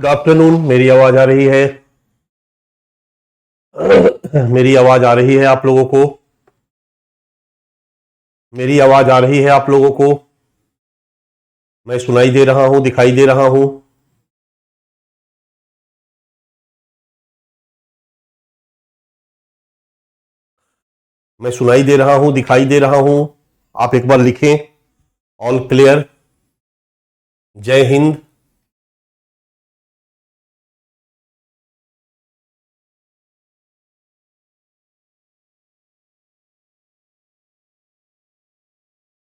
Good afternoon. मेरी आवाज आ रही है? मेरी आवाज आ रही है आप लोगों को? मेरी आवाज आ रही है आप लोगों को? मैं सुनाई दे रहा हूं, दिखाई दे रहा हूं? मैं सुनाई दे रहा हूं, दिखाई दे रहा हूं? आप एक बार लिखें, ऑल क्लियर। जय हिंद।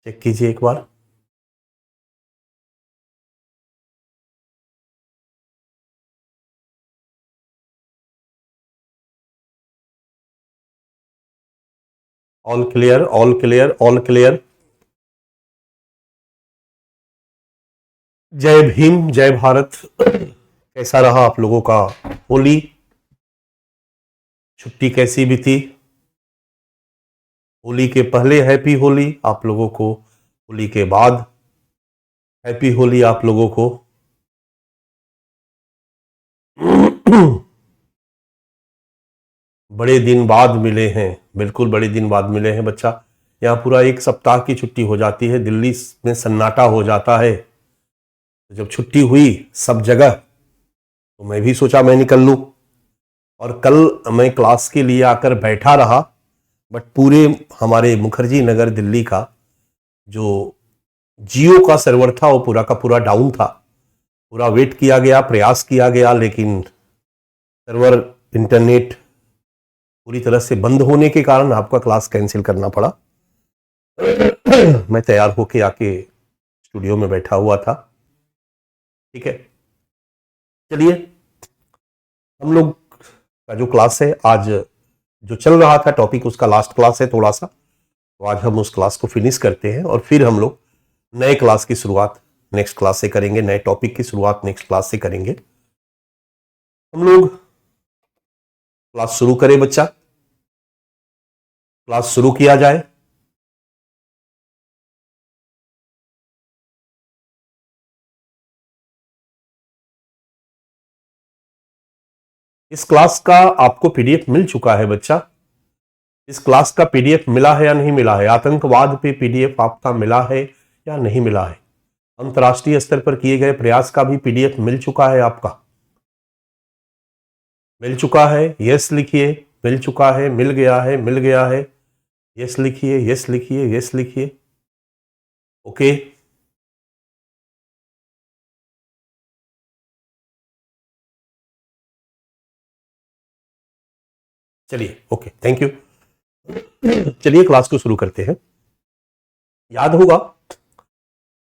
चेक कीजिए एक बार। All clear, all clear, all clear. जय भीम, जय भारत। कैसा रहा आप लोगों का होली? छुट्टी कैसी बीती? होली के पहले हैप्पी होली आप लोगों को, होली के बाद हैप्पी होली आप लोगों को। बड़े दिन बाद मिले हैं, बिल्कुल बड़े दिन बाद मिले हैं बच्चा। यहाँ पूरा एक सप्ताह की छुट्टी हो जाती है, दिल्ली में सन्नाटा हो जाता है। तो जब छुट्टी हुई सब जगह, तो मैं भी सोचा मैं निकल लूं। और कल मैं क्लास के लिए आकर बैठा रहा, बट पूरे हमारे मुखर्जी नगर दिल्ली का जो जियो का सर्वर था वो पूरा का पूरा डाउन था। पूरा वेट किया गया, प्रयास किया गया, लेकिन सर्वर, इंटरनेट पूरी तरह से बंद होने के कारण आपका क्लास कैंसिल करना पड़ा। मैं तैयार होके आके स्टूडियो में बैठा हुआ था। ठीक है, चलिए हम लोग का जो क्लास है आज, जो चल रहा था टॉपिक, उसका लास्ट क्लास है थोड़ा सा, तो आज हम उस क्लास को फिनिश करते हैं और फिर हम लोग नए क्लास की शुरुआत नेक्स्ट क्लास से करेंगे, नए टॉपिक की शुरुआत नेक्स्ट क्लास से करेंगे। हम लोग क्लास शुरू करें बच्चा? क्लास शुरू किया जाए। इस क्लास का आपको पीडीएफ मिल चुका है बच्चा? इस क्लास का पीडीएफ मिला है या नहीं मिला है? आतंकवाद पे पीडीएफ आपका मिला है या नहीं मिला है? अंतर्राष्ट्रीय स्तर पर किए गए प्रयास का भी पीडीएफ मिल चुका है आपका? मिल चुका है? यस लिखिए। मिल चुका है, मिल गया है, मिल गया है। यस लिखिए, यस लिखिए, यस लिखिए। ओके, चलिए, ओके, थैंक यू। चलिए क्लास को शुरू करते हैं। याद होगा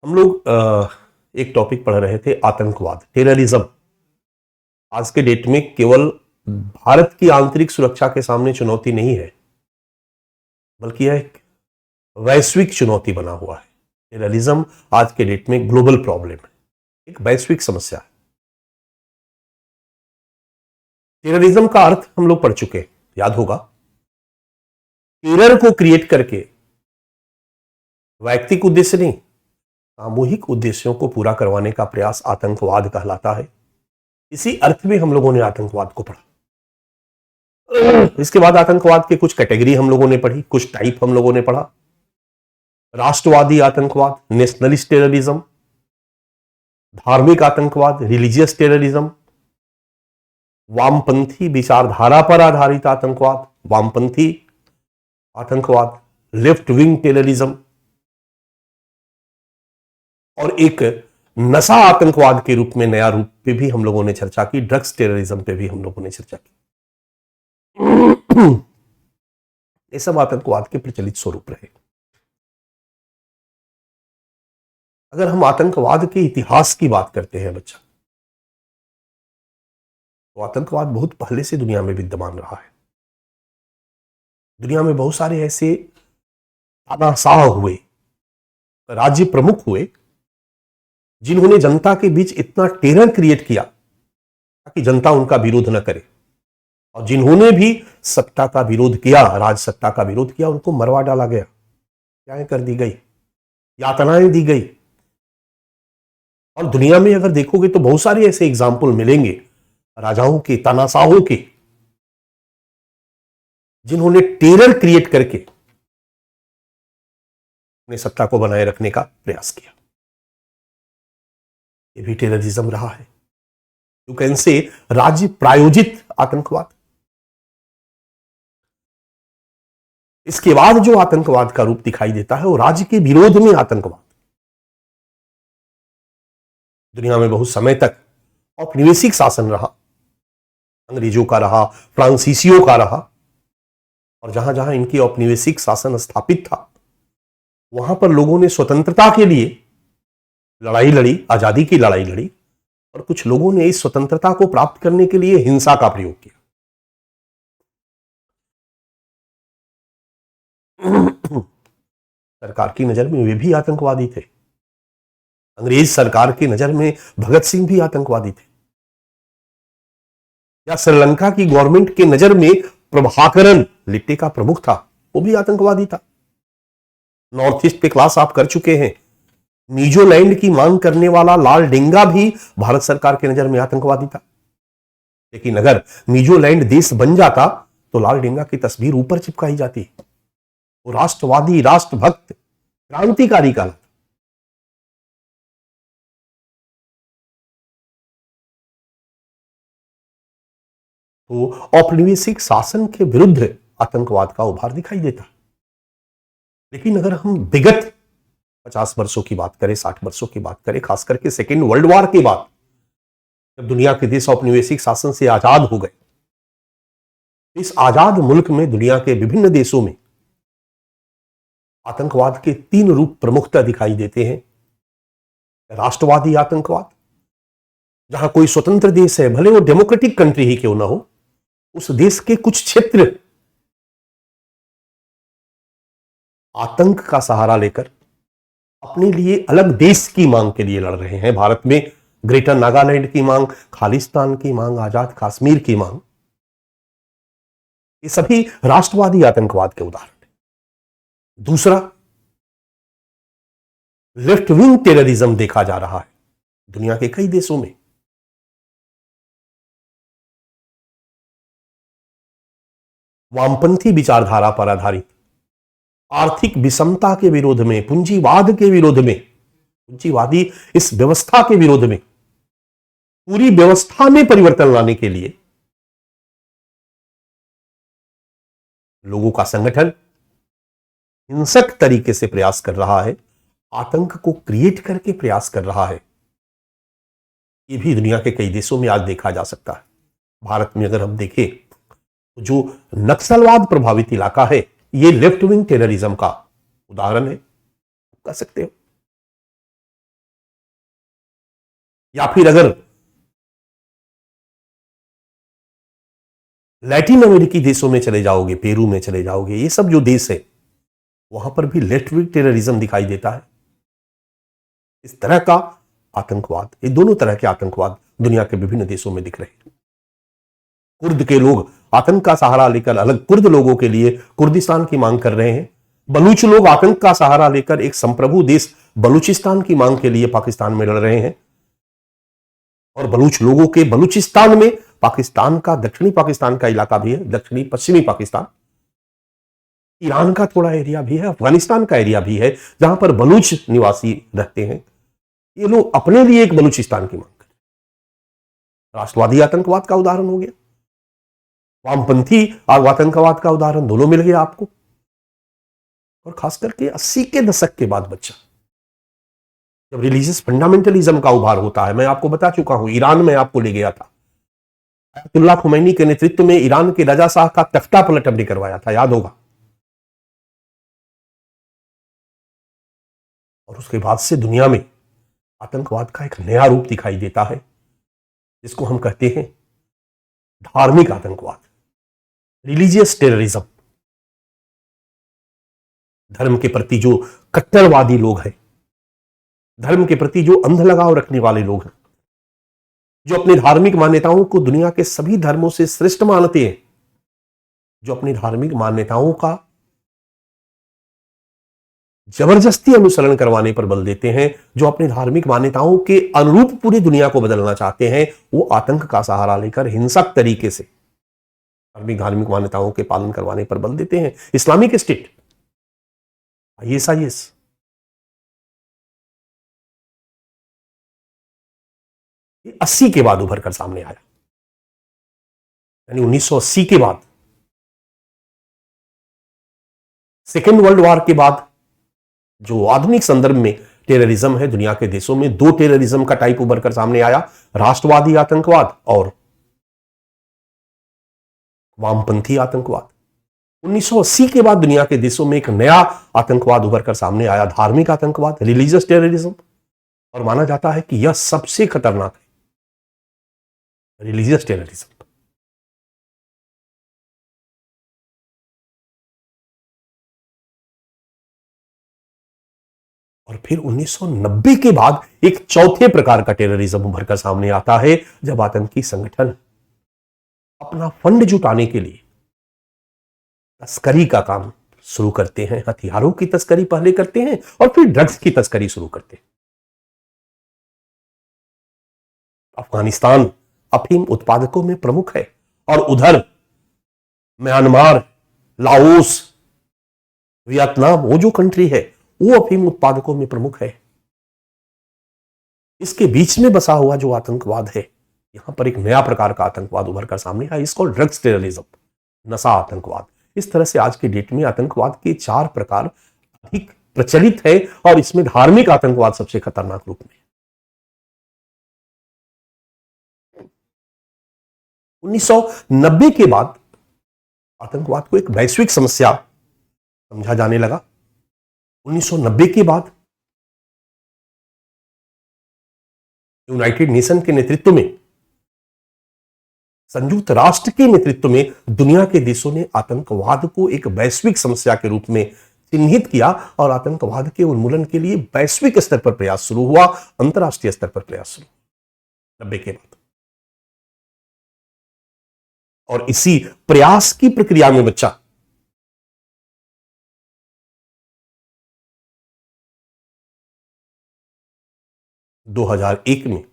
हम लोग एक टॉपिक पढ़ रहे थे, आतंकवाद, टेररिज्म। आज के डेट में केवल भारत की आंतरिक सुरक्षा के सामने चुनौती नहीं है, बल्कि यह एक वैश्विक चुनौती बना हुआ है। टेररिज्म आज के डेट में ग्लोबल प्रॉब्लम है, एक वैश्विक समस्या है। टेररिज्म का अर्थ हम लोग पढ़ चुके हैं, याद होगा। टेरर को क्रिएट करके वैयक्तिक उद्देश्य नहीं, सामूहिक उद्देश्यों को पूरा करवाने का प्रयास आतंकवाद कहलाता है। इसी अर्थ में हम लोगों ने आतंकवाद को पढ़ा। इसके बाद आतंकवाद के कुछ कैटेगरी हम लोगों ने पढ़ी, कुछ टाइप हम लोगों ने पढ़ा। राष्ट्रवादी आतंकवाद, नेशनलिस्ट टेररिज्म, धार्मिक आतंकवाद, रिलीजियस टेररिज्म, वामपंथी विचारधारा पर आधारित आतंकवाद, वामपंथी आतंकवाद, लेफ्ट विंग टेररिज्म, और एक नशा आतंकवाद के रूप में नया रूप पे भी हम लोगों ने चर्चा की, ड्रग्स टेररिज्म पे भी हम लोगों ने चर्चा की। ये सब आतंकवाद के प्रचलित स्वरूप रहे। अगर हम आतंकवाद के इतिहास की बात करते हैं बच्चा, तो आतंकवाद बहुत पहले से दुनिया में विद्यमान रहा है। दुनिया में बहुत सारे ऐसे तानाशाह हुए, राज्य प्रमुख हुए, जिन्होंने जनता के बीच इतना टेरर क्रिएट किया ताकि जनता उनका विरोध न करे, और जिन्होंने भी सत्ता का विरोध किया, राज सत्ता का विरोध किया, उनको मरवा डाला गया, हत्याएं कर दी गई, यातनाएं दी गई। और दुनिया में अगर देखोगे तो बहुत सारे ऐसे एग्जाम्पल मिलेंगे राजाओं के, तानाशाहों के, जिन्होंने टेरर क्रिएट करके अपने सत्ता को बनाए रखने का प्रयास किया। ये भी टेररिज्म रहा है, यू कैन से राज्य प्रायोजित आतंकवाद। इसके बाद जो आतंकवाद का रूप दिखाई देता है वो राज्य के विरोध में आतंकवाद। दुनिया में बहुत समय तक औपनिवेशिक शासन रहा, अंग्रेजों का रहा, फ्रांसीसियों का रहा, और जहां जहां इनकी औपनिवेशिक शासन स्थापित था वहां पर लोगों ने स्वतंत्रता के लिए लड़ाई लड़ी, आजादी की लड़ाई लड़ी, और कुछ लोगों ने इस स्वतंत्रता को प्राप्त करने के लिए हिंसा का प्रयोग किया। सरकार की नजर में वे भी आतंकवादी थे। अंग्रेज सरकार की नजर में भगत सिंह भी आतंकवादी थे, या श्रीलंका की गवर्नमेंट के नजर में प्रभाकरन लिट्टे का प्रमुख था, वो भी आतंकवादी था। नॉर्थ ईस्ट पे क्लास आप कर चुके हैं, मीजोलैंड की मांग करने वाला लाल डेंगा भी भारत सरकार के नजर में आतंकवादी था। लेकिन अगर मीजोलैंड देश बन जाता तो लाल डेंगा की तस्वीर ऊपर चिपकाई जाती। वो राष्ट्रवादी, राष्ट्रभक्त, क्रांतिकारी का। तो औपनिवेशिक शासन के विरुद्ध आतंकवाद का उभार दिखाई देता। लेकिन अगर हम विगत 50 वर्षों की बात करें, 60 वर्षों की बात करें, खास करके सेकेंड वर्ल्ड वॉर के बाद जब दुनिया के देश औपनिवेशिक शासन से आजाद हो गए, इस आजाद मुल्क में दुनिया के विभिन्न देशों में आतंकवाद के 3 रूप प्रमुखता दिखाई देते हैं। राष्ट्रवादी आतंकवाद, जहां कोई स्वतंत्र देश है, भले वो डेमोक्रेटिक कंट्री ही क्यों ना हो, उस देश के कुछ क्षेत्र आतंक का सहारा लेकर अपने लिए अलग देश की मांग के लिए लड़ रहे हैं। भारत में ग्रेटर नागालैंड की मांग, खालिस्तान की मांग, आजाद कश्मीर की मांग, ये सभी राष्ट्रवादी आतंकवाद के उदाहरण हैं। दूसरा, लेफ्ट विंग टेररिज्म देखा जा रहा है दुनिया के कई देशों में। वामपंथी विचारधारा पर आधारित, आर्थिक विषमता के विरोध में, पूंजीवाद के विरोध में, पूंजीवादी इस व्यवस्था के विरोध में, पूरी व्यवस्था में परिवर्तन लाने के लिए लोगों का संगठन हिंसक तरीके से प्रयास कर रहा है, आतंक को क्रिएट करके प्रयास कर रहा है। यह भी दुनिया के कई देशों में आज देखा जा सकता है। भारत में अगर हम देखें तो जो नक्सलवाद प्रभावित इलाका है, यह लेफ्ट विंग टेररिज्म का उदाहरण है, कह सकते हो। या फिर अगर लैटिन अमेरिकी देशों में चले जाओगे, पेरू में चले जाओगे, ये सब जो देश है वहां पर भी लेफ्ट विंग टेररिज्म दिखाई देता है। इस तरह का आतंकवाद, ये दोनों तरह के आतंकवाद दुनिया के विभिन्न देशों में दिख रहे हैं। कुर्द के लोग आतंक का सहारा लेकर अलग कुर्द लोगों के लिए कुर्दिस्तान की मांग कर रहे हैं। बलूच लोग आतंक का सहारा लेकर एक संप्रभु देश बलूचिस्तान की मांग के लिए पाकिस्तान में लड़ रहे हैं। और बलूच लोगों के बलूचिस्तान में, पाकिस्तान का दक्षिणी पाकिस्तान का इलाका भी है, दक्षिणी पश्चिमी पाकिस्तान, ईरान का थोड़ा एरिया भी है, अफगानिस्तान का एरिया भी है, जहां पर बलूच निवासी रहते हैं। ये लोग अपने लिए एक बलूचिस्तान की मांग करें। राष्ट्रवादी आतंकवाद का उदाहरण हो गया, वामपंथी आतंकवाद का उदाहरण, दोनों मिल गया आपको। और खास करके 80 के दशक के बाद बच्चा, जब रिलीजियस फंडामेंटलिज्म का उभार होता है, मैं आपको बता चुका हूं, ईरान में आपको ले गया था, अयतुल्ला खुमैनी के नेतृत्व में ईरान के रजा शाह का तख्ता पलट हमने करवाया था, याद होगा। और उसके बाद से दुनिया में आतंकवाद का एक नया रूप दिखाई देता है, जिसको हम कहते हैं धार्मिक आतंकवाद, रिलीजियस टेररिज्म। धर्म के प्रति जो कट्टरवादी लोग हैं, धर्म के प्रति जो अंध लगाव रखने वाले लोग हैं, जो अपनी धार्मिक मान्यताओं को दुनिया के सभी धर्मों से श्रेष्ठ मानते हैं, जो अपनी धार्मिक मान्यताओं का जबरदस्ती अनुसरण करवाने पर बल देते हैं, जो अपनी धार्मिक मान्यताओं के अनुरूप पूरी दुनिया को बदलना चाहते हैं, वो आतंक का सहारा लेकर हिंसक तरीके से धार्मिक मान्यताओं के पालन करवाने पर बल देते हैं। इस्लामिक स्टेट, ISIS, ये 80 के बाद उभर कर सामने आया, यानी 1980 के बाद, सेकेंड वर्ल्ड वॉर के बाद जो आधुनिक संदर्भ में टेररिज्म है दुनिया के देशों में, दो टेररिज्म का टाइप उभर कर सामने आया, राष्ट्रवादी आतंकवाद और वामपंथी आतंकवाद। 1980 के बाद दुनिया के देशों में एक नया आतंकवाद उभर कर सामने आया, धार्मिक आतंकवाद, रिलीजियस टेररिज्म, और माना जाता है कि यह सबसे खतरनाक है, रिलीजियस टेररिज्म। और फिर 1990 के बाद एक चौथे प्रकार का टेररिज्म उभर कर सामने आता है, जब आतंकी संगठन अपना फंड जुटाने के लिए तस्करी का काम शुरू करते हैं। हथियारों की तस्करी पहले करते हैं और फिर ड्रग्स की तस्करी शुरू करते हैं। अफगानिस्तान अफीम उत्पादकों में प्रमुख है, और उधर म्यांमार, लाओस, वियतनाम, वो जो कंट्री है वो अफीम उत्पादकों में प्रमुख है। इसके बीच में बसा हुआ जो आतंकवाद है, यहां पर एक नया प्रकार का आतंकवाद उभर कर सामने आया, इसको ड्रग्स टेररिज्म, नशा आतंकवाद। इस तरह से आज के डेट में आतंकवाद के 4 प्रकार अधिक प्रचलित है, और इसमें धार्मिक आतंकवाद सबसे खतरनाक रूप में। 1990 के बाद आतंकवाद को एक वैश्विक समस्या समझा जाने लगा। 1990 के बाद यूनाइटेड नेशन के नेतृत्व में, संयुक्त राष्ट्र के नेतृत्व में दुनिया के देशों ने आतंकवाद को एक वैश्विक समस्या के रूप में चिन्हित किया, और आतंकवाद के उन्मूलन के लिए वैश्विक स्तर पर प्रयास शुरू हुआ, अंतरराष्ट्रीय स्तर पर प्रयास शुरू 90 के बाद। और इसी प्रयास की प्रक्रिया में बच्चा 2001 में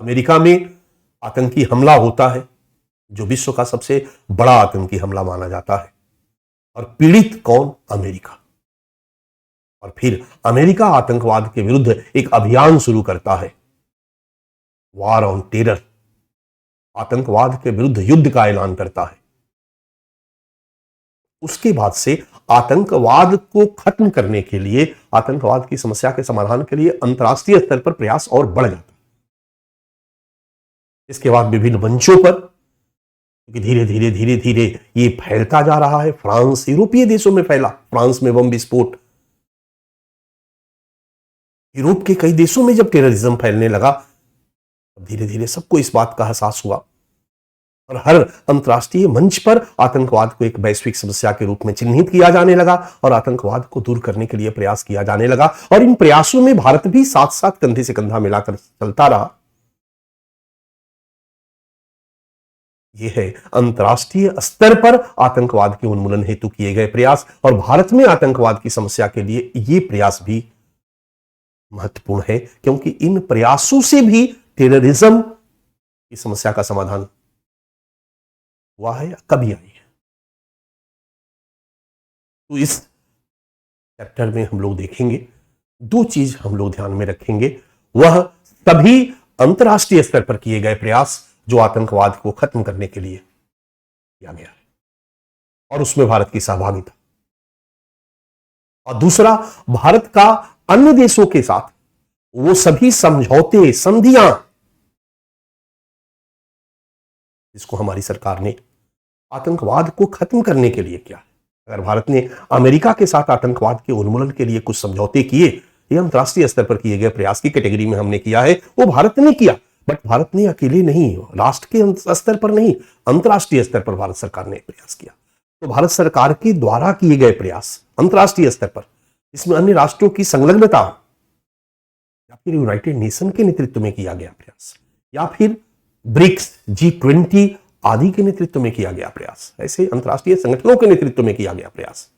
अमेरिका में आतंकी हमला होता है, जो विश्व का सबसे बड़ा आतंकी हमला माना जाता है, और पीड़ित कौन? अमेरिका। और फिर अमेरिका आतंकवाद के विरुद्ध एक अभियान शुरू करता है, वॉर ऑन टेरर, आतंकवाद के विरुद्ध युद्ध का ऐलान करता है। उसके बाद से आतंकवाद को खत्म करने के लिए, आतंकवाद की समस्या के समाधान के लिए अंतरराष्ट्रीय स्तर पर प्रयास और बढ़ जाता है। इसके बाद विभिन्न मंचों पर, क्योंकि धीरे धीरे धीरे धीरे ये फैलता जा रहा है, फ्रांस, यूरोपीय देशों में फैला, फ्रांस में बम विस्फोट, यूरोप के कई देशों में जब टेररिज्म फैलने लगा, धीरे धीरे सबको इस बात का एहसास हुआ, और हर अंतरराष्ट्रीय मंच पर आतंकवाद को एक वैश्विक समस्या के रूप में चिन्हित किया जाने लगा, और आतंकवाद को दूर करने के लिए प्रयास किया जाने लगा। और इन प्रयासों में भारत भी साथ साथ कंधे से कंधा मिलाकर चलता रहा। यह है अंतरराष्ट्रीय स्तर पर आतंकवाद के उन्मूलन हेतु किए गए प्रयास, और भारत में आतंकवाद की समस्या के लिए ये प्रयास भी महत्वपूर्ण है, क्योंकि इन प्रयासों से भी टेररिज्म की समस्या का समाधान हुआ है या कभी आई है। तो इस चैप्टर में हम लोग देखेंगे, 2 चीज हम लोग ध्यान में रखेंगे, वह सभी अंतरराष्ट्रीय स्तर पर किए गए प्रयास जो आतंकवाद को खत्म करने के लिए किया गया है, और उसमें भारत की सहभागिता, और दूसरा भारत का अन्य देशों के साथ वो सभी समझौते, संधियां जिसको हमारी सरकार ने आतंकवाद को खत्म करने के लिए किया है। अगर भारत ने अमेरिका के साथ आतंकवाद के उन्मूलन के लिए कुछ समझौते किए, ये अंतरराष्ट्रीय स्तर पर किए गए प्रयास की कैटेगरी में हमने किया है, वो भारत ने किया, बट भारत ने अकेले नहीं, राष्ट्र के स्तर पर नहीं, अंतरराष्ट्रीय स्तर पर भारत सरकार ने प्रयास किया। तो भारत सरकार के द्वारा किए गए प्रयास अंतरराष्ट्रीय स्तर पर, इसमें अन्य राष्ट्रों की संलग्नता, या फिर यूनाइटेड नेशन के नेतृत्व में किया गया प्रयास, या फिर ब्रिक्स, G20 आदि के नेतृत्व में किया गया प्रयास, ऐसे अंतरराष्ट्रीय संगठनों के नेतृत्व में किया गया प्रयास,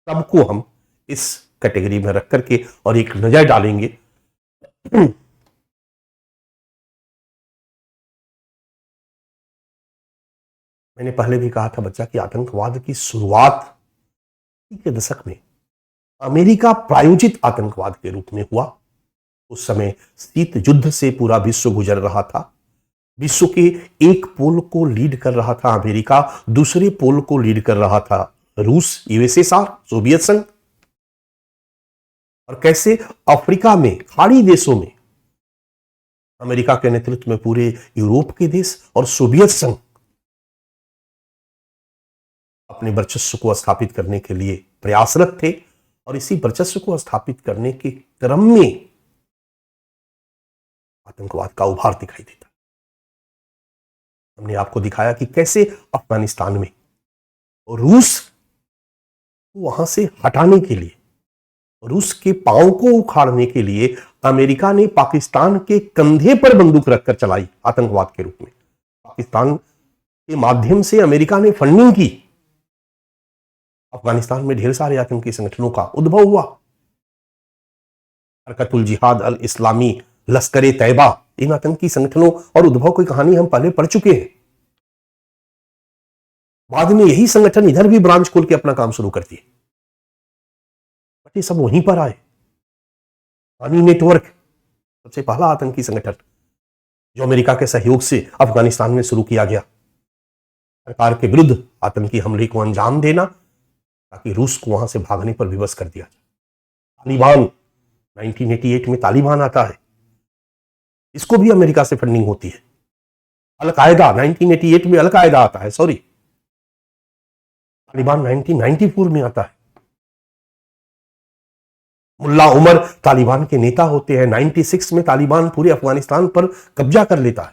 सबको हम इस कैटेगरी में रख करके और एक नजर डालेंगे। मैंने पहले भी कहा था बच्चा कि आतंकवाद की शुरुआत के दशक में अमेरिका प्रायोजित आतंकवाद के रूप में हुआ। उस समय शीत युद्ध से पूरा विश्व गुजर रहा था। विश्व के एक पोल को लीड कर रहा था अमेरिका, दूसरे पोल को लीड कर रहा था रूस, यूएसएसआर, सोवियत संघ। और कैसे अफ्रीका में खाड़ी देशों में अमेरिका के नेतृत्व में पूरे यूरोप के देश और सोवियत संघ अपने वर्चस्व को स्थापित करने के लिए प्रयासरत थे। और इसी वर्चस्व को स्थापित करने के क्रम में आतंकवाद का उभार दिखाई देता। हमने आपको दिखाया कि कैसे अफगानिस्तान में रूस को वहां से हटाने के लिए, रूस के पांव को उखाड़ने के लिए अमेरिका ने पाकिस्तान के कंधे पर बंदूक रखकर चलाई आतंकवाद के रूप में। पाकिस्तान के माध्यम से अमेरिका ने फंडिंग की। अफगानिस्तान में ढेर सारे आतंकी संगठनों का उद्भव हुआ। हरकतुल जिहाद अल इस्लामी, लश्कर तैयबा, इन आतंकी संगठनों और उद्भव की कहानी हम पहले पढ़ चुके हैं। बाद में यही संगठन इधर भी ब्रांच खोल के अपना काम शुरू कर दिए। ये सब वहीं पर आए। पानी नेटवर्क सबसे पहला आतंकी संगठन जो अमेरिका के सहयोग से अफगानिस्तान में शुरू किया गया, सरकार के विरुद्ध आतंकी हमले को अंजाम देना ताकि रूस को वहां से भागने पर विवश कर दिया जाए। तालिबान, 1988 में तालिबान आता है, इसको भी अमेरिका से फंडिंग होती है। अल-कायदा 1988 में अल-कायदा आता है, सॉरी, तालिबान 1994 में आता है। मुल्ला उमर तालिबान के नेता होते हैं। 96 में तालिबान पूरे अफगानिस्तान पर कब्जा कर लेता है।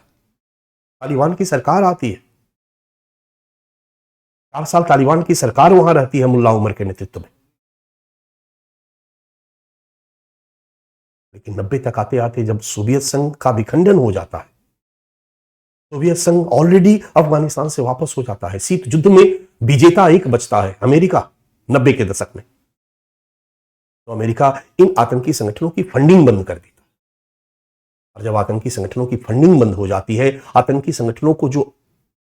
तालिबान की सरकार आती है, 4 साल तालिबान की सरकार वहां रहती है मुल्ला उमर के नेतृत्व में। लेकिन 90 तक आते आते जब सोवियत संघ का विखंडन हो जाता है, सोवियत संघ ऑलरेडी अफगानिस्तान से वापस हो जाता है। शीत युद्ध में विजेता एक बचता है, अमेरिका, 90 के दशक में। तो अमेरिका इन आतंकी संगठनों की फंडिंग बंद कर देता है। और जब आतंकी संगठनों की फंडिंग बंद हो जाती है, आतंकी संगठनों को जो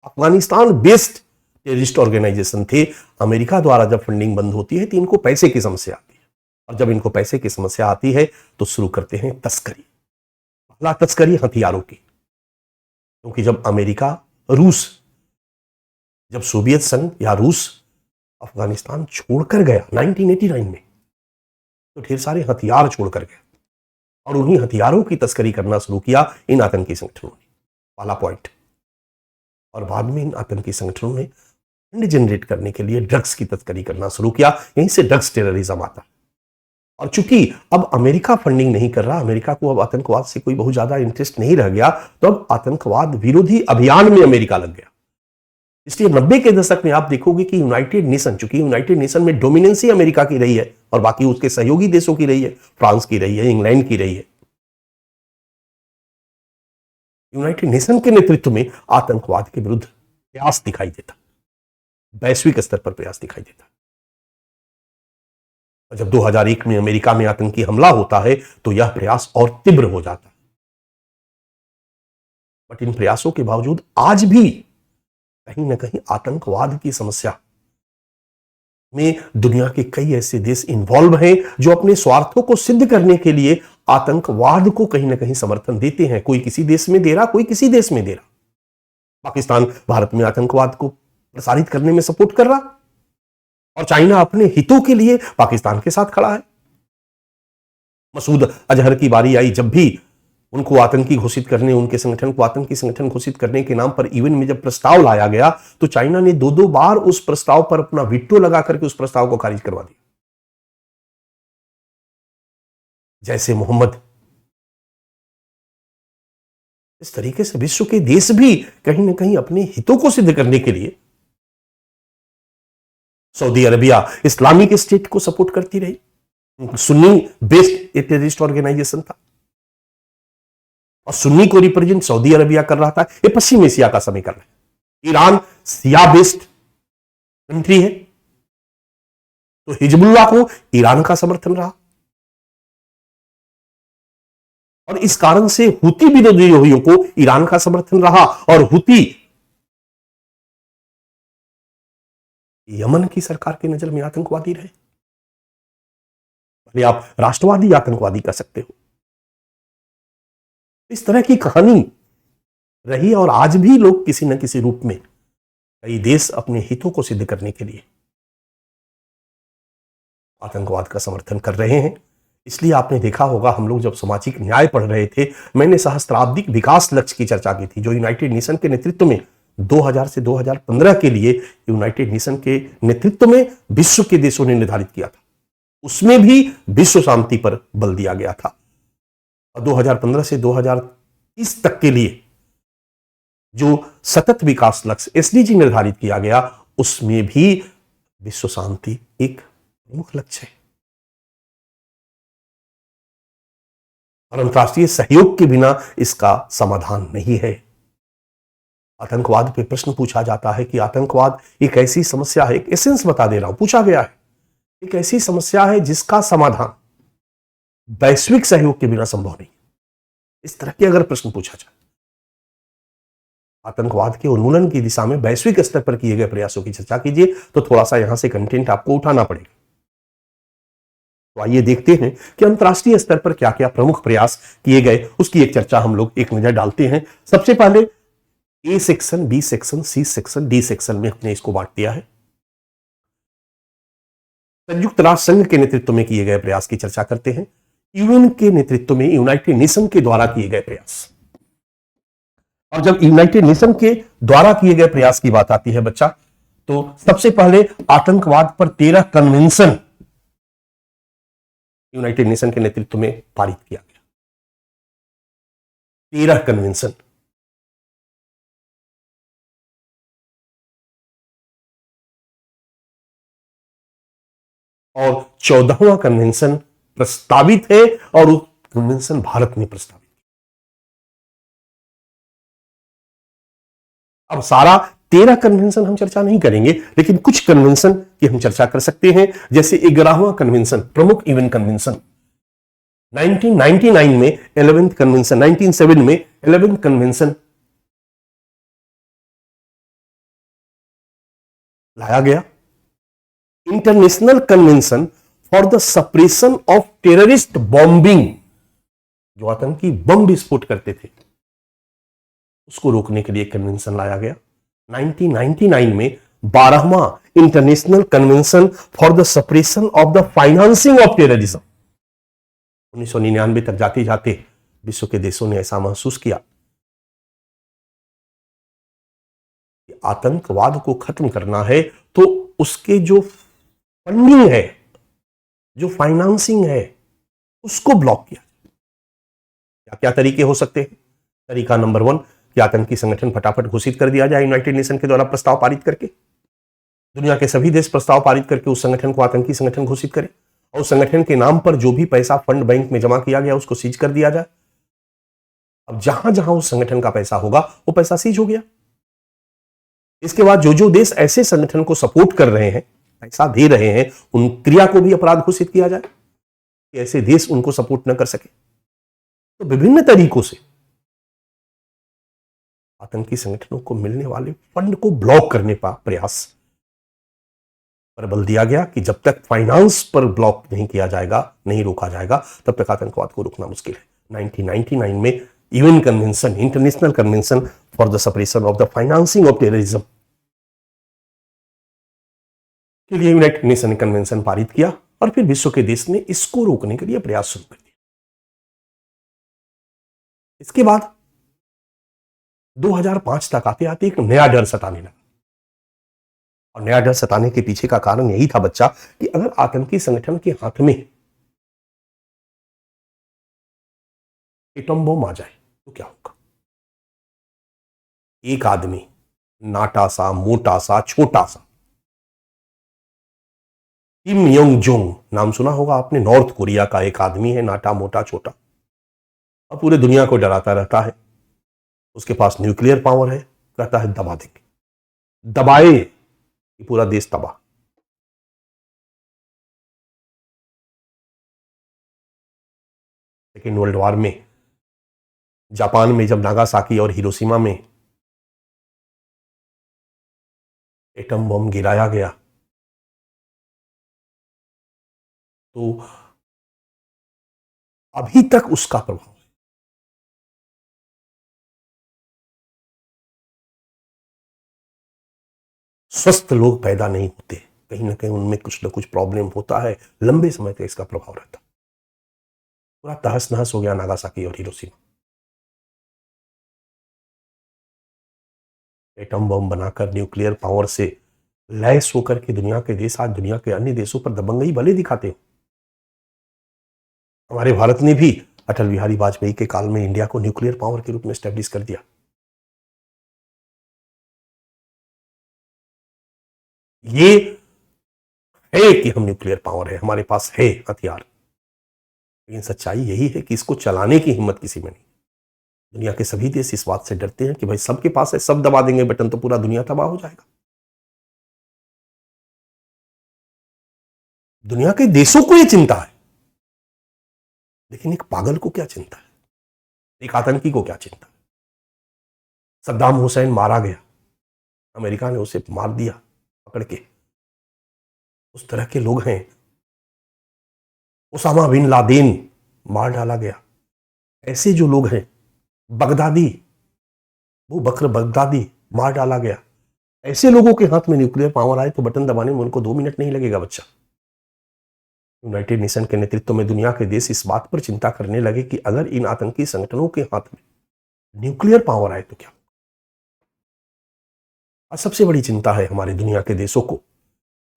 अफगानिस्तान बेस्ड टेररिस्ट ऑर्गेनाइजेशन थे, अमेरिका द्वारा जब फंडिंग बंद होती है तो इनको पैसे की समस्या आती है। और जब इनको पैसे की समस्या आती है तो शुरू करते हैं तस्करी। पहला तस्करी हथियारों की, क्योंकि जब अमेरिका, रूस, जब सोवियत संघ या रूस अफगानिस्तान छोड़कर गया 1989 में, तो ढेर सारे हथियार छोड़कर गया और उन्हीं हथियारों की तस्करी करना शुरू किया इन आतंकी संगठनों ने। पहला पॉइंट। और बाद में इन आतंकी संगठनों ने फंड जनरेट करने के लिए ड्रग्स की तस्करी करना शुरू किया। यहीं से ड्रग्स टेररिज्म आता है। और चूंकि अब अमेरिका फंडिंग नहीं कर रहा, अमेरिका को अब आतंकवाद से कोई बहुत ज्यादा इंटरेस्ट नहीं रह गया, तो अब आतंकवाद विरोधी अभियान में अमेरिका लग गया। इसलिए 90 के दशक में आप देखोगे कि यूनाइटेड नेशन, चूंकि यूनाइटेड नेशन में डोमिनेंसी अमेरिका की रही है और बाकी उसके सहयोगी देशों की रही है, फ्रांस की रही है, इंग्लैंड की रही है, यूनाइटेड नेशन के नेतृत्व में आतंकवाद के विरुद्ध प्रयास दिखाई देता, वैश्विक स्तर पर प्रयास दिखाई देता। और जब 2001 में अमेरिका में आतंकी हमला होता है तो यह प्रयास और तीव्र हो जाता है। बट इन प्रयासों के बावजूद आज भी कहीं ना कहीं आतंकवाद की समस्या में दुनिया के कई ऐसे देश इन्वॉल्व हैं जो अपने स्वार्थों को सिद्ध करने के लिए आतंकवाद को कहीं ना कहीं समर्थन देते हैं। कोई किसी देश में दे रहा, कोई किसी देश में दे रहा। पाकिस्तान भारत में आतंकवाद को प्रसारित करने में सपोर्ट कर रहा और चाइना अपने हितों के लिए पाकिस्तान के साथ खड़ा है। मसूद अजहर की बारी आई, जब भी उनको आतंकी घोषित करने, उनके संगठन को आतंकी संगठन घोषित करने के नाम पर यूएन में जब प्रस्ताव लाया गया तो चाइना ने 2-2 बार उस प्रस्ताव पर अपना वीटो लगा करके उस प्रस्ताव को खारिज करवा दिया। जैसे मोहम्मद, इस तरीके से विश्व के देश भी कहीं ना कहीं अपने हितों को सिद्ध करने के लिए, सऊदी अरबिया इस्लामिक स्टेट को सपोर्ट करती रही, सुन्नी बेस्ड टेररिस्ट ऑर्गेनाइजेशन था और सुन्नी को रिप्रेजेंट सऊदी अरबिया कर रहा था। ये पश्चिम एशिया का समीकरण है। ईरान शिया बेस्ड कंट्री है, तो हिजबुल्लाह को ईरान का समर्थन रहा और इस कारण से हुती विद्रोहियों को ईरान का समर्थन रहा और हुती यमन की सरकार की नजर में आतंकवादी रहे। भले आप राष्ट्रवादी आतंकवादी कर सकते हो। इस तरह की कहानी रही और आज भी लोग किसी न किसी रूप में कई देश अपने हितों को सिद्ध करने के लिए आतंकवाद का समर्थन कर रहे हैं। इसलिए आपने देखा होगा, हम लोग जब सामाजिक न्याय पढ़ रहे थे, मैंने सहस्त्राब्दिक विकास लक्ष्य की चर्चा की थी, जो यूनाइटेड नेशन के नेतृत्व में 2000 से 2015 के लिए यूनाइटेड नेशन के नेतृत्व में विश्व के देशों ने निर्धारित किया था। उसमें भी विश्व शांति पर बल दिया गया था। और 2015 से 2030 तक के लिए जो सतत विकास लक्ष्य एसडीजी निर्धारित किया गया, उसमें भी विश्व शांति एक प्रमुख लक्ष्य है। और अंतरराष्ट्रीय सहयोग के बिना इसका समाधान नहीं है। आतंकवाद पे प्रश्न पूछा जाता है कि आतंकवाद एक ऐसी समस्या है, एक एसेंस बता दे रहा हूं, पूछा गया है, एक ऐसी समस्या है जिसका समाधान वैश्विक सहयोग के बिना संभव नहीं। इस तरह के अगर प्रश्न पूछा जाए, आतंकवाद के उन्मूलन की दिशा में वैश्विक स्तर पर किए गए प्रयासों की चर्चा कीजिए, तो थोड़ा सा यहां से कंटेंट आपको उठाना पड़ेगा। तो आइए देखते हैं कि अंतरराष्ट्रीय स्तर पर क्या क्या प्रमुख प्रयास किए गए, उसकी एक चर्चा हम लोग एक नजर डालते हैं। सबसे पहले A section, B section, C section, D section में हमने इसको बांट दिया है। संयुक्त राष्ट्र संघ के नेतृत्व में किए गए प्रयास की चर्चा करते हैं। यूएन के नेतृत्व में यूनाइटेड नेशन के द्वारा किए गए प्रयास। और जब यूनाइटेड नेशन के द्वारा किए गए प्रयास की बात आती है बच्चा, तो सबसे पहले आतंकवाद पर 13 कन्वेंशन यूनाइटेड नेशन के नेतृत्व में पारित किया गया। 13 कन्वेंशन। और 14वां कन्वेंशन प्रस्तावित है और वो कन्वेंशन भारत ने प्रस्तावित किया। अब सारा 13 कन्वेंशन हम चर्चा नहीं करेंगे, लेकिन कुछ कन्वेंशन की हम चर्चा कर सकते हैं। जैसे 11वां कन्वेंशन, प्रमुख यूएन कन्वेंशन, 1999 में 11th कन्वेंशन, 1907 में 11th कन्वेंशन लाया गया। International Convention for the Suppression of terrorist bombing, जो आतंकी बम विस्फोट करते थे उसको रोकने के लिए कन्वेंशन लाया गया। 1999 में 12वां International Convention for the Suppression of the Financing of Terrorism. 1999 तक जाते जाते विश्व के देशों ने ऐसा महसूस किया कि आतंकवाद को खत्म करना है तो उसके जो फंडिंग है, जो फाइनेंसिंग है, उसको ब्लॉक किया। क्या क्या तरीके हो सकते हैं? तरीका नंबर 1 कि आतंकी संगठन फटाफट घोषित कर दिया जाए यूनाइटेड नेशन के द्वारा प्रस्ताव पारित करके। दुनिया के सभी देश प्रस्ताव पारित करके उस संगठन को आतंकी संगठन घोषित करें और उस संगठन के नाम पर जो भी पैसा फंड बैंक में जमा किया गया उसको सीज कर दिया जाए। अब जहां जहां उस संगठन का पैसा होगा वो पैसा सीज हो गया। इसके बाद जो जो देश ऐसे संगठन को सपोर्ट कर रहे हैं, पैसा दे रहे हैं, उन क्रिया को भी अपराध घोषित किया जाए कि ऐसे देश उनको सपोर्ट न कर सके। तो विभिन्न तरीकों से आतंकी संगठनों को मिलने वाले फंड को ब्लॉक करने का प्रयास पर बल दिया गया कि जब तक फाइनेंस पर ब्लॉक नहीं किया जाएगा, नहीं रोका जाएगा, तब तक आतंकवाद को रोकना मुश्किल है। 1999 में UN convention, international Convention for the Suppression of the Financing of terrorism के लिए यूनाइटेड नेशन ने कन्वेंशन पारित किया और फिर विश्व के देश ने इसको रोकने के लिए प्रयास शुरू कर दिया। इसके बाद 2005 तक आते आते एक नया डर सताने लगा। और नया डर सताने के पीछे का कारण यही था बच्चा कि अगर आतंकी संगठन के हाथ में एटम बम आ जाए तो क्या होगा। एक आदमी, नाटा सा, मोटा सा, छोटा सा, किम योंग जोंग, नाम सुना होगा आपने, नॉर्थ कोरिया का एक आदमी है, नाटा, मोटा, छोटा, और पूरे दुनिया को डराता रहता है। उसके पास न्यूक्लियर पावर है, कहता है दबा देंगे, दबाए कि पूरा देश तबाह। सेकेंड वर्ल्ड वॉर में जापान में जब नागासाकी और हिरोशिमा में एटम बम गिराया गया तो अभी तक उसका प्रभाव है। स्वस्थ लोग पैदा नहीं होते, कहीं ना कहीं उनमें कुछ ना कुछ प्रॉब्लम होता है, लंबे समय तक इसका प्रभाव रहता। पूरा तहस नहस हो गया नागासाकी और हिरोशिमा। एटम बम बनाकर न्यूक्लियर पावर से लैस होकर के दुनिया के देश आज दुनिया के अन्य देशों पर दबंगई भले दिखाते हो। हमारे भारत ने भी अटल बिहारी वाजपेयी के काल में इंडिया को न्यूक्लियर पावर के रूप में स्टैब्लिश कर दिया। ये है कि हम न्यूक्लियर पावर है, हमारे पास है हथियार, लेकिन सच्चाई यही है कि इसको चलाने की हिम्मत किसी में नहीं। दुनिया के सभी देश इस बात से डरते हैं कि भाई सबके पास है, सब दबा देंगे बटन तो पूरा दुनिया तबाह हो जाएगा। दुनिया के देशों को यह चिंता है, लेकिन एक पागल को क्या चिंता है, एक आतंकी को क्या चिंता है। सद्दाम हुसैन मारा गया, अमेरिका ने उसे मार दिया पकड़ के। उस तरह के लोग हैं। उसामा बिन लादेन मार डाला गया। ऐसे जो लोग हैं, बगदादी, वो बकर बगदादी मार डाला गया। ऐसे लोगों के हाथ में न्यूक्लियर पावर आए तो बटन दबाने में उनको 2 मिनट नहीं लगेगा बच्चा। यूनाइटेड नेशन के नेतृत्व में दुनिया के देश इस बात पर चिंता करने लगे कि अगर इन आतंकी संगठनों के हाथ में न्यूक्लियर पावर आए तो क्या। आज सबसे बड़ी चिंता है हमारे दुनिया के देशों को,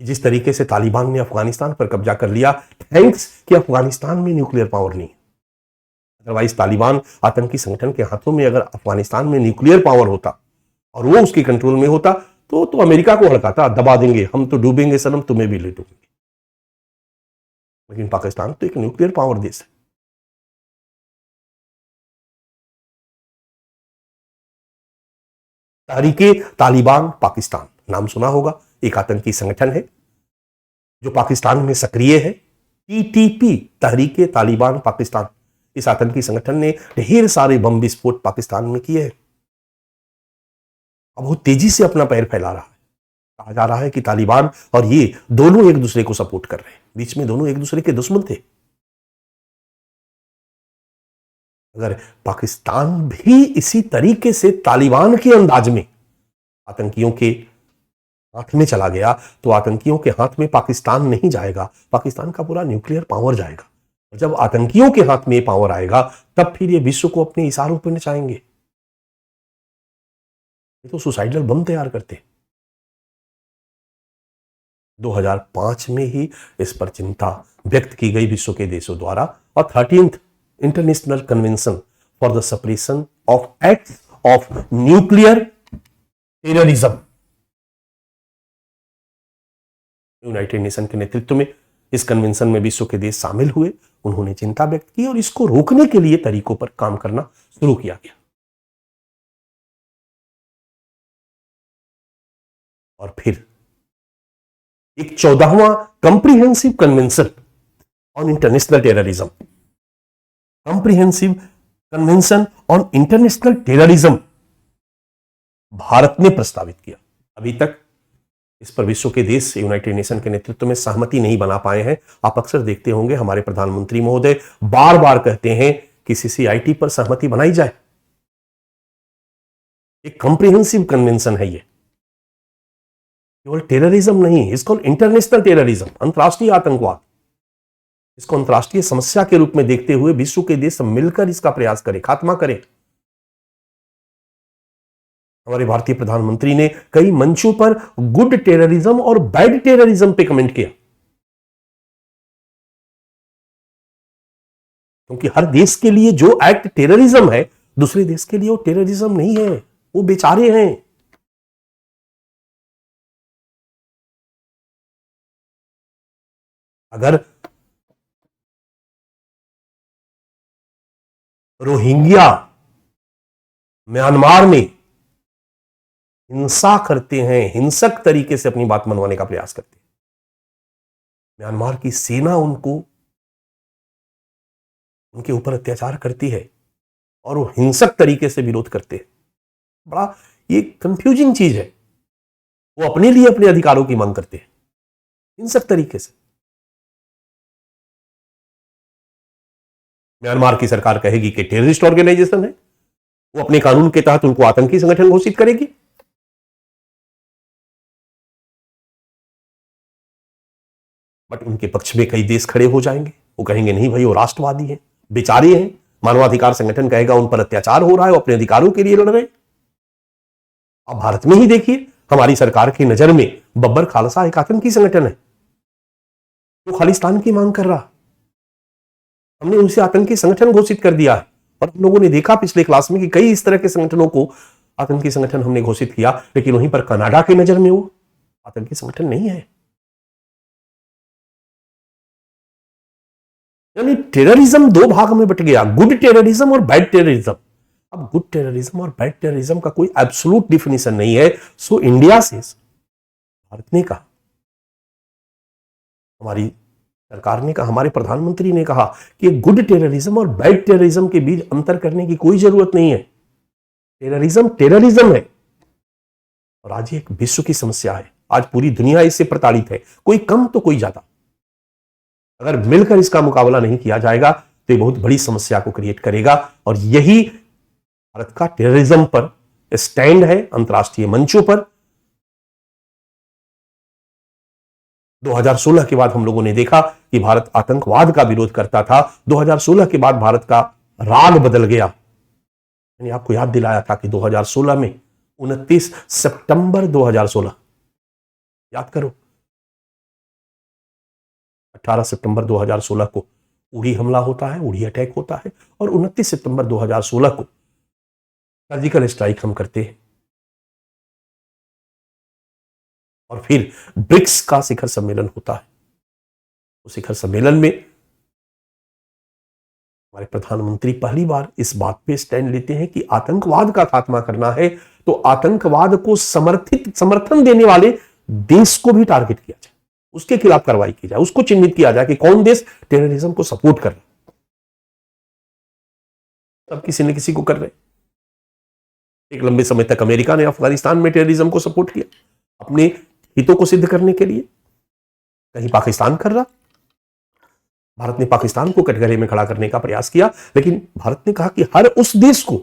जिस तरीके से तालिबान ने अफगानिस्तान पर कब्जा कर लिया, थैंक्स कि अफगानिस्तान में न्यूक्लियर पावर नहीं। अदरवाइज तालिबान आतंकी संगठन के हाथों में अगर अफगानिस्तान में न्यूक्लियर पावर होता और वो उसके कंट्रोल में होता तो अमेरिका को हड़काता, दबा देंगे, हम तो डूबेंगे सनम, तुम्हें भी ले डूबेंगे। लेकिन पाकिस्तान तो एक न्यूक्लियर पावर देश है। तहरीके तालिबान पाकिस्तान नाम सुना होगा, एक आतंकी संगठन है जो पाकिस्तान में सक्रिय है। टीटीपी, तहरीके तालिबान पाकिस्तान, इस आतंकी संगठन ने ढेर सारे बम विस्फोट पाकिस्तान में किए हैं। अब वो तेजी से अपना पैर फैला रहा है। कहा जा रहा है कि तालिबान और ये दोनों एक दूसरे को सपोर्ट कर रहे हैं, बीच में दोनों एक दूसरे के दुश्मन थे। अगर पाकिस्तान भी इसी तरीके से तालिबान के अंदाज में आतंकियों के हाथ में चला गया तो आतंकियों के हाथ में पाकिस्तान नहीं जाएगा, पाकिस्तान का पूरा न्यूक्लियर पावर जाएगा। और जब आतंकियों के हाथ में पावर आएगा तब फिर ये विश्व को अपने इशारों पर नचाएंगे। ये तो सुसाइडल बम तैयार करते। 2005 में ही इस पर चिंता व्यक्त की गई विश्व के देशों द्वारा और 13th international Convention for the Suppression of acts of nuclear terrorism, United nation के नेतृत्व में इस कन्वेंशन में विश्व के देश शामिल हुए। उन्होंने चिंता व्यक्त की और इसको रोकने के लिए तरीकों पर काम करना शुरू किया गया। और फिर एक 14वां comprehensive convention on international terrorism, comprehensive convention on international terrorism Bharat ने प्रस्तावित किया। अभी तक इस पर विश्व के देश यूनाइटेड नेशन के नेतृत्व में सहमति नहीं बना पाए हैं। आप अक्सर देखते होंगे हमारे प्रधानमंत्री महोदय बार बार कहते हैं कि सीसीआईटी पर सहमति बनाई जाए। एक कॉम्प्रिहेंसिव कन्वेंशन है ये, केवल टेररिज्म नहीं, इसको इंटरनेशनल टेररिज्म, अंतरराष्ट्रीय आतंकवाद, इसको अंतरराष्ट्रीय समस्या के रूप में देखते हुए विश्व के देश मिलकर इसका प्रयास करें, खात्मा करें। हमारे भारतीय प्रधानमंत्री ने कई मंचों पर गुड टेररिज्म और बैड टेररिज्म पे कमेंट किया, क्योंकि हर देश के लिए जो एक्ट टेररिज्म है दूसरे देश के लिए वो टेररिज्म नहीं है, वो बेचारे हैं। अगर रोहिंग्या म्यांमार में हिंसा करते हैं, हिंसक तरीके से अपनी बात मनवाने का प्रयास करते हैं, म्यांमार की सेना उनको उनके ऊपर अत्याचार करती है और वो हिंसक तरीके से विरोध करते हैं। बड़ा ये कंफ्यूजिंग चीज है। वो अपने लिए अपने अधिकारों की मांग करते हैं हिंसक तरीके से। म्यांमार की सरकार कहेगी कि टेररिस्ट ऑर्गेनाइजेशन है, वो अपने कानून के तहत उनको आतंकी संगठन घोषित करेगी। बट उनके पक्ष में कई देश खड़े हो जाएंगे, वो कहेंगे नहीं भाई वो राष्ट्रवादी हैं, बेचारे हैं, मानवाधिकार संगठन कहेगा उन पर अत्याचार हो रहा है, वो अपने अधिकारों के लिए लड़ रहे हैं। अब भारत में ही देखिए, हमारी सरकार की नजर में बब्बर खालसा एक आतंकी संगठन है, जो खालिस्तान की मांग कर रहा। हमने उसे आतंकी संगठन घोषित कर दिया है और हम लोगों ने देखा पिछले क्लास में कि कई इस तरह के संगठनों को आतंकी संगठन हमने घोषित किया, लेकिन वहीं पर कनाडा की नजर में वो आतंकी संगठन नहीं है। यानी टेररिज्म दो भाग में बट गया, गुड टेररिज्म और बैड टेररिज्म। अब गुड टेररिज्म और बैड टेररिज्म का कोई एब्सोल्यूट डिफिनेशन नहीं है। सो इंडिया से भारत ने कहा, हमारी सरकार ने कहा, हमारे प्रधानमंत्री ने कहा कि गुड टेररिज्म और बैड टेररिज्म के बीच अंतर करने की कोई जरूरत नहीं है। टेररिज्म टेररिज्म है और आज एक विश्व की समस्या है। आज पूरी दुनिया इससे प्रताड़ित है, कोई कम तो कोई ज्यादा। अगर मिलकर इसका मुकाबला नहीं किया जाएगा तो ये बहुत बड़ी समस्या को क्रिएट करेगा और यही भारत का टेररिज्म पर स्टैंड है अंतर्राष्ट्रीय मंचों पर। 2016 के बाद हम लोगों ने देखा कि भारत आतंकवाद का विरोध करता था। 2016 के बाद भारत का राग बदल गया। मैंने आपको याद दिलाया था कि 2016 में 29 सितंबर 2016, याद करो, 18 सितंबर 2016 को उड़ी हमला होता है, उड़ी अटैक होता है और 29 सितंबर 2016 को सर्जिकल स्ट्राइक हम करते हैं। और फिर ब्रिक्स का शिखर सम्मेलन होता है। उस शिखर सम्मेलन में हमारे प्रधानमंत्री पहली बार इस बात पे स्टैंड लेते हैं कि आतंकवाद का खात्मा करना है तो आतंकवाद को समर्थन देने वाले देश को भी टारगेट किया जाए, उसके खिलाफ कार्रवाई की जाए, उसको चिन्हित किया जाए कि कौन देश टेररिज्म को सपोर्ट कर रहा है। सब किसी न किसी को कर रहे। एक लंबे समय तक अमेरिका ने अफगानिस्तान में टेररिज्म को सपोर्ट किया अपने हितों को सिद्ध करने के लिए। कहीं पाकिस्तान कर रहा, भारत ने पाकिस्तान को कटघरे में खड़ा करने का प्रयास किया, लेकिन भारत ने कहा कि हर उस देश को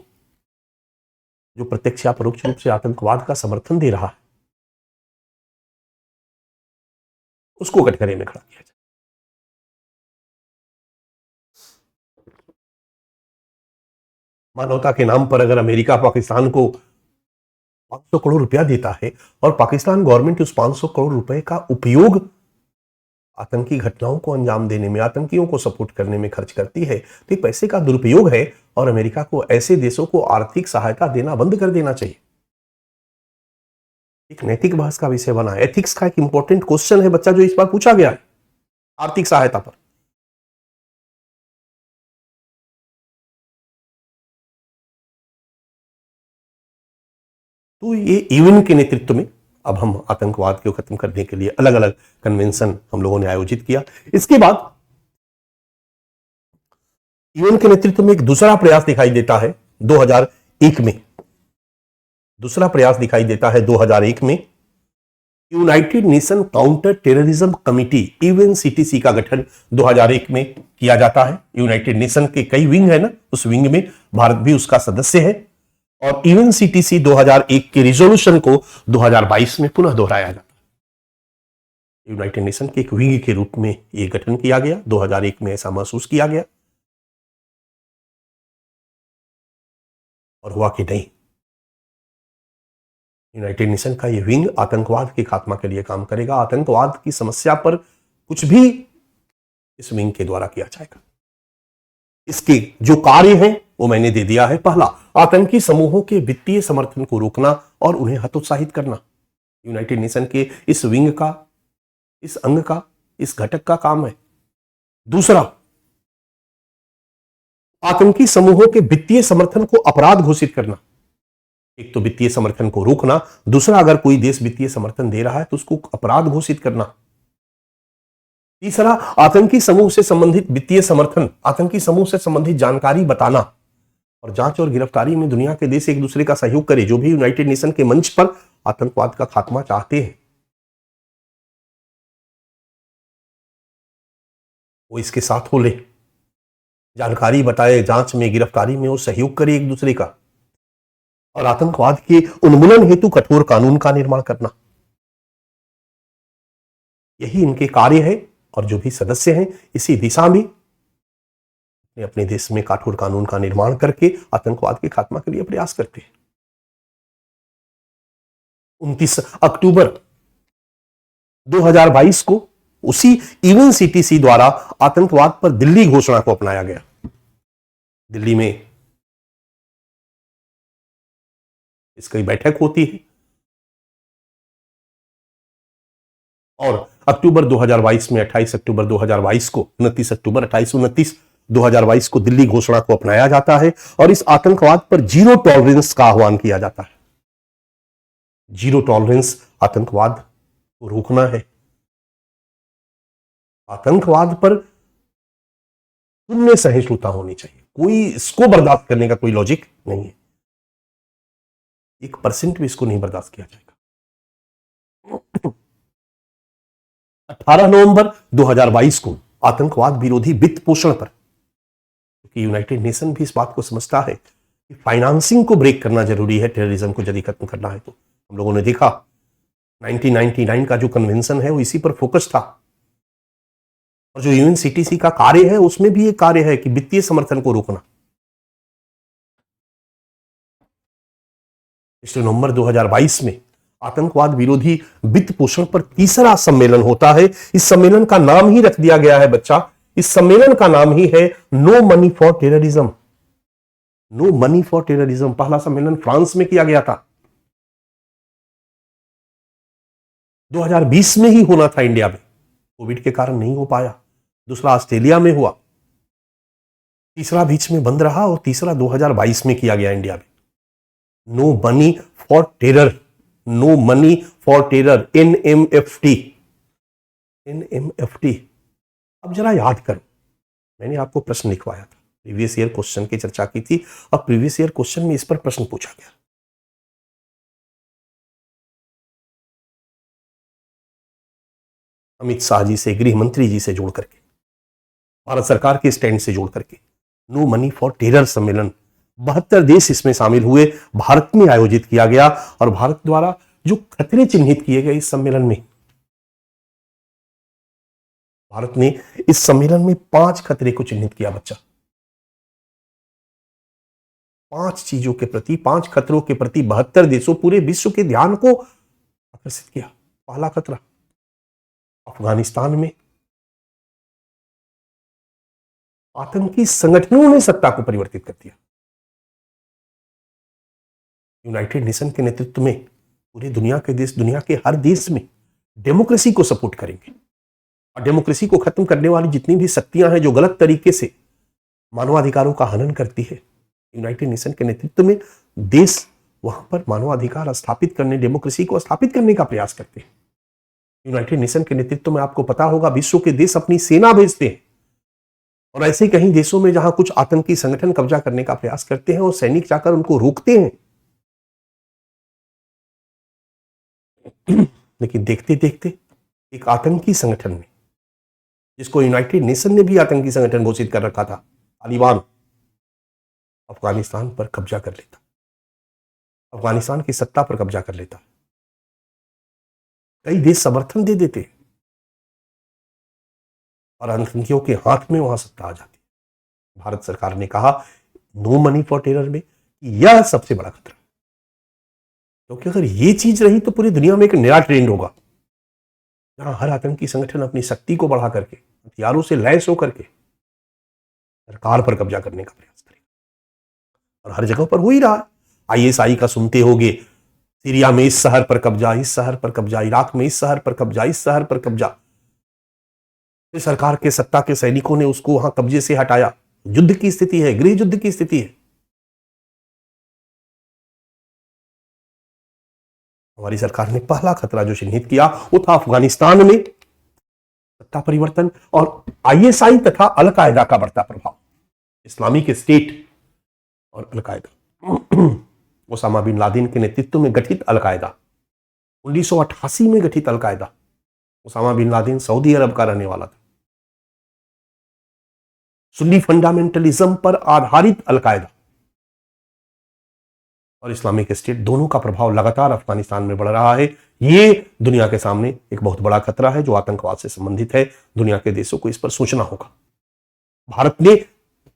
जो प्रत्यक्ष या परोक्ष रूप से आतंकवाद का समर्थन दे रहा है उसको कटघरे में खड़ा किया जाए। मानवता के नाम पर अगर अमेरिका पाकिस्तान को 500 करोड़ रुपया देता है और पाकिस्तान गवर्नमेंट उस 500 करोड़ रुपए का उपयोग आतंकी घटनाओं को अंजाम देने में, आतंकियों को सपोर्ट करने में खर्च करती है, तो ये पैसे का दुरुपयोग है और अमेरिका को ऐसे देशों को आर्थिक सहायता देना बंद कर देना चाहिए। एक नैतिक बहस का विषय बना है। एथिक्स का एक इंपॉर्टेंट क्वेश्चन है बच्चा, जो इस बार पूछा गया है आर्थिक सहायता पर। तो ये यूएन के नेतृत्व में अब हम आतंकवाद को खत्म करने के लिए अलग अलग कन्वेंशन हम लोगों ने आयोजित किया। इसके बाद यूएन के नेतृत्व में एक दूसरा प्रयास दिखाई देता है 2001 में। दूसरा प्रयास दिखाई देता है 2001 में। United Nation Counter Terrorism Committee UNCTC का गठन 2001 में किया जाता है। यूनाइटेड नेशन के कई विंग है ना, उस विंग में भारत भी उसका सदस्य है और यूएनसीटीसी 2001 के रिजोल्यूशन को 2022 में पुनः दोहराया जाता है। यूनाइटेड नेशन के एक विंग के रूप में यह गठन किया गया। 2001 में ऐसा महसूस किया गया और हुआ कि नहीं, यूनाइटेड नेशन का यह विंग आतंकवाद के खात्मा के लिए काम करेगा। आतंकवाद की समस्या पर कुछ भी इस विंग के द्वारा किया जाएगा। इसके जो कार्य हैं वो मैंने दे दिया है। पहला, आतंकी समूहों के वित्तीय समर्थन को रोकना और उन्हें हतोत्साहित करना यूनाइटेड नेशन के इस विंग का, इस अंग का, इस घटक का काम है। दूसरा, आतंकी समूहों के वित्तीय समर्थन को अपराध घोषित करना। एक तो वित्तीय समर्थन को रोकना, दूसरा अगर कोई देश वित्तीय समर्थन दे रहा है तो उसको अपराध घोषित करना। तीसरा, आतंकी समूह से संबंधित वित्तीय समर्थन, आतंकी समूह से संबंधित जानकारी बताना और जांच और गिरफ्तारी में दुनिया के देश एक दूसरे का सहयोग करें। जो भी यूनाइटेड नेशन के मंच पर आतंकवाद का खात्मा चाहते हैं वो इसके साथ हो ले, जानकारी बताए, जांच में गिरफ्तारी में वो सहयोग करे एक दूसरे का, और आतंकवाद के उन्मूलन हेतु कठोर कानून का निर्माण करना। यही इनके कार्य है और जो भी सदस्य हैं इसी दिशा में अपने देश में कठोर कानून का निर्माण करके आतंकवाद के खात्मा के लिए प्रयास करते हैं। 29 अक्टूबर 2022 को उसी यूएनसीटीसी द्वारा आतंकवाद पर दिल्ली घोषणा को अपनाया गया। दिल्ली में इसकी बैठक होती है और अक्टूबर 2022 में 28 अक्टूबर 2022 को 29 अक्टूबर 2022 को दिल्ली घोषणा को अपनाया जाता है और इस आतंकवाद पर जीरो टॉलरेंस का आह्वान किया जाता है। जीरो टॉलरेंस आतंकवाद को रोकना है। आतंकवाद पर शून्य सहिष्णुता होनी चाहिए। कोई इसको बर्दाश्त करने का कोई लॉजिक नहीं है। 1% भी इसको नहीं बर्दाश्त किया जाएगा। 18 नवंबर 2022 को आतंकवाद विरोधी वित्त पोषण पर, क्योंकि यूनाइटेड नेशन भी इस बात को समझता है कि फाइनेंसिंग को ब्रेक करना जरूरी है टेररिज्म को यदि खत्म करना है। तो हम लोगों ने देखा 1999 का जो कन्वेंशन है वो इसी पर फोकस था और जो यूएनसीटीसी का कार्य है उसमें भी एक कार्य है कि वित्तीय समर्थन को रोकना। पिछले नवंबर 2022 में आतंकवाद विरोधी वित्त पोषण पर तीसरा सम्मेलन होता है। इस सम्मेलन का नाम ही रख दिया गया है बच्चा, इस सम्मेलन का नाम ही है no money for terrorism. No money for terrorism. पहला सम्मेलन फ्रांस में किया गया था, 2020 में ही होना था इंडिया में, कोविड के कारण नहीं हो पाया। दूसरा ऑस्ट्रेलिया में हुआ, तीसरा बीच में बंद रहा और तीसरा 2022 में किया गया इंडिया में। No money for terror, no money for terror, NMFT। NMFT। अब जरा याद करो, मैंने आपको प्रश्न लिखवाया था, प्रीवियस ईयर क्वेश्चन की चर्चा की थी। अब प्रीवियस ईयर क्वेश्चन में इस पर प्रश्न पूछा गया। अमित शाह जी से, गृह मंत्री जी से जोड़ करके, भारत सरकार के स्टैंड से जोड़ करके नो मनी फॉर टेरर सम्मेलन 72 देश इसमें शामिल हुए, भारत में आयोजित किया गया और भारत द्वारा जो खतरे चिन्हित किए गए इस सम्मेलन में, भारत ने इस सम्मेलन में 5 खतरे को चिन्हित किया बच्चा। 5 चीजों के प्रति, 5 खतरों के प्रति 72 देशों, पूरे विश्व के ध्यान को आकर्षित किया। पहला खतरा अफगानिस्तान में आतंकी संगठनों ने सत्ता को परिवर्तित कर दिया। यूनाइटेड नेशन के नेतृत्व में पूरी दुनिया के देश, दुनिया के हर देश में डेमोक्रेसी को सपोर्ट करेंगे और डेमोक्रेसी को खत्म करने वाली जितनी भी शक्तियां हैं जो गलत तरीके से मानवाधिकारों का हनन करती है, यूनाइटेड नेशन के नेतृत्व में देश वहां पर मानवाधिकार स्थापित करने, डेमोक्रेसी को स्थापित करने का प्रयास करते हैं। यूनाइटेड नेशन के नेतृत्व में आपको पता होगा विश्व के देश अपनी सेना भेजते हैं और ऐसे कहीं देशों में जहां कुछ आतंकी संगठन कब्जा करने का प्रयास करते हैं और सैनिक जाकर उनको रोकते हैं। लेकिन देखते देखते एक आतंकी संगठन में, जिसको यूनाइटेड नेशन ने भी आतंकी संगठन घोषित कर रखा था, तालिबान, अफगानिस्तान पर कब्जा कर लेता, अफगानिस्तान की सत्ता पर कब्जा कर लेता। कई देश समर्थन दे देते और आतंकियों के हाथ में वहां सत्ता आ जाती। भारत सरकार ने कहा नो मनी फॉर टेरर में यह सबसे बड़ा खतरा, क्योंकि अगर ये चीज रही तो पूरी दुनिया में एक नया ट्रेंड होगा जहां हर आतंकी संगठन अपनी शक्ति को बढ़ा करके, हथियारों से लैस होकर के सरकार पर कब्जा करने का प्रयास करेगा। और हर जगह पर हो ही रहा है। ISI का सुनते होंगे, सीरिया में इस शहर पर कब्जा, इस शहर पर कब्जा, इराक में इस शहर पर कब्जा, इस शहर पर कब्जा। फिर सरकार के सत्ता के सैनिकों ने उसको वहां कब्जे से हटाया। युद्ध की स्थिति है, गृह युद्ध की स्थिति है। हमारी सरकार ने पहला खतरा जो चिन्हित किया वो था अफगानिस्तान में सत्ता बढ़ता परिवर्तन और आईएसआई तथा अल कायदा का बढ़ता प्रभाव। इस्लामिक स्टेट और अल कायदा। ओसामा बिन लादेन के नेतृत्व में गठित अल कायदा, 1988 में गठित अल कायदा। ओसामा बिन लादेन सऊदी अरब का रहने वाला था। सुन्नी फंडामेंटलिज्म पर आधारित अल कायदा और इस्लामिक स्टेट दोनों का प्रभाव लगातार अफगानिस्तान में बढ़ रहा है। ये दुनिया के सामने एक बहुत बड़ा खतरा है जो आतंकवाद से संबंधित है। दुनिया के देशों को इस पर सोचना होगा। भारत ने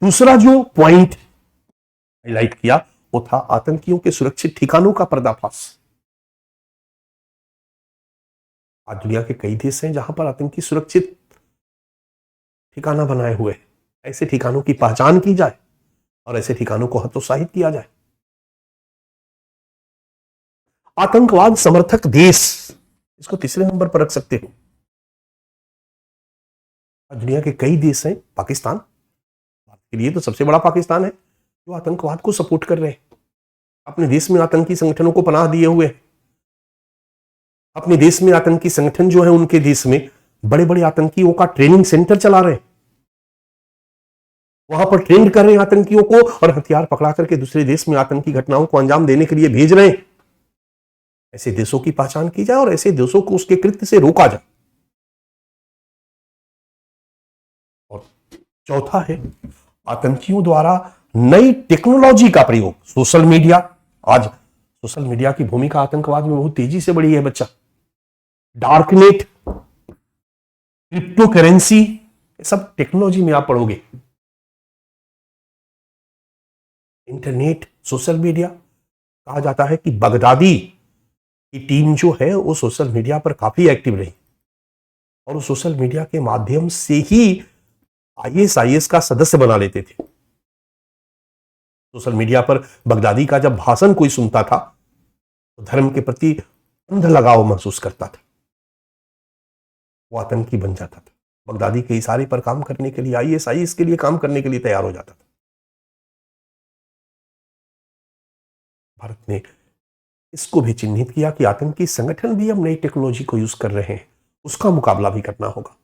दूसरा जो पॉइंट हाईलाइट किया वो था आतंकियों के सुरक्षित ठिकानों का पर्दाफाश। आज दुनिया के कई देश हैं जहां पर आतंकी सुरक्षित ठिकाना बनाए हुए हैं। ऐसे ठिकानों की पहचान की जाए और ऐसे ठिकानों को हतोत्साहित किया जाए। आतंकवाद समर्थक देश, इसको तीसरे नंबर पर रख सकते हो। दुनिया के कई देश हैं, पाकिस्तान भारत के लिए तो सबसे बड़ा पाकिस्तान है, जो आतंकवाद को सपोर्ट कर रहे हैं। अपने देश में आतंकी संगठनों को पनाह दिए हुए हैं। अपने देश में आतंकी संगठन जो है उनके देश में बड़े बड़े आतंकियों का ट्रेनिंग सेंटर चला रहे हैं। वहां पर ट्रेंड कर रहे हैं आतंकियों को और हथियार पकड़ा करके दूसरे देश में आतंकी घटनाओं को अंजाम देने के लिए भेज रहे हैं। ऐसे देशों की पहचान की जाए और ऐसे देशों को उसके कृत्य से रोका जाए। और चौथा है आतंकियों द्वारा नई टेक्नोलॉजी का प्रयोग। सोशल मीडिया, आज सोशल मीडिया की भूमिका आतंकवाद में बहुत तेजी से बढ़ी है बच्चा। डार्क नेट, क्रिप्टो करेंसी, सब टेक्नोलॉजी में आप पढ़ोगे। इंटरनेट, सोशल मीडिया, कहा जाता है कि बगदादी की टीम जो है वो सोशल मीडिया पर काफी एक्टिव रही और वो सोशल मीडिया के माध्यम से ही आईएसआईएस का सदस्य बना लेते थे। सोशल मीडिया पर बगदादी का जब भाषण कोई सुनता था तो धर्म के प्रति अंध लगाव महसूस करता था, वो आतंकी बन जाता था। बगदादी के इशारे पर काम करने के लिए, आईएसआईएस के लिए काम करने के लिए तैयार हो जाता था। भारत ने इसको भी चिन्हित किया कि आतंकी संगठन भी अब नई टेक्नोलॉजी को यूज कर रहे हैं, उसका मुकाबला भी करना होगा।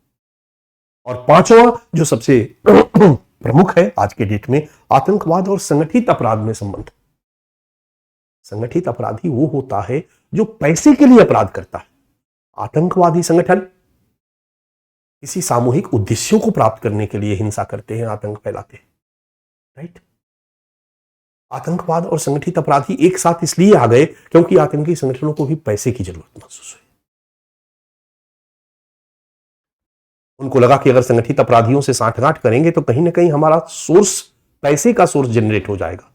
और पांचवा जो सबसे प्रमुख है आज के डेट में, आतंकवाद और संगठित अपराध में संबंध। संगठित अपराधी वो होता है जो पैसे के लिए अपराध करता है। आतंकवादी संगठन किसी सामूहिक उद्देश्यों को प्राप्त करने के लिए हिंसा करते हैं, आतंक फैलाते हैं, राइट। आतंकवाद और संगठित अपराधी एक साथ इसलिए आ गए क्योंकि आतंकी संगठनों को भी पैसे की जरूरत महसूस हुई। उनको लगा कि अगर संगठित अपराधियों से सांठगांठ करेंगे तो कहीं ना कहीं हमारा सोर्स, पैसे का सोर्स जनरेट हो जाएगा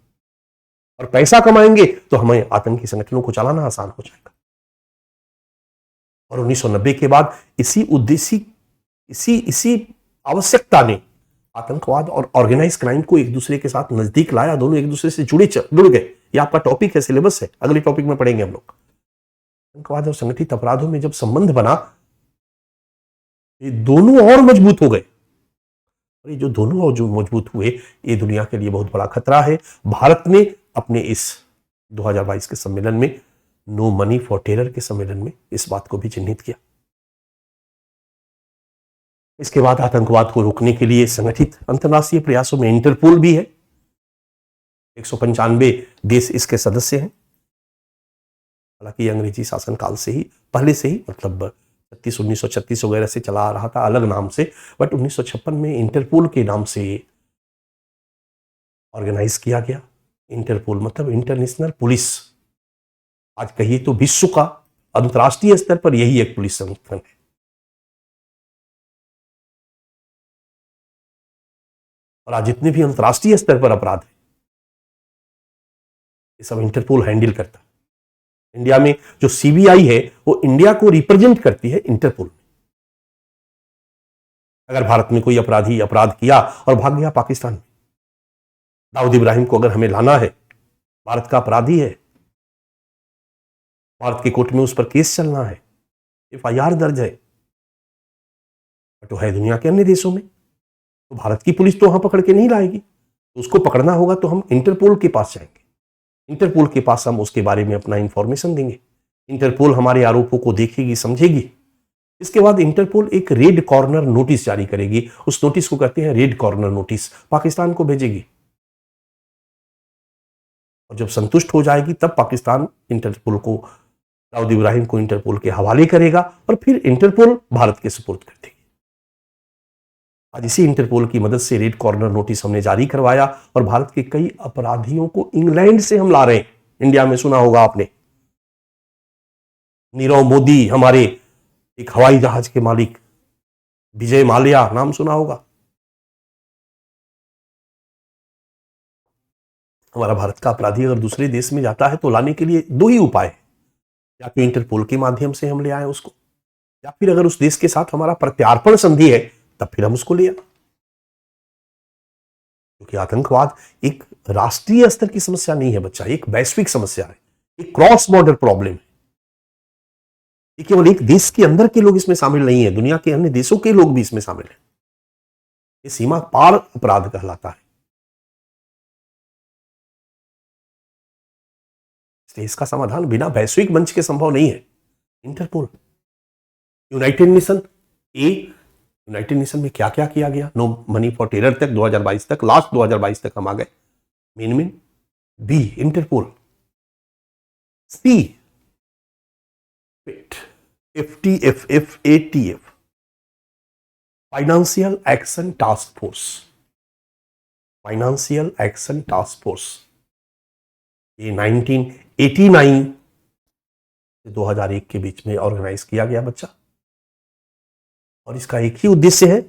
और पैसा कमाएंगे तो हमें आतंकी संगठनों को चलाना आसान हो जाएगा। और 1990 के बाद इसी उद्देश्य, इसी आवश्यकता ने आतंकवाद और ऑर्गेनाइज क्राइम को एक दूसरे के साथ नजदीक लाया। दोनों एक दूसरे से जुड़ गए। ये आपका टॉपिक है, सिलेबस है, अगले टॉपिक में पढ़ेंगे हम लोग। आतंकवाद और संगठित अपराधों में जब संबंध बना, ये दोनों और मजबूत हो गए। और ये जो दोनों और जो मजबूत हुए, ये दुनिया के लिए बहुत बड़ा खतरा है। भारत ने अपने इस 2022 के सम्मेलन में, नो मनी फॉर टेरर के सम्मेलन में, इस बात को भी चिन्हित किया। इसके बाद आतंकवाद को रोकने के लिए संगठित अंतर्राष्ट्रीय प्रयासों में इंटरपोल भी है। 195 देश इसके सदस्य हैं। हालांकि अंग्रेजी शासनकाल से ही, पहले से ही, मतलब 1936 वगैरह से चला आ रहा था अलग नाम से, बट 1956 में इंटरपोल के नाम से ऑर्गेनाइज किया गया। इंटरपोल मतलब इंटरनेशनल पुलिस। आज कहिए तो विश्व का अंतर्राष्ट्रीय स्तर पर यही एक पुलिस संगठन है। और आज जितने भी अंतर्राष्ट्रीय स्तर पर अपराध है, ये सब इंटरपोल हैंडल करता है। इंडिया में जो सीबीआई है वो इंडिया को रिप्रेजेंट करती है इंटरपोल में। अगर भारत में कोई अपराधी अपराध किया और भाग गया पाकिस्तान में, दाऊद इब्राहिम को अगर हमें लाना है, भारत का अपराधी है, भारत के कोर्ट में उस पर केस चलना है, एफआईआर दर्ज है, तो है दुनिया के अन्य देशों में, तो भारत की पुलिस तो वहां पकड़ के नहीं लाएगी। तो उसको पकड़ना होगा तो हम इंटरपोल के पास जाएंगे। इंटरपोल के पास हम उसके बारे में अपना इंफॉर्मेशन देंगे। इंटरपोल हमारे आरोपों को देखेगी, समझेगी, इसके बाद इंटरपोल एक रेड कॉर्नर नोटिस जारी करेगी। उस नोटिस को कहते हैं रेड कॉर्नर नोटिस, पाकिस्तान को भेजेगी। और जब संतुष्ट हो जाएगी तब पाकिस्तान इंटरपोल को, दाऊद इब्राहिम को इंटरपोल के हवाले करेगा और फिर इंटरपोल भारत के सुपुर्द कर देगी। आज इसी इंटरपोल की मदद से रेड कॉर्नर नोटिस हमने जारी करवाया और भारत के कई अपराधियों को इंग्लैंड से हम ला रहे हैं। इंडिया में सुना होगा आपने, नीरव मोदी, हमारे एक हवाई जहाज के मालिक विजय माल्या, नाम सुना होगा। हमारा भारत का अपराधी अगर दूसरे देश में जाता है तो लाने के लिए दो ही उपाय है, या तो इंटरपोल के माध्यम से हम ले आए उसको, या फिर अगर उस देश के साथ हमारा प्रत्यार्पण संधि है तब फिर हम उसको ले आए। क्योंकि आतंकवाद एक राष्ट्रीय स्तर की समस्या नहीं है बच्चा, एक वैश्विक समस्या है, एक क्रॉस बॉर्डर प्रॉब्लम है। ये केवल एक देश के अंदर के लोग इसमें शामिल नहीं है, दुनिया के अन्य देशों के लोग भी इसमें शामिल हैं। ये सीमा पार अपराध कहलाता है। इसलिए इसका समाधान बिना वैश्विक मंच के संभव नहीं है। Interpol, United Nation, United Nation में क्या क्या किया गया, नो मनी फॉर टेरर तक 2022 तक, लास्ट 2022 तक हम आ गए। मेन बी इंटरपोल, सी FATF, financial action task force. Financial action task force ये 1989 से 2001 के बीच में ऑर्गेनाइज किया गया बच्चा, और इसका एक ही उद्देश्य है,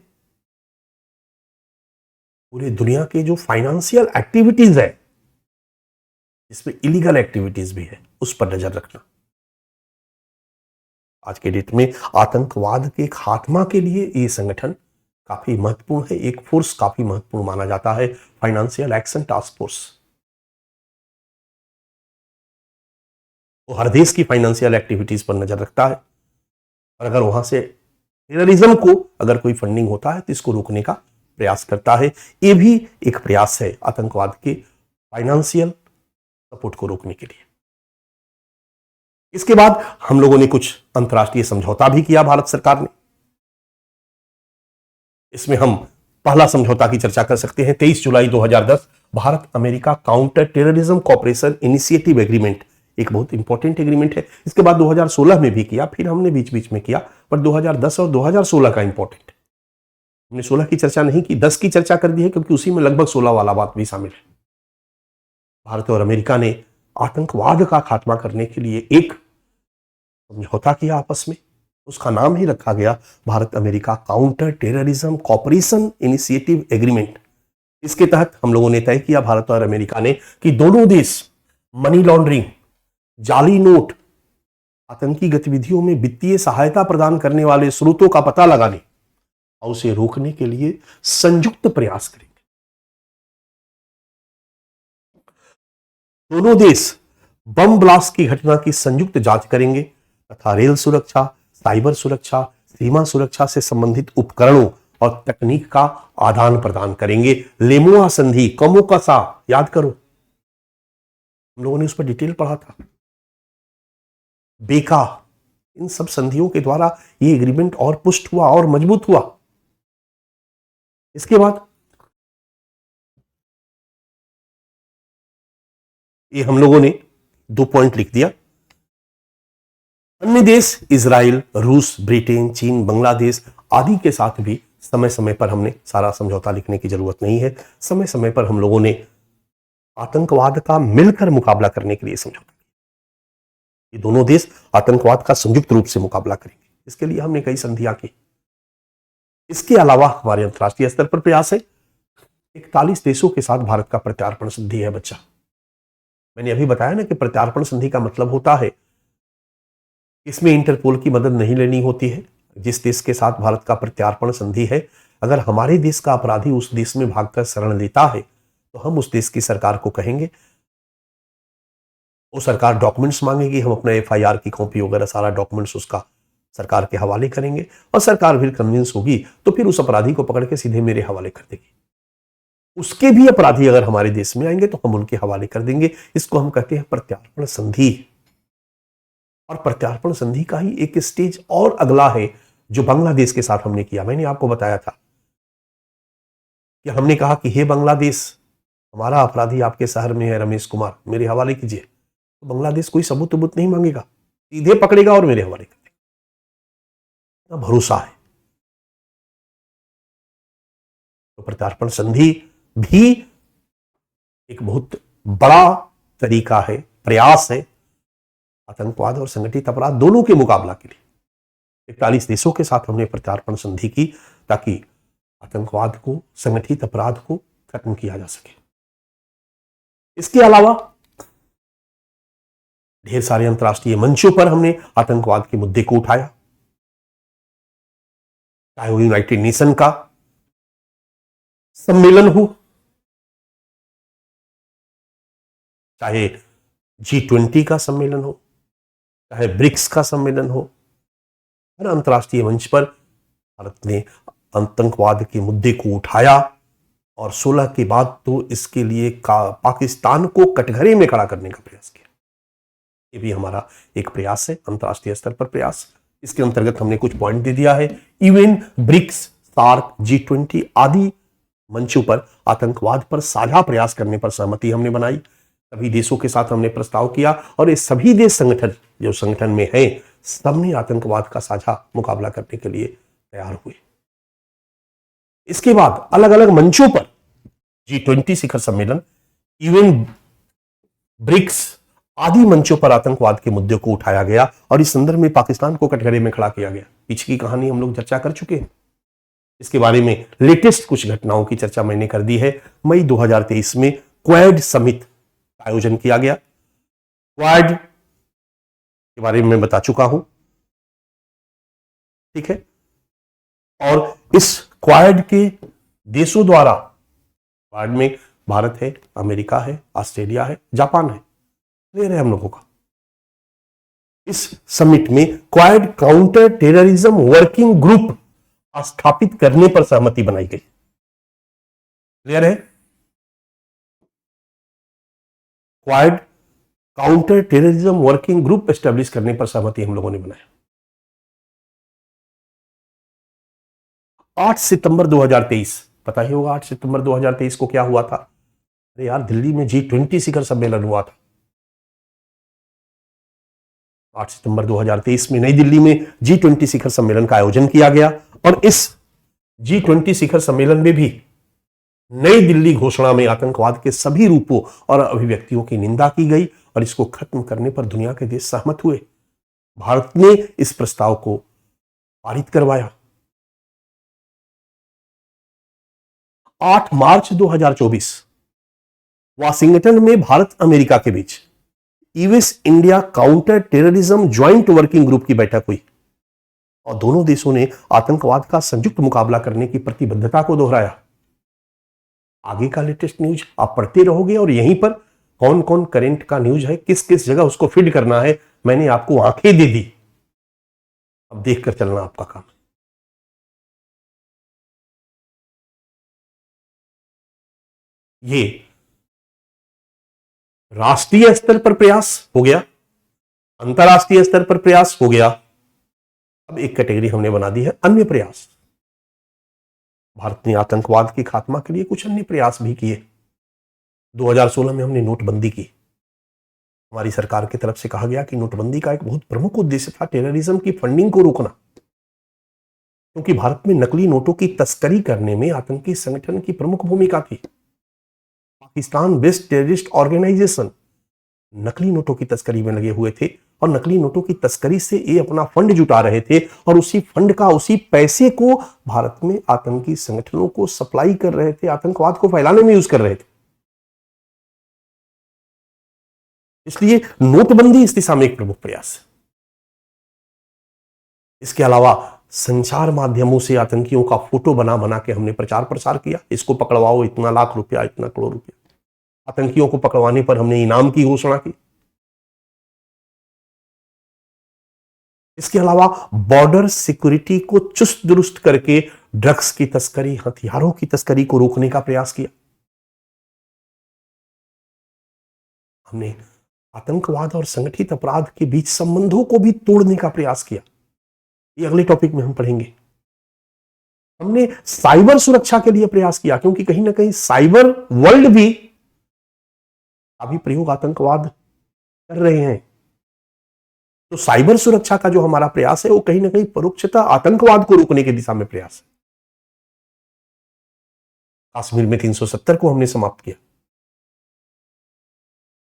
पूरे दुनिया के जो फाइनेंशियल एक्टिविटीज है, इसमें इलीगल एक्टिविटीज भी है, उस पर नजर रखना। आज के डेट में आतंकवाद के खात्मा के लिए ये संगठन काफी महत्वपूर्ण है, एक फोर्स काफी महत्वपूर्ण माना जाता है, फाइनेंशियल एक्शन टास्क फोर्स। वो हर देश की फाइनेंशियल एक्टिविटीज पर नजर रखता है, और अगर वहां से टेररिज्म को अगर कोई फंडिंग होता है तो इसको रोकने का प्रयास करता है। ये भी एक प्रयास है आतंकवाद के फाइनेंशियल सपोर्ट को रोकने के लिए। इसके बाद हम लोगों ने कुछ अंतर्राष्ट्रीय समझौता भी किया भारत सरकार ने। इसमें हम पहला समझौता की चर्चा कर सकते हैं। 23 जुलाई 2010 Bharat America counter terrorism cooperation initiative agreement, एक बहुत इंपॉर्टेंट एग्रीमेंट है। इसके बाद 2016 में भी किया, फिर हमने बीच बीच में किया, पर 2010 और 2016 का इंपॉर्टेंट है। हमने 16 की चर्चा नहीं की, 10 की चर्चा कर दी है, क्योंकि उसी में लगभग 16 वाला बात भी शामिल है। भारत और अमेरिका ने आतंकवाद का खात्मा करने के लिए एक समझौता किया आपस में, उसका नाम ही रखा गया Bharat America counter terrorism cooperation initiative agreement. इसके तहत हम लोगों ने तय किया, भारत और अमेरिका ने, कि दोनों देश मनी लॉन्ड्रिंग, जाली नोट, आतंकी गतिविधियों में वित्तीय सहायता प्रदान करने वाले स्रोतों का पता लगाने और उसे रोकने के लिए संयुक्त प्रयास करेंगे। दोनों देश बम ब्लास्ट की घटना की संयुक्त जांच करेंगे तथा रेल सुरक्षा, साइबर सुरक्षा, सीमा सुरक्षा से संबंधित उपकरणों और तकनीक का आदान प्रदान करेंगे। लेमुआ संधि, कमोकसा, याद करो, हम लोगों ने उस पर डिटेल पढ़ा था। बेका, इन सब संधियों के द्वारा ये एग्रीमेंट और पुष्ट हुआ और मजबूत हुआ। इसके बाद ये हम लोगों ने 2 पॉइंट लिख दिया। अन्य देश इजराइल, रूस, ब्रिटेन, चीन, बांग्लादेश आदि के साथ भी समय समय पर हमने सारा समझौता लिखने की जरूरत नहीं है। समय समय पर हम लोगों ने आतंकवाद का मिलकर मुकाबला करने के लिए समझौता। ये दोनों देश आतंकवाद का संयुक्त रूप से मुकाबला करेंगे, इसके लिए हमने कई संधियां की। इसके अलावा हमारे अंतर्राष्ट्रीय स्तर पर प्रयास है। 41 देशों के साथ भारत का प्रत्यार्पण संधि है बच्चा। मैंने अभी बताया ना कि प्रत्यार्पण संधि का मतलब होता है, इसमें इंटरपोल की मदद नहीं लेनी होती है। जिस देश के साथ भारत का प्रत्यार्पण संधि है, अगर हमारे देश का अपराधी उस देश में भागकर शरण लेता है तो हम उस देश की सरकार को कहेंगे, वो सरकार डॉक्यूमेंट्स मांगेगी, हम अपना FIR की कॉपी वगैरह सारा डॉक्यूमेंट्स उसका सरकार के हवाले करेंगे, और सरकार फिर कन्विंस होगी तो फिर उस अपराधी को पकड़ के सीधे मेरे हवाले कर देगी। उसके भी अपराधी अगर हमारे देश में आएंगे तो हम उनके हवाले कर देंगे। इसको हम कहते हैं प्रत्यार्पण संधि। और प्रत्यार्पण संधि का ही एक स्टेज और अगला है, जो बांग्लादेश के साथ हमने किया, मैंने आपको बताया था कि हमने कहा कि हे बांग्लादेश, हमारा अपराधी आपके शहर में है रमेश कुमार, मेरे हवाले कीजिए। तो बांग्लादेश कोई सबूत सबूत नहीं मांगेगा, सीधे पकड़ेगा और मेरे हवाले कर देगा। भरोसा है। तो प्रत्यार्पण संधि भी एक बहुत बड़ा तरीका है, प्रयास है आतंकवाद और संगठित अपराध दोनों के मुकाबला के लिए। 41 देशों के साथ हमने प्रत्यार्पण संधि की ताकि आतंकवाद को, संगठित अपराध को खत्म किया जा सके। इसके अलावा ढेर सारे अंतर्राष्ट्रीय मंचों पर हमने आतंकवाद के मुद्दे को उठाया, चाहे वो यूनाइटेड नेशन का सम्मेलन हो, चाहे G20 का सम्मेलन हो, चाहे ब्रिक्स का सम्मेलन हो। हर अंतर्राष्ट्रीय मंच पर भारत ने आतंकवाद के मुद्दे को उठाया और 16 के बाद तो इसके लिए पाकिस्तान को कटघरे में खड़ा करने का प्रयास किया। ये भी हमारा एक प्रयास है, अंतर्राष्ट्रीय स्तर पर प्रयास। इसके अंतर्गत हमने कुछ पॉइंट दे दिया है। यूएन, ब्रिक्स, सार्क, G20 आदि मंचों पर आतंकवाद पर साझा प्रयास करने पर सहमति हमने बनाई। सभी देशों के साथ हमने प्रस्ताव किया और ये सभी देश संगठन जो संगठन में हैं, सबने आतंकवाद का साझा मुकाबला करने के लिए तैयार हुए। इसके बाद अलग अलग मंचों पर G20 शिखर सम्मेलन, यूएन, ब्रिक्स आदि मंचों पर आतंकवाद के मुद्दे को उठाया गया और इस संदर्भ में पाकिस्तान को कटघरे में खड़ा किया गया। पीछे की कहानी हम लोग चर्चा कर चुके हैं। इसके बारे में लेटेस्ट कुछ घटनाओं की चर्चा मैंने कर दी है। मई 2023 में क्वाड समिट का आयोजन किया गया। क्वाड के बारे में मैं बता चुका हूं, ठीक है। और इस क्वाड के देशों द्वारा, क्वाड में भारत है, अमेरिका है, ऑस्ट्रेलिया है, जापान है, क्लियर है हम लोगों का। इस समिट में quad counter terrorism working group स्थापित करने पर सहमति बनाई गई। क्लियर है। Quad counter terrorism working group establish करने पर सहमति हम लोगों ने बनाया। 8 सितंबर 2023, पता ही होगा 8 सितंबर 2023 को क्या हुआ था। अरे यार, दिल्ली में G20 शिखर सम्मेलन हुआ था। 8 सितंबर 2023 में नई दिल्ली में G20 शिखर सम्मेलन का आयोजन किया गया और इस G20 शिखर सम्मेलन में भी नई दिल्ली घोषणा में आतंकवाद के सभी रूपों और अभिव्यक्तियों की निंदा की गई और इसको खत्म करने पर दुनिया के देश सहमत हुए। भारत ने इस प्रस्ताव को पारित करवाया। 8 मार्च 2024 वाशिंगटन में भारत अमेरिका के बीच US India counter terrorism joint working group की बैठक हुई और दोनों देशों ने आतंकवाद का संयुक्त मुकाबला करने की प्रतिबद्धता को दोहराया। आगे का लेटेस्ट न्यूज आप पढ़ते रहोगे और यहीं पर कौन कौन करंट का न्यूज है, किस किस जगह उसको फीड करना है, मैंने आपको आंखें दे दी। अब देखकर चलना आपका काम है। ये राष्ट्रीय स्तर पर प्रयास हो गया, अंतरराष्ट्रीय स्तर पर प्रयास हो गया। अब एक कैटेगरी हमने बना दी है अन्य प्रयास। भारत ने आतंकवाद के खात्मा के लिए कुछ अन्य प्रयास भी किए। 2016 में हमने नोटबंदी की। हमारी सरकार की तरफ से कहा गया कि नोटबंदी का एक बहुत प्रमुख उद्देश्य था टेररिज्म की फंडिंग को रोकना, क्योंकि भारत में नकली नोटों की तस्करी करने में आतंकी संगठन की प्रमुख भूमिका थी। पाकिस्तान बेस्ड टेररिस्ट ऑर्गेनाइजेशन नकली नोटों की तस्करी में लगे हुए थे और नकली नोटों की तस्करी से ये अपना फंड जुटा रहे थे और उसी फंड का, उसी पैसे को भारत में आतंकी संगठनों को सप्लाई कर रहे थे, आतंकवाद को फैलाने में यूज कर रहे थे। इसलिए नोटबंदी इस दिशा में एक प्रमुख प्रयास है। इसके अलावा संचार माध्यमों से आतंकियों का फोटो बना बना के हमने प्रचार प्रसार किया, इसको पकड़वाओ, इतना लाख रुपया, इतना करोड़ रुपया। आतंकियों को पकड़वाने पर हमने इनाम की घोषणा की। इसके अलावा बॉर्डर सिक्योरिटी को चुस्त दुरुस्त करके ड्रग्स की तस्करी, हथियारों की तस्करी को रोकने का प्रयास किया। हमने आतंकवाद और संगठित अपराध के बीच संबंधों को भी तोड़ने का प्रयास किया। ये अगले टॉपिक में हम पढ़ेंगे। हमने साइबर सुरक्षा के लिए प्रयास किया, क्योंकि कहीं ना कहीं साइबर वर्ल्ड भी अभी प्रयोग आतंकवाद कर रहे हैं। तो साइबर सुरक्षा का जो हमारा प्रयास है वो कहीं ना कहीं परोक्षतः आतंकवाद को रोकने की दिशा में प्रयास है। कश्मीर में 370 को हमने समाप्त किया,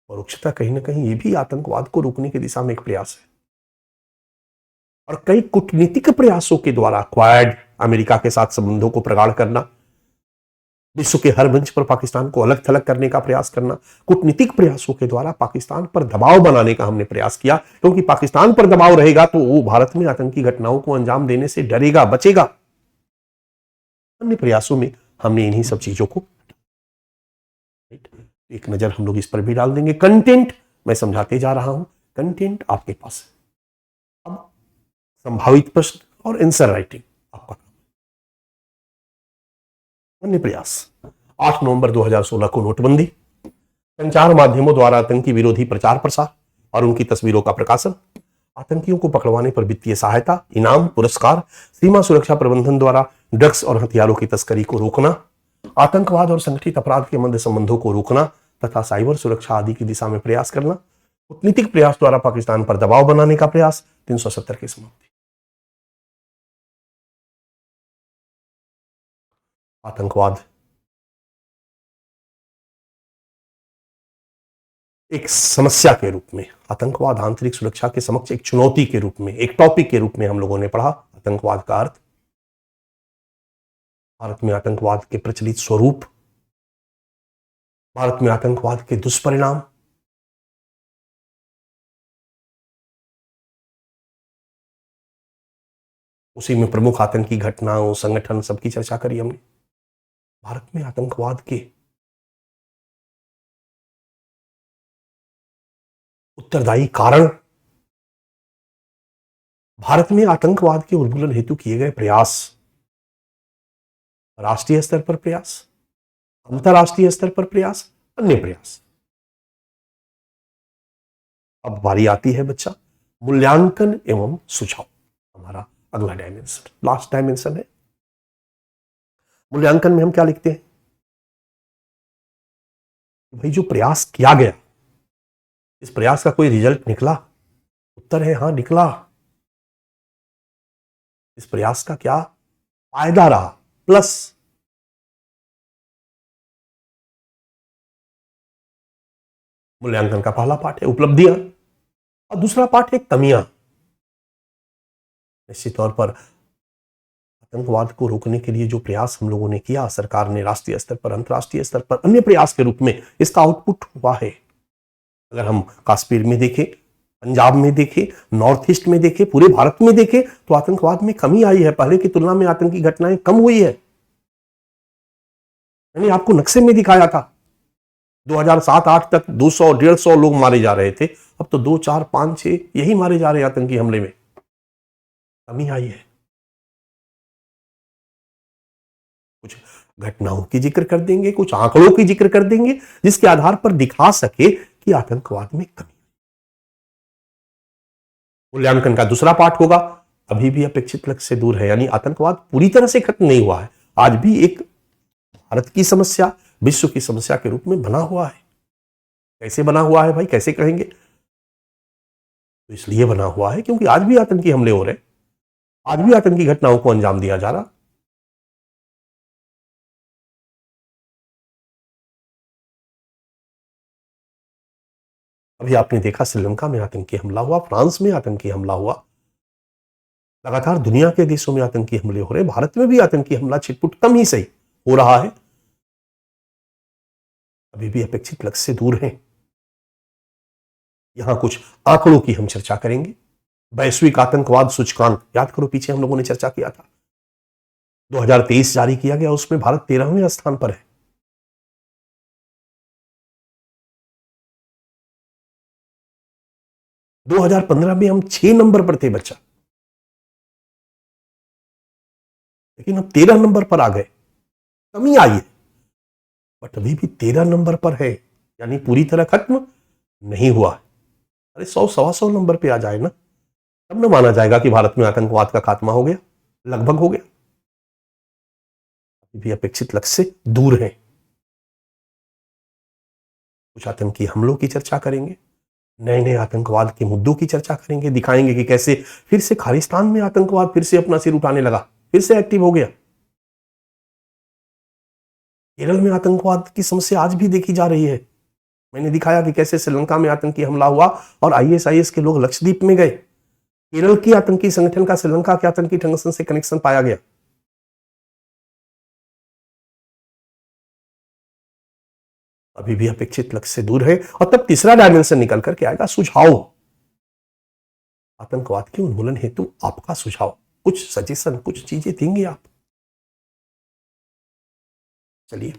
परोक्षता कहीं ना कहीं ये भी आतंकवाद को रोकने की दिशा में एक प्रयास है। और कई कूटनीतिक प्रयासों के द्वारा क्वाड, अमेरिका के साथ संबंधों को प्रगाढ़ करना, विश्व के हर मंच पर पाकिस्तान को अलग थलग करने का प्रयास करना, कूटनीतिक प्रयासों के द्वारा पाकिस्तान पर दबाव बनाने का हमने प्रयास किया, क्योंकि पाकिस्तान पर दबाव रहेगा तो वो भारत में आतंकी घटनाओं को अंजाम देने से डरेगा, बचेगा। अन्य प्रयासों में हमने इन्हीं सब चीजों को, एक नजर हम लोग इस पर भी डाल देंगे। कंटेंट मैं समझाते जा रहा हूं, कंटेंट आपके पास है। अब संभावित प्रश्न और आंसर राइटिंग आपका अन्य प्रयास। 8 नवंबर 2016 को नोटबंदी, संचार माध्यमों द्वारा आतंकी विरोधी प्रचार प्रसार और उनकी तस्वीरों का प्रकाशन, आतंकियों को पकड़वाने पर वित्तीय सहायता, इनाम, पुरस्कार, सीमा सुरक्षा प्रबंधन द्वारा ड्रग्स और हथियारों की तस्करी को रोकना, आतंकवाद और संगठित अपराध के मंद संबंधों को रोकना तथा साइबर सुरक्षा आदि की दिशा में प्रयास करना, कूटनीतिक प्रयास द्वारा पाकिस्तान पर दबाव बनाने का प्रयास, 370 की समाप्ति। आतंकवाद एक समस्या के रूप में, आतंकवाद आंतरिक सुरक्षा के समक्ष एक चुनौती के रूप में, एक टॉपिक के रूप में हम लोगों ने पढ़ा। आतंकवाद का अर्थ, भारत में आतंकवाद के प्रचलित स्वरूप, भारत में आतंकवाद के दुष्परिणाम, उसी में प्रमुख आतंकी घटनाओं, संगठन, सबकी चर्चा करी हमने। भारत में आतंकवाद के उत्तरदायी कारण, भारत में आतंकवाद के उन्मूलन हेतु किए गए प्रयास, राष्ट्रीय स्तर पर प्रयास, अंतरराष्ट्रीय स्तर पर प्रयास, अन्य प्रयास। अब बारी आती है बच्चा मूल्यांकन एवं सुझाव, हमारा अगला डायमेंशन, लास्ट डायमेंशन है। मूल्यांकन में हम क्या लिखते हैं? भाई जो प्रयास किया गया, इस प्रयास का कोई रिजल्ट निकला? उत्तर है हां, निकला। इस प्रयास का क्या फायदा रहा, प्लस। मूल्यांकन का पहला पार्ट है उपलब्धियां और दूसरा पार्ट है कमियां। निश्चित तौर पर आतंकवाद को रोकने के लिए जो प्रयास हम लोगों ने किया, सरकार ने राष्ट्रीय स्तर पर, अंतर्राष्ट्रीय स्तर पर, अन्य प्रयास के रूप में इसका आउटपुट हुआ है। अगर हम कश्मीर में देखें, पंजाब में देखें, नॉर्थ ईस्ट में देखें, पूरे भारत में देखें तो आतंकवाद में कमी आई है, पहले की तुलना में आतंकी घटनाएं कम हुई है। मैंने आपको नक्शे में दिखाया था 2007-8 तक 200-150 लोग मारे जा रहे थे, अब तो 2, 4, 5, 6 यही मारे जा रहे हैं आतंकी हमले में। कमी आई है। कुछ घटनाओं की जिक्र कर देंगे, कुछ आंकड़ों की जिक्र कर देंगे जिसके आधार पर दिखा सके कि आतंकवाद में कमी। मूल्यांकन का दूसरा पार्ट होगा, अभी भी अपेक्षित लक्ष्य से दूर है, यानी आतंकवाद पूरी तरह से खत्म नहीं हुआ है, आज भी एक भारत की समस्या, विश्व की समस्या के रूप में बना हुआ है। कैसे बना हुआ है भाई, कैसे कहेंगे? तो इसलिए बना हुआ है क्योंकि आज भी आतंकी हमले हो रहे, आज भी आतंकी घटनाओं को अंजाम दिया जा रहा। अभी आपने देखा श्रीलंका में आतंकी हमला हुआ, फ्रांस में आतंकी हमला हुआ, लगातार दुनिया के देशों में आतंकी हमले हो रहे, भारत में भी आतंकी हमला छिटपुट कम ही सही हो रहा है, अभी भी अपेक्षित लक्ष्य से दूर है। यहां कुछ आंकड़ों की हम चर्चा करेंगे। वैश्विक आतंकवाद सूचकांक, याद करो पीछे हम लोगों ने चर्चा किया था, 2023 जारी किया गया, उसमें भारत 13वें स्थान पर है। दो 2015 में हम 6 नंबर पर थे बच्चा, लेकिन अब 13 नंबर पर आ गए। कमी आई है, बट अभी भी 13 नंबर पर है, यानी पूरी तरह खत्म नहीं हुआ है। अरे 100-125 नंबर पे आ जाए ना, तब न माना जाएगा कि भारत में आतंकवाद का खात्मा हो गया, लगभग हो गया। अभी भी अपेक्षित लक्ष्य से दूर है। कुछ आतंकी हमलों की चर्चा करेंगे, नए नए आतंकवाद के मुद्दों की चर्चा करेंगे, दिखाएंगे कि कैसे फिर से खालिस्तान में आतंकवाद फिर से अपना सिर उठाने लगा, फिर से एक्टिव हो गया। केरल में आतंकवाद की समस्या आज भी देखी जा रही है। मैंने दिखाया कि कैसे श्रीलंका में आतंकी हमला हुआ और आईएसआईएस के लोग लक्षद्वीप में गए। केरल की आतंकी संगठन का श्रीलंका के आतंकी संगठन से कनेक्शन पाया गया। अभी भी अपेक्षित लक्ष्य से दूर है। और तब तीसरा डायमेंशन निकल करके आएगा, सुझाव। आतंकवाद के उन्मूलन हेतु आपका सुझाव, कुछ सजेशन, कुछ चीजें देंगे आप। चलिए,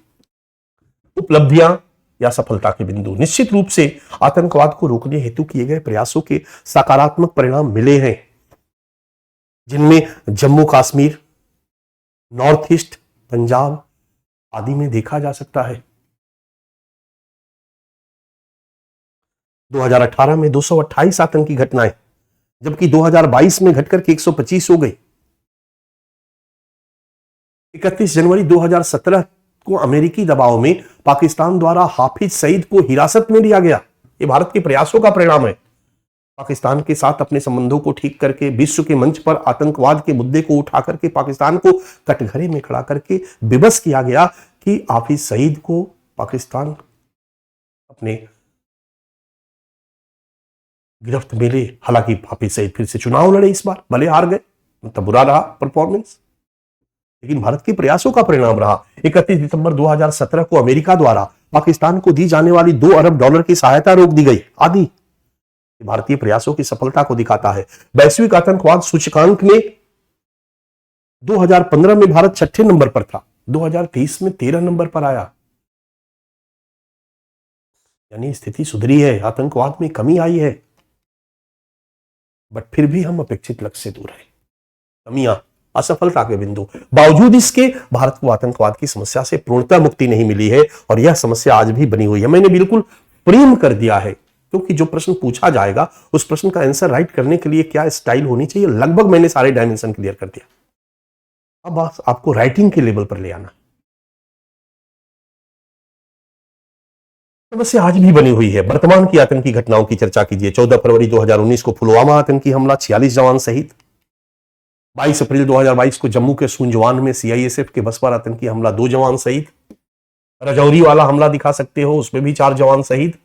उपलब्धियां या सफलता के बिंदु। निश्चित रूप से आतंकवाद को रोकने हेतु किए गए प्रयासों के सकारात्मक परिणाम मिले हैं, जिनमें जम्मू कश्मीर, नॉर्थ ईस्ट, पंजाब आदि में देखा जा सकता है। 2018 में 228 आतंकी घटनाएं, जबकि 2022 में घटकर के 125 हो गई। 31 जनवरी 2017 को अमेरिकी दबाव में पाकिस्तान द्वारा हाफिज सईद को हिरासत में लिया गया। यह भारत के प्रयासों का परिणाम है। पाकिस्तान के साथ अपने संबंधों को ठीक करके विश्व के मंच पर आतंकवाद के मुद्दे को उठा करके पाकिस्तान को कटघरे में खड़ा करके विवश किया गया कि हाफिज सईद को पाकिस्तान अपने गिरफ्त में ले। हालांकि हाफिज सईद फिर से चुनाव लड़े, इस बार भले हार गए, मतलब बुरा रहा परफॉर्मेंस, लेकिन भारत के प्रयासों का परिणाम रहा। 31 दिसंबर 2017 को अमेरिका द्वारा पाकिस्तान को दी जाने वाली $2 अरब की सहायता रोक दी गई आदि भारतीय प्रयासों की सफलता को दिखाता है। वैश्विक आतंकवाद सूचकांक में 2015 में भारत 6ठे नंबर पर था, 2023 में 13 नंबर पर आया। यानी स्थिति सुधरी है, आतंकवाद में कमी आई है, बट फिर भी हम अपेक्षित लक्ष्य से दूर हैं। कमियां, असफलता के बिंदु। बावजूद इसके भारत को आतंकवाद की समस्या से पूर्णतः मुक्ति नहीं मिली है और यह समस्या आज भी बनी हुई है। मैंने बिल्कुल प्रेम कर दिया है, क्योंकि जो प्रश्न पूछा जाएगा उस प्रश्न का आंसर राइट करने के लिए क्या स्टाइल होनी चाहिए, लगभग मैंने सारे डायमेंशन क्लियर कर दिया। अब आपको राइटिंग के लेवल पर ले आना। समस्या आज भी बनी हुई है। वर्तमान की आतंकी घटनाओं की चर्चा कीजिए। 14 फरवरी 2019 को पुलवामा आतंकी हमला, 46 जवान शहीद। 22 अप्रैल 2022 को जम्मू के सुंजवान में सीआईएसएफ के बस पर आतंकी हमला, 2 जवान शहीद। रजौरी वाला हमला दिखा सकते हो, उसमें भी 4 जवान शहीद।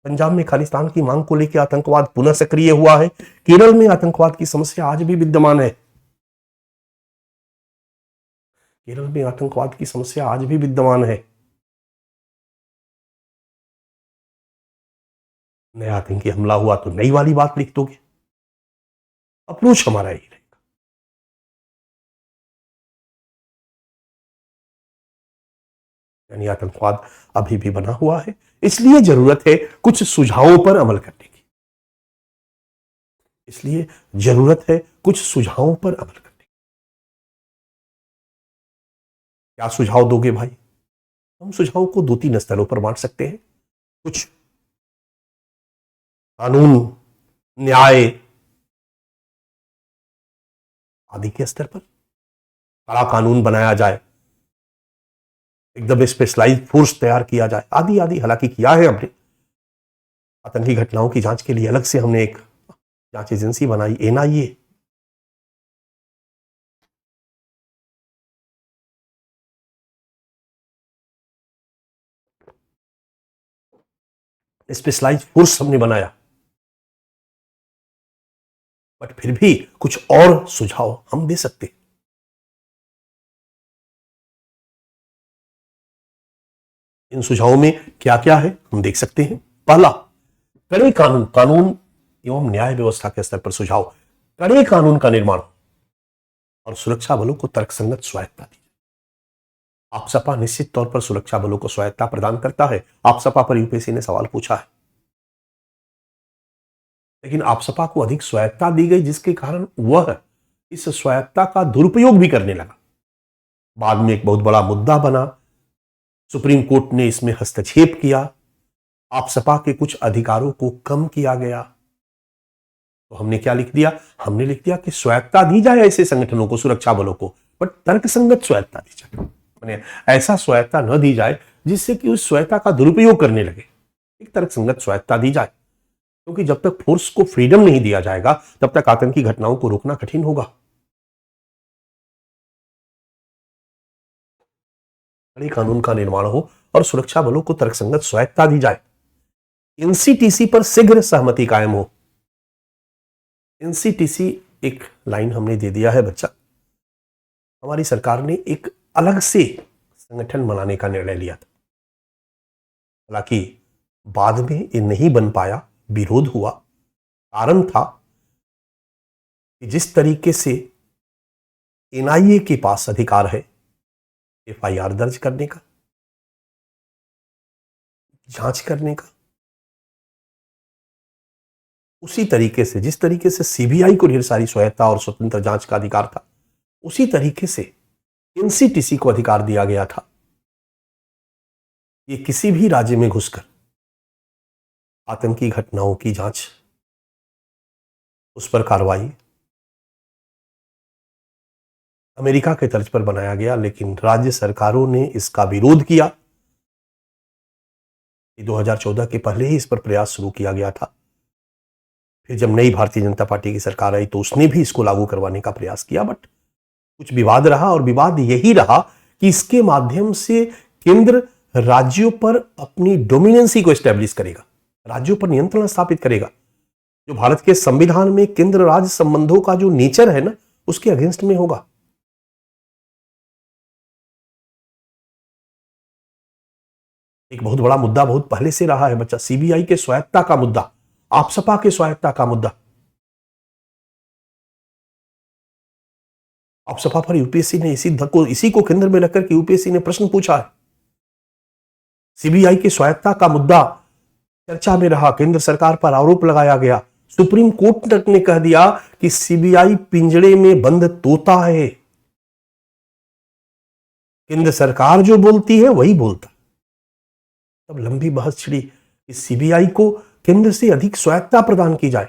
पंजाब में खालिस्तान की मांग को लेकर आतंकवाद पुनः सक्रिय हुआ है। केरल में आतंकवाद की समस्या आज भी विद्यमान है। केरल में आतंकवाद की समस्या आज भी विद्यमान है। नया आतंकी हमला हुआ तो नई वाली बात लिख दोगे। अप्रोच हमारा यही रहेगा। यानी आतंकवाद अभी भी बना हुआ है, इसलिए जरूरत है कुछ सुझावों पर अमल करने की। इसलिए जरूरत है कुछ सुझावों पर अमल करने की। क्या सुझाव दोगे भाई? हम सुझावों को 2-3 स्तरों पर बांट सकते हैं। कुछ कानून, न्याय आदि के स्तर पर बड़ा कानून बनाया जाए, एकदम स्पेशलाइज्ड फोर्स तैयार किया जाए, आदि आदि। हालांकि किया है हमने। आतंकी घटनाओं की जांच के लिए अलग से हमने एक जांच एजेंसी बनाई, एनआईए। स्पेशलाइज्ड फोर्स हमने बनाया, बट फिर भी कुछ और सुझाव हम दे सकते हैं। इन सुझावों में क्या क्या है हम देख सकते हैं। पहला, कड़े कानून, कानून एवं न्याय व्यवस्था के स्तर पर सुझाव। कड़े कानून का निर्माण और सुरक्षा बलों को तर्कसंगत स्वायत्ता दी। आपसपा निश्चित तौर पर सुरक्षा बलों को स्वायत्ता प्रदान करता है। आपसपा पर यूपीएससी ने सवाल पूछा है, लेकिन आपसपा को अधिक स्वायत्ता दी गई, जिसके कारण वह इस स्वायत्ता का दुरुपयोग भी करने लगा। बाद में एक बहुत बड़ा मुद्दा बना, सुप्रीम कोर्ट ने इसमें हस्तक्षेप किया, आपसपा के कुछ अधिकारों को कम किया गया। तो हमने क्या लिख दिया? हमने लिख दिया कि स्वायत्ता दी जाए ऐसे संगठनों को, सुरक्षा बलों को, बट तर्कसंगत स्वायत्ता दी जाए। माने ऐसा स्वायत्ता न दी जाए जिससे कि उस स्वायत्ता का दुरुपयोग करने लगे। एक तर्कसंगत स्वायत्ता दी जाए, क्योंकि जब तक फोर्स को फ्रीडम नहीं दिया जाएगा तब तक आतंकी घटनाओं को रोकना कठिन होगा। बड़े कानून का निर्माण हो और सुरक्षा बलों को तर्कसंगत स्वायत्ता दी जाए। एनसीटीसी पर शीघ्र सहमति कायम हो। एनसीटीसी एक लाइन हमने दे दिया है बच्चा। हमारी सरकार ने एक अलग से संगठन बनाने का निर्णय लिया था, हालांकि बाद में ये नहीं बन पाया, विरोध हुआ। कारण था कि जिस तरीके से एनआईए के पास अधिकार है एफआईआर दर्ज करने का, जांच करने का, उसी तरीके से जिस तरीके से सीबीआई को ढेर सारी स्वायत्ता और स्वतंत्र जांच का अधिकार था, उसी तरीके से एनसीटीसी को अधिकार दिया गया था। ये किसी भी राज्य में घुसकर आतंकी घटनाओं की जांच, उस पर कार्रवाई अमेरिका के तर्ज पर बनाया गया, लेकिन राज्य सरकारों ने इसका विरोध किया। 2014 के पहले ही इस पर प्रयास शुरू किया गया था। फिर जब नई भारतीय जनता पार्टी की सरकार आई तो उसने भी इसको लागू करवाने का प्रयास किया, बट कुछ विवाद रहा, और विवाद यही रहा कि इसके माध्यम से केंद्र राज्यों पर अपनी डोमिनेंसी को एस्टेब्लिश करेगा, राज्यों पर नियंत्रण स्थापित करेगा, जो भारत के संविधान में केंद्र राज्य संबंधों का जो नेचर है ना, उसके अगेंस्ट में होगा। एक बहुत बड़ा मुद्दा बहुत पहले से रहा है बच्चा, सीबीआई के स्वायत्ता का मुद्दा, आपसपा के स्वायत्ता का मुद्दा। आपसपा पर यूपीएससी ने इसी को केंद्र में रखकर के यूपीएससी ने प्रश्न पूछा है। सीबीआई की स्वायत्ता का मुद्दा चर्चा में रहा, केंद्र सरकार पर आरोप लगाया गया। सुप्रीम कोर्ट तक ने कह दिया कि सीबीआई पिंजड़े में बंद तोता है, केंद्र सरकार जो बोलती है वही बोलता। तब लंबी बहस छिड़ी कि सीबीआई को केंद्र से अधिक स्वायत्ता प्रदान की जाए,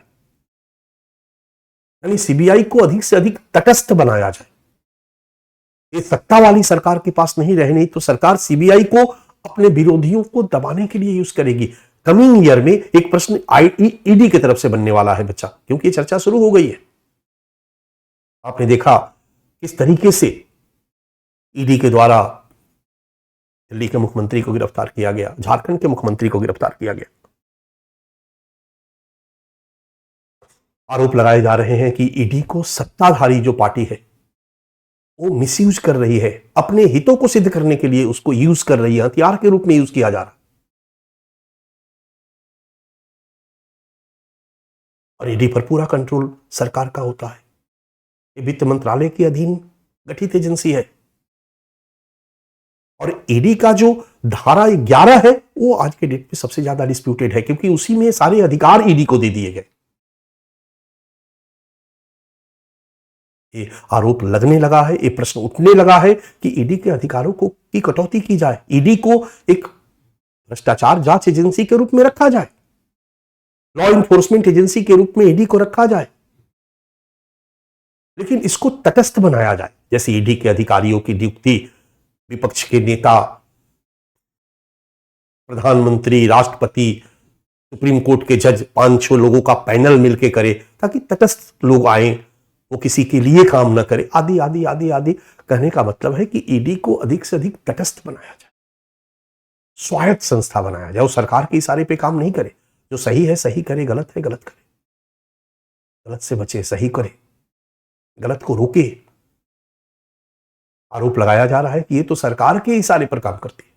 यानी सीबीआई को अधिक से अधिक तटस्थ बनाया जाए। ये सत्ता वाली सरकार के पास नहीं रहनी, तो सरकार सीबीआई को अपने विरोधियों को दबाने के लिए यूज करेगी। कमिंग ईयर में एक प्रश्न ईडी की तरफ से बनने वाला है बच्चा, क्योंकि ये चर्चा शुरू हो गई है। आपने देखा किस तरीके से ईडी के द्वारा दिल्ली के मुख्यमंत्री को गिरफ्तार किया गया, झारखंड के मुख्यमंत्री को गिरफ्तार किया गया। आरोप लगाए जा रहे हैं कि ईडी को सत्ताधारी जो पार्टी है वो मिसयूज कर रही है, अपने हितों को सिद्ध करने के लिए उसको यूज कर रही है, हथियार के रूप में यूज किया जा रहा है। और ईडी पर पूरा कंट्रोल सरकार का होता है। ये वित्त मंत्रालय के अधीन गठित एजेंसी है, और ईडी का जो धारा 11 है वो आज के डेट में सबसे ज्यादा डिस्प्यूटेड है, क्योंकि उसी में सारे अधिकार ईडी को दे दिए गए। ये आरोप लगने लगा है, ये प्रश्न उठने लगा है कि ईडी के अधिकारों को की कटौती की जाए, ईडी को एक भ्रष्टाचार जांच एजेंसी के रूप में रखा जाए, लॉ इन्फोर्समेंट एजेंसी के रूप में ईडी को रखा जाए, लेकिन इसको तटस्थ बनाया जाए। जैसे ईडी के अधिकारियों की नियुक्ति विपक्ष के नेता, प्रधानमंत्री, राष्ट्रपति, सुप्रीम कोर्ट के जज, 5-6 लोगों का पैनल मिलकर करे, ताकि तटस्थ लोग आए, वो किसी के लिए काम न करे, आदि आदि आदि आदि। कहने का मतलब है कि ईडी को अधिक से अधिक तटस्थ बनाया जाए, स्वायत्त संस्था बनाया जाए, वो सरकार के इशारे पे काम नहीं करे। जो सही है सही करे, गलत है गलत करे, गलत से बचे, सही करे, गलत को रोके। आरोप लगाया जा रहा है कि ये तो सरकार के इशारे पर काम करती है।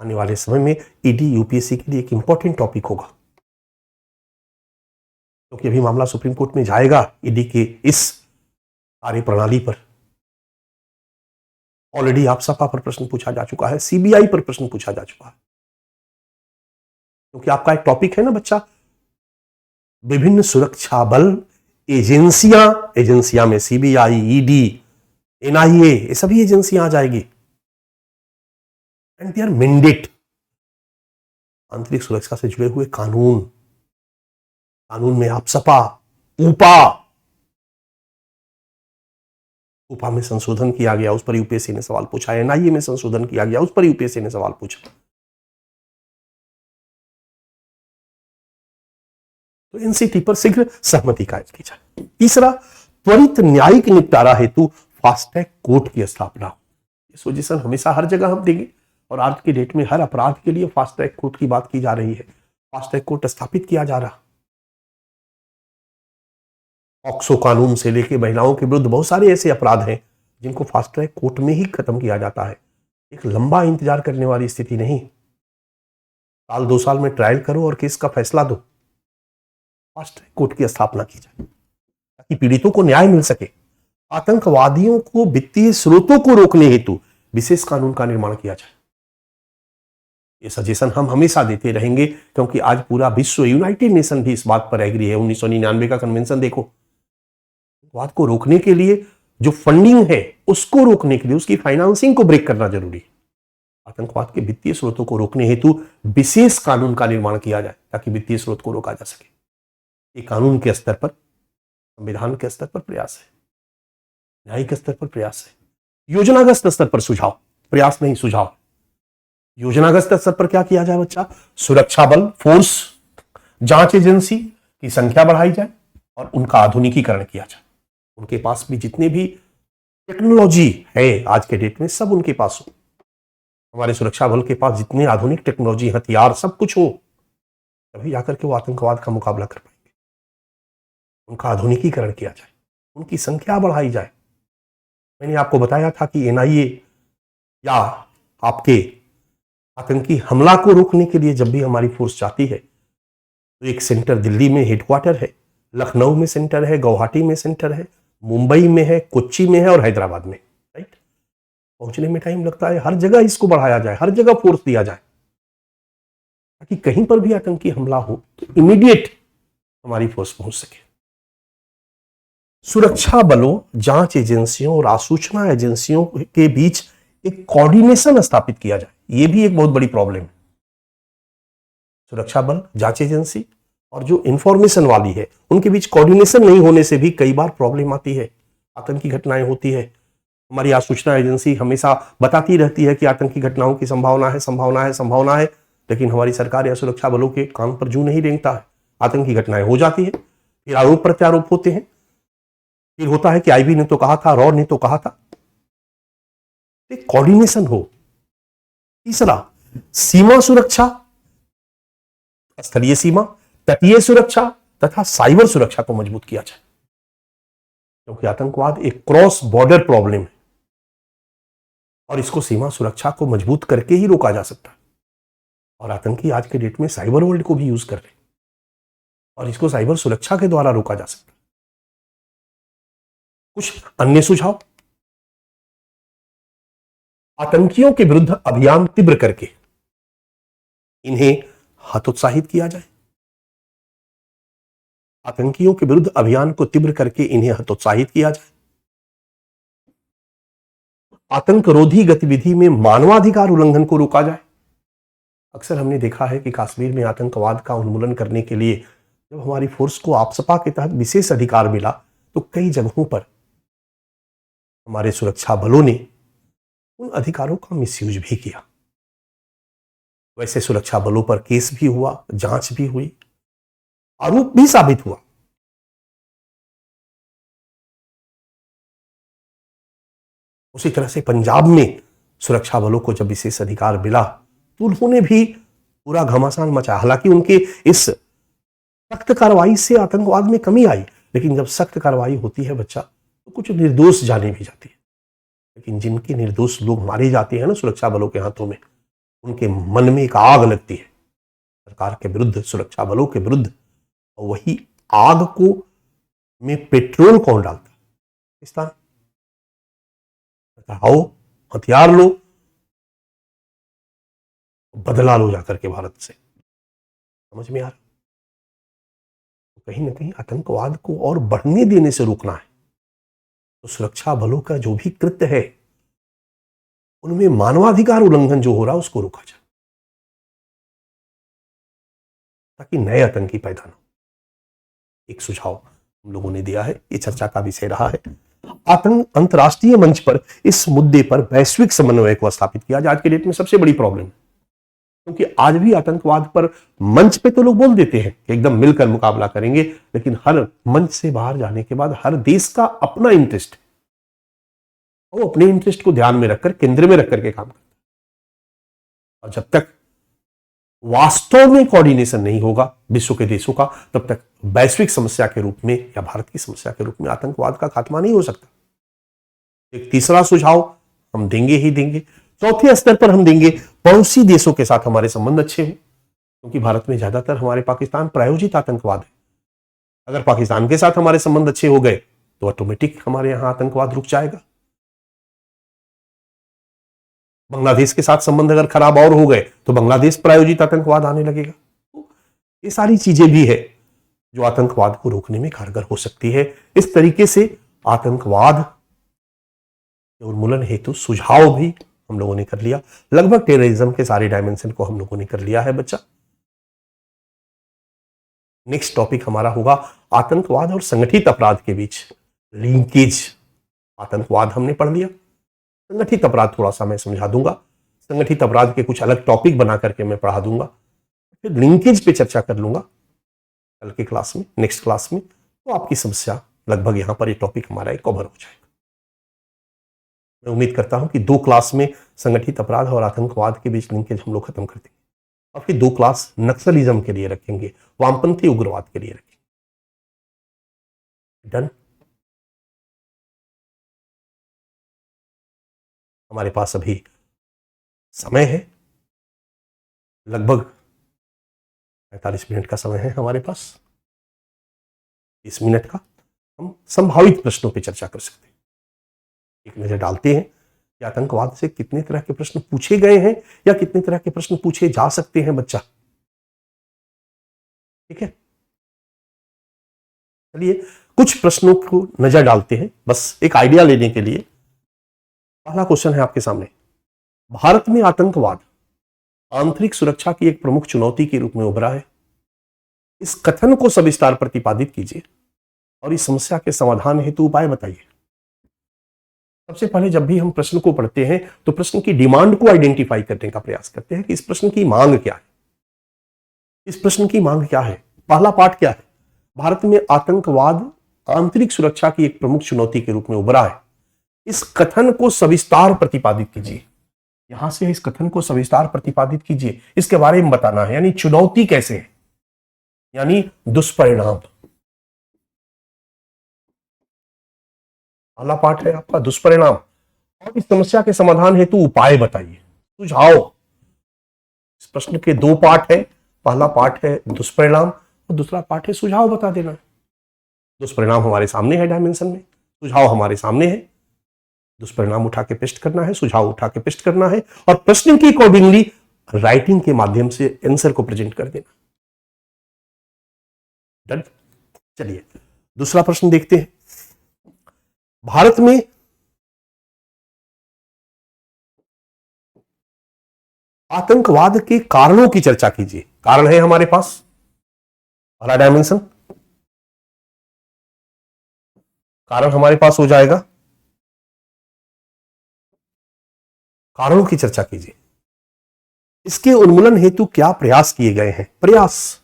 आने वाले समय में ईडी यूपीएससी के लिए एक इंपॉर्टेंट टॉपिक होगा, क्योंकि अभी मामला सुप्रीम कोर्ट में जाएगा ईडी के इस कार्यप्रणाली पर। ऑलरेडी आपसपा पर प्रश्न पूछा जा चुका है, सीबीआई पर प्रश्न पूछा जा चुका है, क्योंकि आपका एक टॉपिक है ना बच्चा, विभिन्न सुरक्षा बल एजेंसियां में सीबीआई, ईडी, एनआईए, ये सभी एजेंसियां आ जाएगी, एंड देयर मैंडेट, आंतरिक सुरक्षा से जुड़े हुए कानून, कानून में आप सपा ऊपा ऊपा में संशोधन किया गया, उस पर यूपीएससी ने सवाल पूछा। एनआईए में संशोधन किया गया, उस पर यूपीएससी ने सवाल पूछा। तो एनसीटी पर शीघ्र सहमति कायम की जाए। तीसरा, त्वरित न्यायिक निपटारा हेतु फास्ट ट्रैक कोर्ट की स्थापना। सजेशन हमेशा हर जगह हम देंगे और आज के डेट में हर अपराध के लिए फास्ट ट्रैक कोर्ट की बात की जा रही है। फास्ट ट्रैक कोर्ट स्थापित किया जा रहा। पॉक्सो कानून से लेकर महिलाओं के विरुद्ध बहुत सारे ऐसे अपराध हैं जिनको फास्ट ट्रैक कोर्ट में ही खत्म किया जाता है। एक लंबा इंतजार करने वाली स्थिति नहीं, साल 2 साल में ट्रायल करो और केस का फैसला दो। फास्ट ट्रैक कोर्ट की स्थापना की जाए ताकि पीड़ितों को न्याय मिल सके। आतंकवादियों को वित्तीय स्रोतों को रोकने हेतु विशेष कानून का निर्माण किया जाए। ये सजेशन हम हमेशा देते रहेंगे क्योंकि आज पूरा विश्व, यूनाइटेड नेशन भी इस बात पर एग्री है। 1999 का कन्वेंशन देखो, आतंकवाद को रोकने के लिए जो फंडिंग है उसको रोकने के लिए उसकी फाइनेंसिंग को ब्रेक करना जरूरी है। आतंकवाद के वित्तीय स्रोतों को रोकने हेतु विशेष कानून का निर्माण किया जाए ताकि वित्तीय स्रोत को रोका जा सके। ये कानून के स्तर पर, संविधान के स्तर पर प्रयास है, न्यायिक स्तर पर प्रयास है, योजनागत स्तर पर सुझाव, प्रयास नहीं सुझाव। योजनागत स्तर पर क्या किया जाए बच्चा? सुरक्षा बल, फोर्स, जांच एजेंसी की संख्या बढ़ाई जाए और उनका आधुनिकीकरण किया जाए। उनके पास भी जितने भी टेक्नोलॉजी है आज के डेट में सब उनके पास हो। हमारे सुरक्षा बल के पास जितने आधुनिक टेक्नोलॉजी, हथियार, सब कुछ हो, तभी जाकर के वो आतंकवाद का मुकाबला कर पाएंगे। उनका आधुनिकीकरण किया जाए, उनकी संख्या बढ़ाई जाए। मैंने आपको बताया था कि एनआईए या आपके आतंकी हमला को रोकने के लिए जब भी हमारी फोर्स जाती है तो एक सेंटर दिल्ली में हेडक्वार्टर है, लखनऊ में सेंटर है, गुवाहाटी में सेंटर है, मुंबई में है, कोच्चि में है और हैदराबाद में। राइट, पहुंचने में टाइम लगता है। हर जगह इसको बढ़ाया जाए, हर जगह फोर्स दिया जाए ताकि कहीं पर भी आतंकी हमला हो तो इमीडिएट हमारी फोर्स पहुंच सके। सुरक्षा बलों, जांच एजेंसियों और आसूचना एजेंसियों के बीच एक कोऑर्डिनेशन स्थापित किया जाए। यह भी एक बहुत बड़ी प्रॉब्लम है। सुरक्षा बल, जांच एजेंसी और जो इंफॉर्मेशन वाली है उनके बीच कोऑर्डिनेशन नहीं होने से भी कई बार प्रॉब्लम आती है, आतंकी घटनाएं होती है। हमारी आसूचना एजेंसी हमेशा बताती रहती है कि आतंकी घटनाओं की संभावना है, संभावना है, संभावना है, लेकिन हमारी सरकार या सुरक्षा बलों के कान पर जूं नहीं रेंगता है। आतंकी घटनाएं हो जाती है, फिर आरोप प्रत्यारोप होते हैं, फिर होता है कि आईबी ने तो कहा था, रॉ ने तो कहा था। एक कोऑर्डिनेशन हो। तीसरा, सीमा सुरक्षा, स्थलीय सीमा, तटीय सुरक्षा तथा साइबर सुरक्षा को मजबूत किया जाए क्योंकि आतंकवाद एक क्रॉस बॉर्डर प्रॉब्लम है और इसको सीमा सुरक्षा को मजबूत करके ही रोका जा सकता है। और आतंकी आज के डेट में साइबर वर्ल्ड को भी यूज कर रहे हैं और इसको साइबर सुरक्षा के द्वारा रोका जा सकता है। कुछ अन्य सुझाव, आतंकियों के विरुद्ध अभियान तीव्र करके इन्हें हतोत्साहित किया जाए। आतंकियों के विरुद्ध अभियान को तीव्र करके इन्हें हतोत्साहित किया जाए। आतंकरोधी गतिविधि में मानवाधिकार उल्लंघन को रोका जाए। अक्सर हमने देखा है कि कश्मीर में आतंकवाद का उन्मूलन करने के लिए जब हमारी फोर्स को आपसपा के तहत विशेष अधिकार मिला तो कई जगहों पर हमारे सुरक्षा बलों ने उन अधिकारों का मिसयूज भी किया। वैसे सुरक्षा बलों पर केस भी हुआ, जांच भी हुई, आरोप भी साबित हुआ। उसी तरह से पंजाब में सुरक्षा बलों को जब विशेष अधिकार मिला तो उन्होंने भी पूरा घमासान मचा। हालांकि उनके इस सख्त कार्रवाई से आतंकवाद में कमी आई, लेकिन जब सख्त कार्रवाई होती है बच्चा तो कुछ निर्दोष जाने भी जाती है। लेकिन जिनके निर्दोष लोग मारे जाते हैं ना सुरक्षा बलों के हाथों में, उनके मन में एक आग लगती है सरकार के विरुद्ध, सुरक्षा बलों के विरुद्ध। और वही आग को में पेट्रोल कौन डालता है? पाकिस्तान। आओ हथियार लो, बदला लो जाकर के भारत से। समझ में आ रहा? तो कहीं ना कहीं आतंकवाद को और बढ़ने देने से रोकना है तो सुरक्षा बलों का जो भी कृत्य है उनमें मानवाधिकार उल्लंघन जो हो रहा है उसको रोका जाए ताकि नए आतंकी पैदा न हो। एक सुझाव हम लोगों ने दिया है, ये चर्चा का विषय रहा है। अंतरराष्ट्रीय मंच पर इस मुद्दे पर वैश्विक समन्वय को स्थापित किया आज के डेट में सबसे बड़ी प्रॉब्लम है, क्योंकि आज भी आतंकवाद पर मंच पे तो लोग बोल देते हैं कि एकदम मिलकर मुकाबला करेंगे, लेकिन हर मंच से बाहर जाने के बाद हर देश का अपना इंटरेस्ट है, वो अपने इंटरेस्ट को ध्यान में रखकर, केंद्र में रखकर के काम करता है। और जब तक वास्तव में कोऑर्डिनेशन नहीं होगा विश्व के देशों का, तब तक वैश्विक समस्या के रूप में या भारत की समस्या के रूप में आतंकवाद का खात्मा नहीं हो सकता। एक तीसरा सुझाव हम देंगे ही देंगे। चौथे स्तर पर हम देंगे पड़ोसी देशों के साथ हमारे संबंध अच्छे हों, क्योंकि भारत में ज्यादातर हमारे पाकिस्तान प्रायोजित आतंकवाद है। अगर पाकिस्तान के साथ हमारे संबंध अच्छे हो गए तो ऑटोमेटिक हमारे यहां आतंकवाद रुक जाएगा। बांग्लादेश के साथ संबंध अगर खराब और हो गए तो बांग्लादेश प्रायोजित आतंकवाद आने लगेगा। ये सारी चीजें भी है जो आतंकवाद को रोकने में कारगर हो सकती है। इस तरीके से आतंकवाद के उन्मूलन हेतु सुझाव भी हम लोगों ने कर लिया। लगभग टेररिज्म के सारे डायमेंशन को हम लोगों ने कर लिया है बच्चा। नेक्स्ट टॉपिक हमारा होगा आतंकवाद और संगठित अपराध के बीच लिंकेज। आतंकवाद हमने पढ़ लिया, संगठित अपराध थोड़ा सा मैं समझा दूंगा, संगठित अपराध के कुछ अलग टॉपिक बना करके मैं पढ़ा दूंगा, फिर लिंकेज पे चर्चा कर लूंगा कल के क्लास में, नेक्स्ट क्लास में। तो आपकी समस्या लगभग यहां पर ये टॉपिक हमारा एक कवर हो जाएगा। मैं उम्मीद करता हूं कि 2 क्लास में संगठित अपराध और आतंकवाद के बीच लिंकेज हम लोग खत्म कर देंगे, और फिर 2 क्लास नक्सलिज्म के लिए रखेंगे, वामपंथी उग्रवाद के लिए रखेंगे। डन। हमारे पास अभी समय है, लगभग 45 मिनट का समय है हमारे पास। 20 मिनट का हम संभावित प्रश्नों पर चर्चा कर सकते हैं। एक नजर डालते हैं कि आतंकवाद से कितने तरह के प्रश्न पूछे गए हैं या कितने तरह के प्रश्न पूछे जा सकते हैं बच्चा। ठीक है, चलिए कुछ प्रश्नों को नजर डालते हैं, बस एक आइडिया लेने के लिए। पहला क्वेश्चन है आपके सामने, भारत में आतंकवाद आंतरिक सुरक्षा की एक प्रमुख चुनौती के रूप में उभरा है। इस कथन को सविस्तार प्रतिपादित कीजिए और इस समस्या के समाधान हेतु उपाय बताइए। सबसे पहले जब भी हम प्रश्न को पढ़ते हैं तो प्रश्न की डिमांड को आइडेंटिफाई करने का प्रयास करते हैं कि इस प्रश्न की मांग क्या है। इस प्रश्न की मांग क्या है? पहला पार्ट क्या है? भारत में आतंकवाद आंतरिक सुरक्षा की एक प्रमुख चुनौती के रूप में उभरा है। इस कथन को सविस्तार प्रतिपादित कीजिए। यहां से इस कथन को सविस्तार प्रतिपादित कीजिए, इसके बारे में बताना है, यानी चुनौती कैसे है, यानी दुष्परिणाम। पहला पार्ट है आपका दुष्परिणाम, और इस समस्या के समाधान हेतु उपाय बताइए, सुझाव। इस प्रश्न के 2 पार्ट है, पहला पार्ट है दुष्परिणाम और दूसरा पार्ट है सुझाव बता देना। दुष्परिणाम हमारे सामने है डायमेंशन में, सुझाव हमारे सामने है। दुष्परिणाम उठा के पेस्ट करना है, सुझाव उठा के पेस्ट करना है, और प्रश्न की अकॉर्डिंगली राइटिंग के माध्यम से आंसर को प्रेजेंट कर देना। डन। चलिए दूसरा प्रश्न देखते हैं। भारत में आतंकवाद के कारणों की चर्चा कीजिए। कारण है हमारे पास, पहला डायमेंशन कारण हमारे पास हो जाएगा। कारणों की चर्चा कीजिए, इसके उन्मूलन हेतु क्या प्रयास किए गए हैं। प्रयास,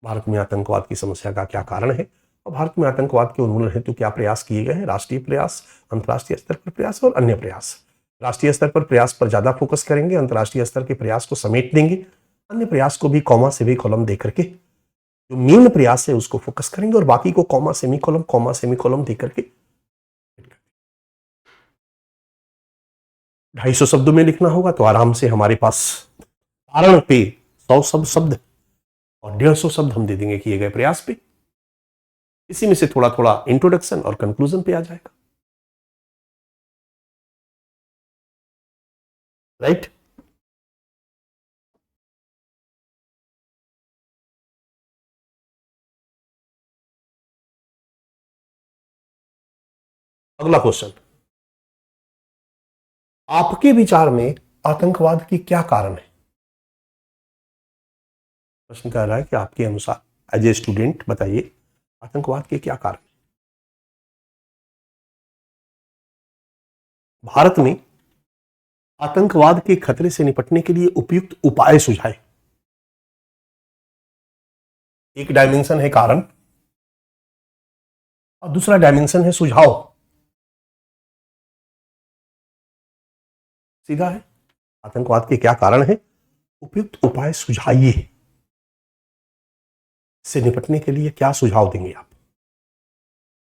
भारत में आतंकवाद की समस्या का क्या कारण है और भारत में आतंकवाद के उन्मूलन हेतु क्या प्रयास किए गए हैं। राष्ट्रीय प्रयास, अंतर्राष्ट्रीय स्तर पर प्रयास और अन्य प्रयास। राष्ट्रीय स्तर पर प्रयास पर ज्यादा फोकस करेंगे, अंतर्राष्ट्रीय स्तर के प्रयास को समेट देंगे, अन्य प्रयास को भी कॉमा सेमी कॉलम देकर के जो मेन प्रयास है उसको फोकस करेंगे, और बाकी को कॉमा सेमी कॉलम देकर के 250 शब्दों में लिखना होगा तो आराम से हमारे पास कारण पे 100 शब्द और 150 शब्द हम दे देंगे किए गए प्रयास पे। इसी में से थोड़ा थोड़ा इंट्रोडक्शन और कंक्लूजन पे आ जाएगा। राइट। अगला क्वेश्चन, आपके विचार में आतंकवाद की क्या कारण है। प्रश्न कह रहा है कि आपके अनुसार एज ए स्टूडेंट बताइए आतंकवाद के क्या कारण। भारत में आतंकवाद के खतरे से निपटने के लिए उपयुक्त उपाय सुझाए। एक डायमेंशन है कारण और दूसरा डायमेंशन है सुझाव। सीधा है, आतंकवाद के क्या कारण है, उपयुक्त उपाय सुझाइए। से निपटने के लिए क्या सुझाव देंगे आप।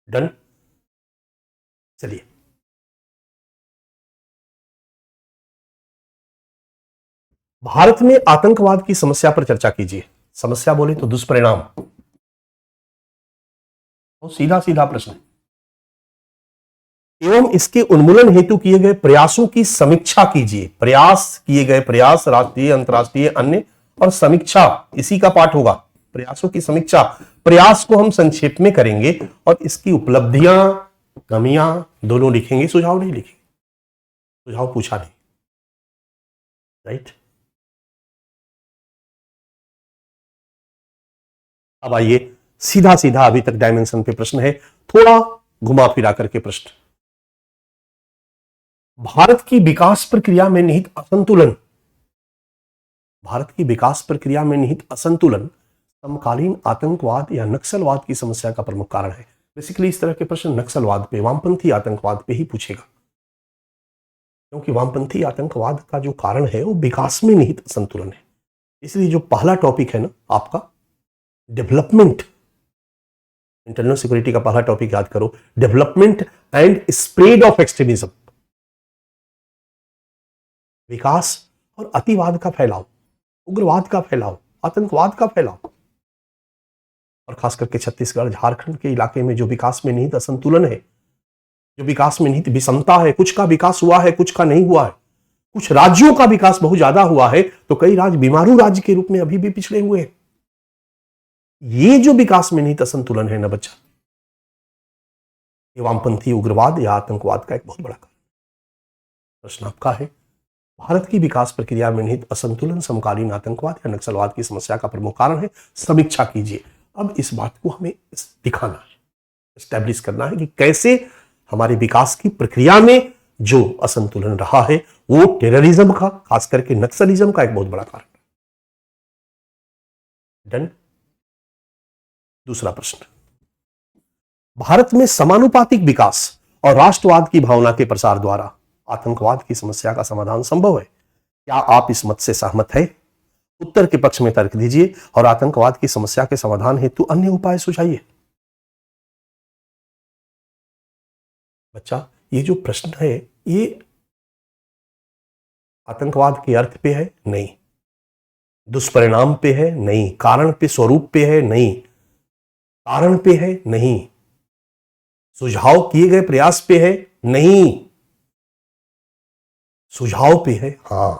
डन, चलिए। भारत में आतंकवाद की समस्या पर चर्चा कीजिए। समस्या बोले तो दुष्परिणाम, तो सीधा सीधा प्रश्न एवं इसके उन्मूलन हेतु किए गए प्रयासों की समीक्षा कीजिए। किए गए प्रयास राष्ट्रीय अंतर्राष्ट्रीय अन्य और समीक्षा इसी का पाठ होगा। प्रयासों की समीक्षा, प्रयास को हम संक्षेप में करेंगे और इसकी उपलब्धियां कमियां दोनों लिखेंगे, सुझाव नहीं लिखेंगे। सुझाव पूछा नहीं, राइट। अब आइए सीधा सीधा अभी तक डायमेंशन पे प्रश्न है, थोड़ा घुमा फिरा करके प्रश्न। भारत की विकास प्रक्रिया में निहित असंतुलन, भारत की विकास प्रक्रिया में निहित असंतुलन समकालीन आतंकवाद या नक्सलवाद की समस्या का प्रमुख कारण है। बेसिकली इस तरह के प्रश्न नक्सलवाद पे, वामपंथी आतंकवाद पे ही पूछेगा, क्योंकि वामपंथी आतंकवाद का जो कारण है वो विकास में निहित असंतुलन है। इसलिए जो पहला टॉपिक है ना आपका डेवलपमेंट, इंटरनल सिक्योरिटी का पहला टॉपिक याद करो, development and spread of extremism, विकास और अतिवाद का फैलाव, उग्रवाद का फैलाव, आतंकवाद का फैलाव, और खास करके छत्तीसगढ़ झारखंड के इलाके में जो विकास में निहित असंतुलन है, जो विकास में निहित विषमता है, कुछ का विकास हुआ है कुछ का नहीं हुआ है, कुछ राज्यों का विकास बहुत ज्यादा हुआ है तो कई राज्य बीमारू राज्य के रूप में अभी भी पिछड़े हुए हैं। ये जो विकास में निहित असंतुलन है ना बच्चा, ये वामपंथी उग्रवाद या आतंकवाद का एक बहुत बड़ा कारण। प्रश्न आपका है, भारत की विकास प्रक्रिया में निहित असंतुलन समकालीन आतंकवाद या नक्सलवाद की समस्या का प्रमुख कारण है, समीक्षा कीजिए। अब इस बात को हमें दिखाना है, एस्टैब्लिश करना है कि कैसे हमारे विकास की प्रक्रिया में जो असंतुलन रहा है वो टेररिज्म का, खास करके नक्सलिज्म का एक बहुत बड़ा कारण है। डन। दूसरा प्रश्न, भारत में समानुपातिक विकास और राष्ट्रवाद की भावना के प्रसार द्वारा आतंकवाद की समस्या का समाधान संभव है। क्या आप इस मत से सहमत है। उत्तर के पक्ष में तर्क दीजिए और आतंकवाद की समस्या के समाधान हेतु अन्य उपाय सुझाइए। बच्चा ये जो प्रश्न है ये आतंकवाद के अर्थ पे है नहीं, दुष्परिणाम पे है नहीं, कारण पे स्वरूप पे है नहीं, कारण पे है नहीं, सुझाव किए गए प्रयास पे है नहीं, सुझाव पे है हां।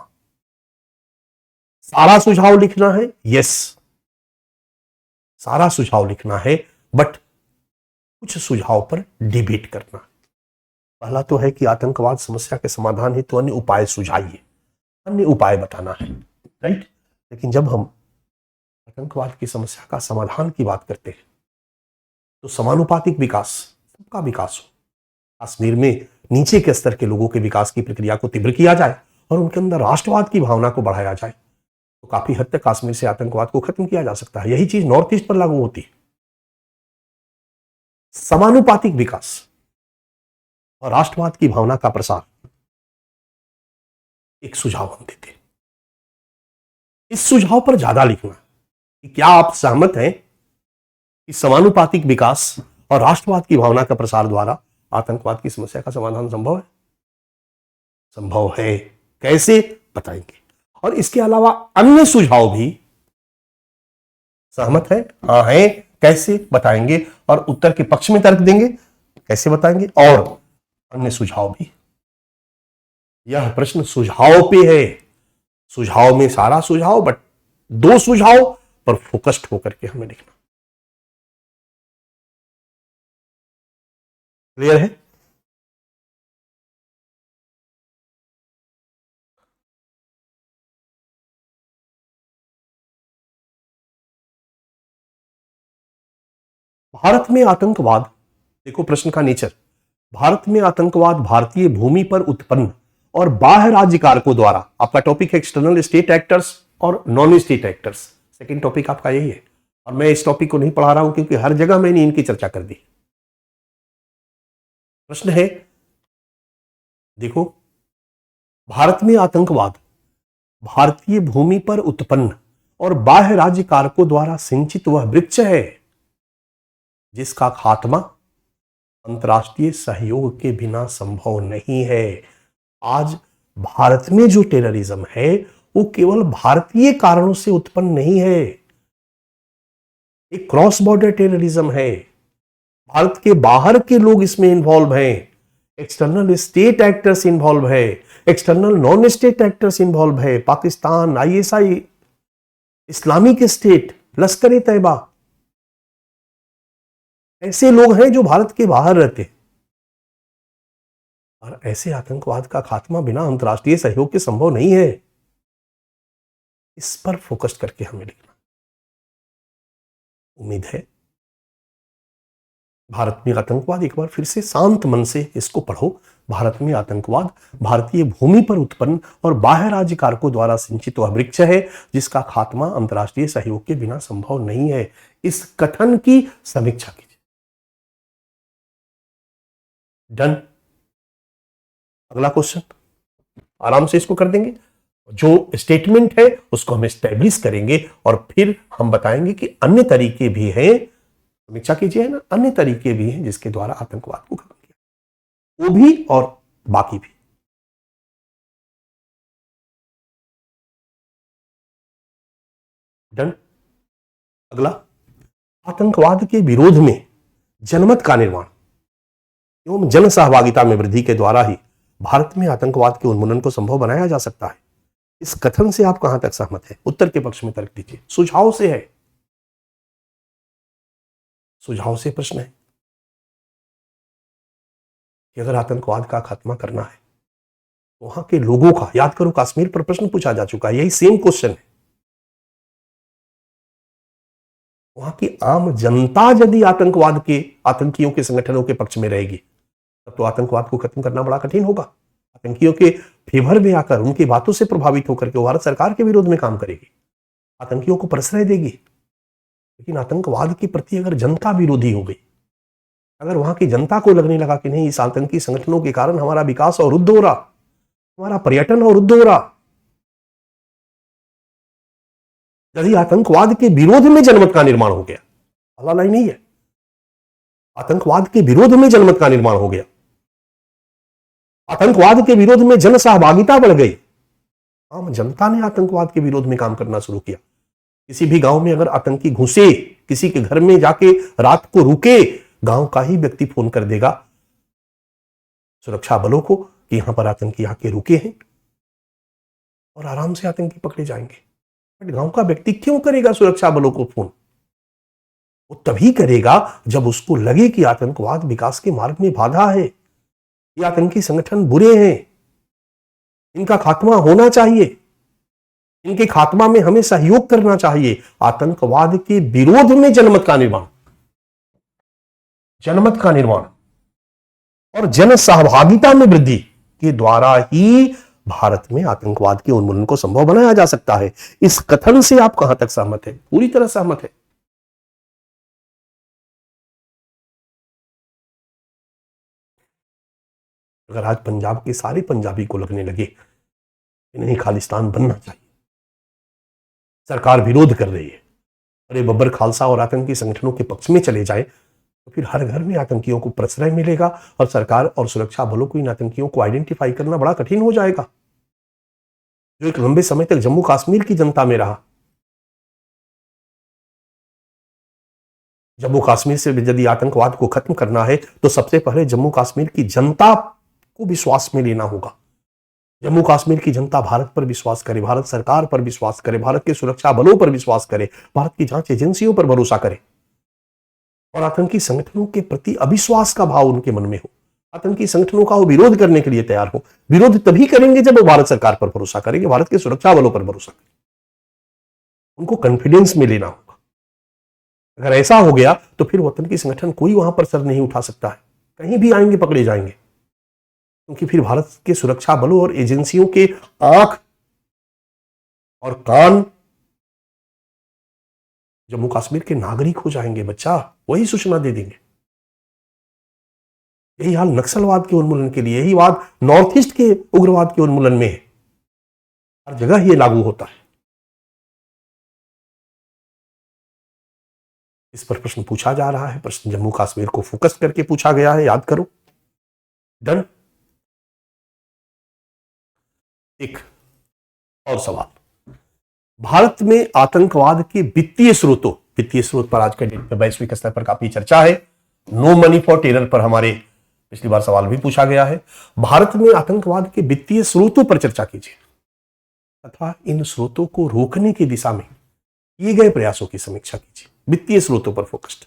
सारा सुझाव लिखना है, यस सारा सुझाव लिखना है, बट कुछ सुझाव पर डिबेट करना। पहला तो है कि आतंकवाद समस्या के समाधान हेतु अन्य उपाय सुझाइए, अन्य उपाय बताना है, राइट। लेकिन जब हम आतंकवाद की समस्या का समाधान की बात करते हैं तो समानुपातिक विकास, सबका विकास हो, कश्मीर में नीचे के स्तर के लोगों के विकास की प्रक्रिया को तीव्र किया जाए और उनके अंदर राष्ट्रवाद की भावना को बढ़ाया जाए तो काफी हद तक कश्मीर से आतंकवाद को खत्म किया जा सकता है। यही चीज नॉर्थ ईस्ट पर लागू होती है। समानुपातिक विकास और राष्ट्रवाद की भावना का प्रसार, एक सुझाव हम देते हैं। इस सुझाव पर ज्यादा लिखना कि क्या आप सहमत हैं कि समानुपातिक विकास और राष्ट्रवाद की भावना का प्रसार द्वारा आतंकवाद की समस्या का समाधान संभव है। संभव है, कैसे बताएंगे। और इसके अलावा अन्य सुझाव भी, सहमत है हाँ है, कैसे बताएंगे, और उत्तर के पक्ष में तर्क देंगे कैसे बताएंगे, और अन्य सुझाव भी। यह प्रश्न सुझाव पे है, सुझाव में सारा सुझाव, बट दो सुझाव पर फोकस्ड होकर के हमें लिखना। क्लियर है। भारत में आतंकवाद, देखो प्रश्न का नेचर, भारत में आतंकवाद भारतीय भूमि पर उत्पन्न और बाह्य राज्य कारकों द्वारा, आपका टॉपिक है एक्सटर्नल स्टेट एक्टर्स और non state actors, second topic आपका यही है। और मैं इस टॉपिक को नहीं पढ़ा रहा हूं क्योंकि हर जगह मैंने इनकी चर्चा कर दी। प्रश्न है, देखो, भारत में आतंकवाद भारतीय भूमि पर उत्पन्न और बाह्य राज्य कारकों द्वारा सिंचित वह वृक्ष है जिसका खात्मा अंतर्राष्ट्रीय सहयोग के बिना संभव नहीं है। आज भारत में जो टेररिज्म है वो केवल भारतीय कारणों से उत्पन्न नहीं है, एक क्रॉस बॉर्डर टेररिज्म है। भारत के बाहर के लोग इसमें इन्वॉल्व हैं, एक्सटर्नल स्टेट एक्टर्स इन्वॉल्व है, external non state actors involve है। पाकिस्तान, आईएसआई, इस्लामिक स्टेट, लश्कर ए तैयबा, ऐसे लोग हैं जो भारत के बाहर रहते हैं। और ऐसे आतंकवाद का खात्मा बिना अंतर्राष्ट्रीय सहयोग के संभव नहीं है। इस पर फोकस करके हमें लिखना। उम्मीद है भारत में आतंकवाद, एक बार फिर से शांत मन से इसको पढ़ो। भारत में आतंकवाद भारतीय भूमि पर उत्पन्न और बाह्य राज्य कारकों द्वारा सिंचित वह वृक्ष है जिसका खात्मा अंतर्राष्ट्रीय सहयोग के बिना संभव नहीं है। इस कथन की समीक्षा कीजिए। डन। अगला क्वेश्चन आराम से इसको कर देंगे। जो स्टेटमेंट है उसको हम एस्टैब्लिश करेंगे और फिर हम बताएंगे कि अन्य तरीके भी हैं, समीक्षा कीजिए ना, अन्य तरीके भी हैं जिसके द्वारा आतंकवाद को खत्म किया, वो भी और बाकी भी। डन। अगला, आतंकवाद के विरोध में जनमत का निर्माण एवं जन सहभागिता में वृद्धि के द्वारा ही भारत में आतंकवाद के उन्मूलन को संभव बनाया जा सकता है। इस कथन से आप कहां तक सहमत हैं? उत्तर के पक्ष में तर्क दीजिए। सुझाव से है, सुझाव से प्रश्न है कि अगर आतंकवाद का खात्मा करना है तो वहां के लोगों का, याद करो कश्मीर पर प्रश्न पूछा जा चुका है, यही सेम क्वेश्चन है। वहां की आम जनता यदि आतंकवाद के, आतंकियों के संगठनों के पक्ष में रहेगी तब तो आतंकवाद को खत्म करना बड़ा कठिन होगा। आतंकियों के फेवर में आकर, उनकी बातों से प्रभावित होकर के भारत सरकार के विरोध में काम करेगी, आतंकियों को प्रश्रय देगी। लेकिन आतंकवाद के प्रति अगर जनता विरोधी हो गई, अगर वहां की जनता को लगने लगा कि नहीं, इस आतंकी संगठनों के कारण हमारा विकास अवरुद्ध हो रहा, हमारा पर्यटन अवरुद्ध हो रहा, यदि आतंकवाद के विरोध में जनमत का निर्माण हो गया, पहला लाइन नहीं है, आतंकवाद के विरोध में जनमत का निर्माण हो गया, आतंकवाद के विरोध में जन सहभागिता बढ़ गई, आम जनता ने आतंकवाद के विरोध में काम करना शुरू किया। किसी भी गांव में अगर आतंकी घुसे, किसी के घर में जाके रात को रुके, गांव का ही व्यक्ति फोन कर देगा सुरक्षा बलों को कि यहां पर आतंकी आके रुके हैं और आराम से आतंकी पकड़े जाएंगे। बट गांव का व्यक्ति क्यों करेगा सुरक्षा बलों को फोन? वो तभी करेगा जब उसको लगे कि आतंकवाद विकास के मार्ग में बाधा है, ये आतंकी संगठन बुरे हैं, इनका खात्मा होना चाहिए, इनके खात्मा में हमें सहयोग करना चाहिए। आतंकवाद के विरोध में जनमत का निर्माण, जनमत का निर्माण और जन सहभागिता में वृद्धि के द्वारा ही भारत में आतंकवाद के उन्मूलन को संभव बनाया जा सकता है। इस कथन से आप कहां तक सहमत हैं? पूरी तरह सहमत है। अगर आज पंजाब के सारे पंजाबी को लगने लगे कि नहीं, खालिस्तान बनना चाहिए, सरकार विरोध कर रही है, अरे बब्बर खालसा और आतंकी संगठनों के पक्ष में चले जाए, तो फिर हर घर में आतंकियों को प्रश्रय मिलेगा और सरकार और सुरक्षा बलों को इन आतंकियों को आइडेंटिफाई करना बड़ा कठिन हो जाएगा। जो एक लंबे समय तक जम्मू कश्मीर की जनता में रहा, जम्मू कश्मीर से यदि आतंकवाद को खत्म करना है तो सबसे पहले जम्मू कश्मीर की जनता को विश्वास में लेना होगा। जम्मू कश्मीर की जनता भारत पर विश्वास करे, भारत सरकार पर विश्वास करे, भारत के सुरक्षा बलों पर विश्वास करे, भारत की जांच एजेंसियों पर भरोसा करे और आतंकी संगठनों के प्रति अविश्वास का भाव उनके मन में हो, आतंकी संगठनों का वो विरोध करने के लिए तैयार हो। विरोध तभी करेंगे जब वो भारत सरकार पर भरोसा करेंगे, भारत के सुरक्षा बलों पर भरोसा करेंगे। उनको कॉन्फिडेंस में लेना होगा। अगर ऐसा हो गया तो फिर आतंकी संगठन कोई वहां पर सर नहीं उठा सकता है, कहीं भी आएंगे पकड़े जाएंगे, क्योंकि फिर भारत के सुरक्षा बलों और एजेंसियों के आंख और कान जम्मू कश्मीर के नागरिक हो जाएंगे बच्चा, वही सूचना दे देंगे। यही हाल नक्सलवाद के उन्मूलन के लिए, यही बात नॉर्थ ईस्ट के उग्रवाद के उन्मूलन में है, हर जगह ये लागू होता है। इस पर प्रश्न पूछा जा रहा है, प्रश्न जम्मू कश्मीर को फोकस करके पूछा गया है, याद करो। डन। एक और सवाल, भारत में आतंकवाद के वित्तीय स्रोत पर आज के डेट में वैश्विक स्तर पर काफी चर्चा है। नो मनी फॉर टेरर पर हमारे पिछली बार सवाल भी पूछा गया है। भारत में आतंकवाद के वित्तीय स्रोतों पर चर्चा कीजिए तथा इन स्रोतों को रोकने की दिशा में किए गए प्रयासों की समीक्षा कीजिए। वित्तीय स्रोतों पर फोकस्ड।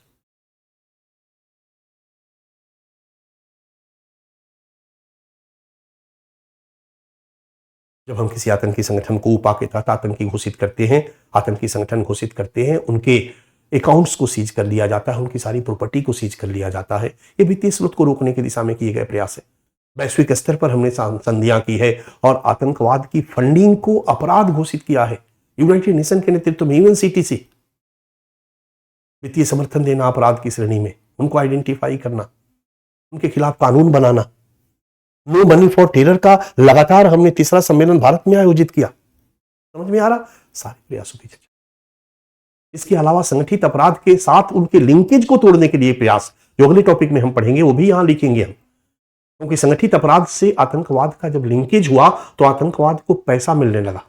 जब हम किसी आतंकी संगठन को उपा के तहत आतंकी घोषित करते हैं, आतंकी संगठन घोषित करते हैं, उनके अकाउंट्स को सीज कर लिया जाता है, उनकी सारी प्रॉपर्टी को सीज कर लिया जाता है। ये वित्तीय स्रोत को रोकने की दिशा में किए गए प्रयास है। वैश्विक स्तर पर हमने संधियां की है और आतंकवाद की फंडिंग को अपराध घोषित किया है। यूनाइटेड नेशन के नेतृत्व में यूएनसीटीसी, वित्तीय समर्थन देना अपराध की श्रेणी में, उनको आइडेंटिफाई करना, उनके खिलाफ कानून बनाना। नो मनी फॉर टेरर का लगातार हमने तीसरा सम्मेलन भारत में आयोजित किया। समझ में आ रहा? सारे प्रयासों की चर्चा। इसके अलावा संगठित अपराध के साथ उनके लिंकेज को तोड़ने के लिए प्रयास, जो अगले टॉपिक में हम पढ़ेंगे, वो भी यहां लिखेंगे हम, क्योंकि संगठित अपराध से आतंकवाद का जब लिंकेज हुआ तो आतंकवाद को पैसा मिलने लगा।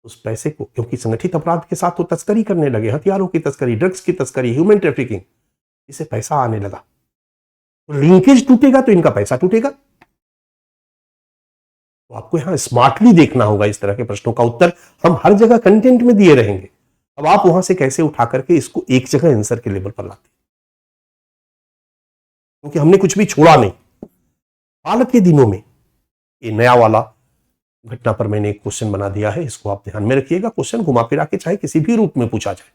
उस पैसे को, क्योंकि संगठित अपराध के साथ वो तस्करी करने लगे, हथियारों की तस्करी, ड्रग्स की तस्करी, ह्यूमन ट्रैफिकिंग, इसे पैसा आने लगा। तो लिंकेज टूटेगा तो इनका पैसा टूटेगा। तो आपको यहां स्मार्टली देखना होगा। इस तरह के प्रश्नों का उत्तर हम हर जगह कंटेंट में दिए रहेंगे। अब आप वहां से कैसे उठा करके इसको एक जगह आंसर के लेवल पर लाते, क्योंकि हमने कुछ भी छोड़ा नहीं। हाल के दिनों में ये नया वाला घटना पर मैंने एक क्वेश्चन बना दिया है, इसको आप ध्यान में रखिएगा। क्वेश्चन घुमा फिरा के चाहे किसी भी रूप में पूछा जाए,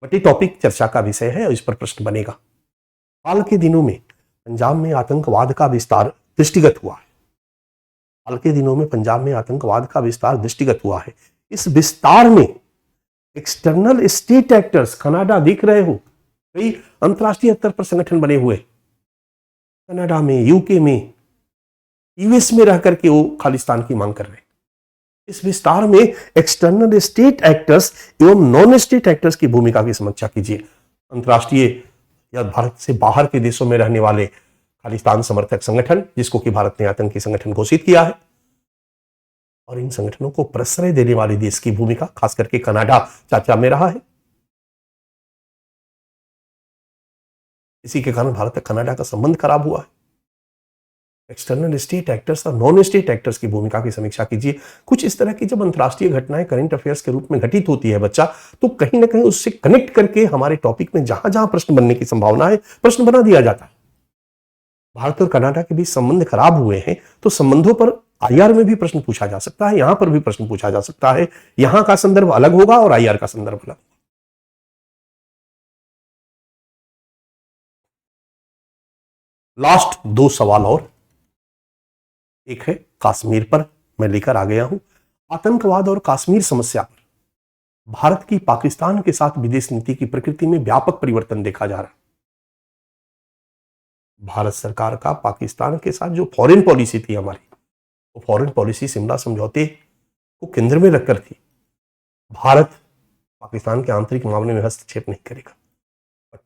बट ये टॉपिक चर्चा का विषय है और इस पर प्रश्न बनेगा। हाल के दिनों में पंजाब में आतंकवाद का विस्तार दृष्टिगत हुआ है। हाल के दिनों में पंजाब में आतंकवाद का विस्तार दृष्टिगत हुआ है। इस विस्तार में एक्सटर्नल स्टेट एक्टर्स, कनाडा देख रहे हो, कई अंतरराष्ट्रीय स्तर पर संगठन बने हुए, कनाडा में, यूके में, यूएस में रह करके वो खालिस्तान की मांग कर रहे हैं। इस विस्तार में एक्सटर्नल स्टेट एक्टर्स एवं नॉन स्टेट एक्टर्स की भूमिका की समीक्षा कीजिए। अंतरराष्ट्रीय या भारत से बाहर के देशों में रहने वाले खालिस्तान समर्थक संगठन, जिसको कि भारत ने आतंकी संगठन घोषित किया है, और इन संगठनों को प्रश्रय देने वाले देश की भूमिका, खास करके कनाडा चर्चा में रहा है। इसी के कारण भारत कनाडा का संबंध खराब हुआ है। एक्सटर्नल स्टेट एक्टर्स और नॉन स्टेट एक्टर्स की भूमिका की समीक्षा कीजिए। कुछ इस तरह की जब अंतरराष्ट्रीय घटनाएं करंट अफेयर्स के रूप में घटित होती है बच्चा, तो कहीं ना कहीं उससे कनेक्ट करके हमारे टॉपिक में जहां जहां प्रश्न बनने की संभावना है, प्रश्न बना दिया जाता है। भारत और कनाडा के बीच संबंध खराब हुए हैं, तो संबंधों पर आईआर में भी प्रश्न पूछा जा सकता है, यहां पर भी प्रश्न पूछा जा सकता है। यहां का संदर्भ अलग होगा और आईआर का संदर्भ अलग। लास्ट दो सवाल और, एक है कश्मीर पर, मैं लेकर आ गया हूं। आतंकवाद और कश्मीर समस्या पर भारत की पाकिस्तान के साथ विदेश नीति की प्रकृति में व्यापक परिवर्तन देखा जा रहा है। भारत सरकार का पाकिस्तान के साथ जो फॉरेन पॉलिसी थी हमारी, वो फॉरेन पॉलिसी शिमला समझौते को केंद्र में रखकर थी। भारत पाकिस्तान के आंतरिक मामले में हस्तक्षेप नहीं करेगा।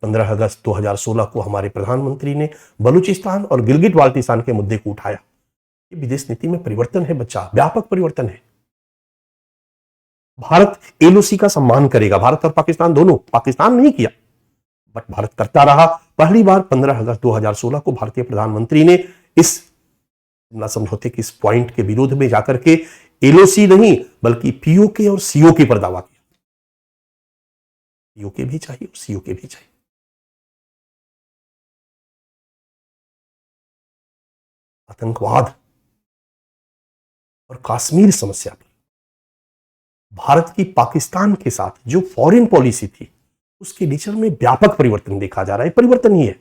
15 अगस्त 2016 को हमारे प्रधानमंत्री ने बलूचिस्तान और गिलगिट बाल्टिस्तान के मुद्दे को उठाया। ये विदेश नीति में परिवर्तन है बच्चा, व्यापक परिवर्तन है। भारत एलओसी का सम्मान करेगा। भारत और पाकिस्तान दोनों, पाकिस्तान नहीं किया बट भारत करता रहा। पहली बार 15 अगस्त 2016 को भारतीय प्रधानमंत्री ने इस समझौते के इस पॉइंट के विरोध में जाकर के एलओसी नहीं बल्कि पीओके और सीओके पर दावा किया। पीओके भी चाहिए और सीओके भी चाहिए। आतंकवाद और कश्मीर समस्या पर भारत की पाकिस्तान के साथ जो फॉरेन पॉलिसी थी, उसके नेचर में व्यापक परिवर्तन देखा जा रहा है। परिवर्तन ही है।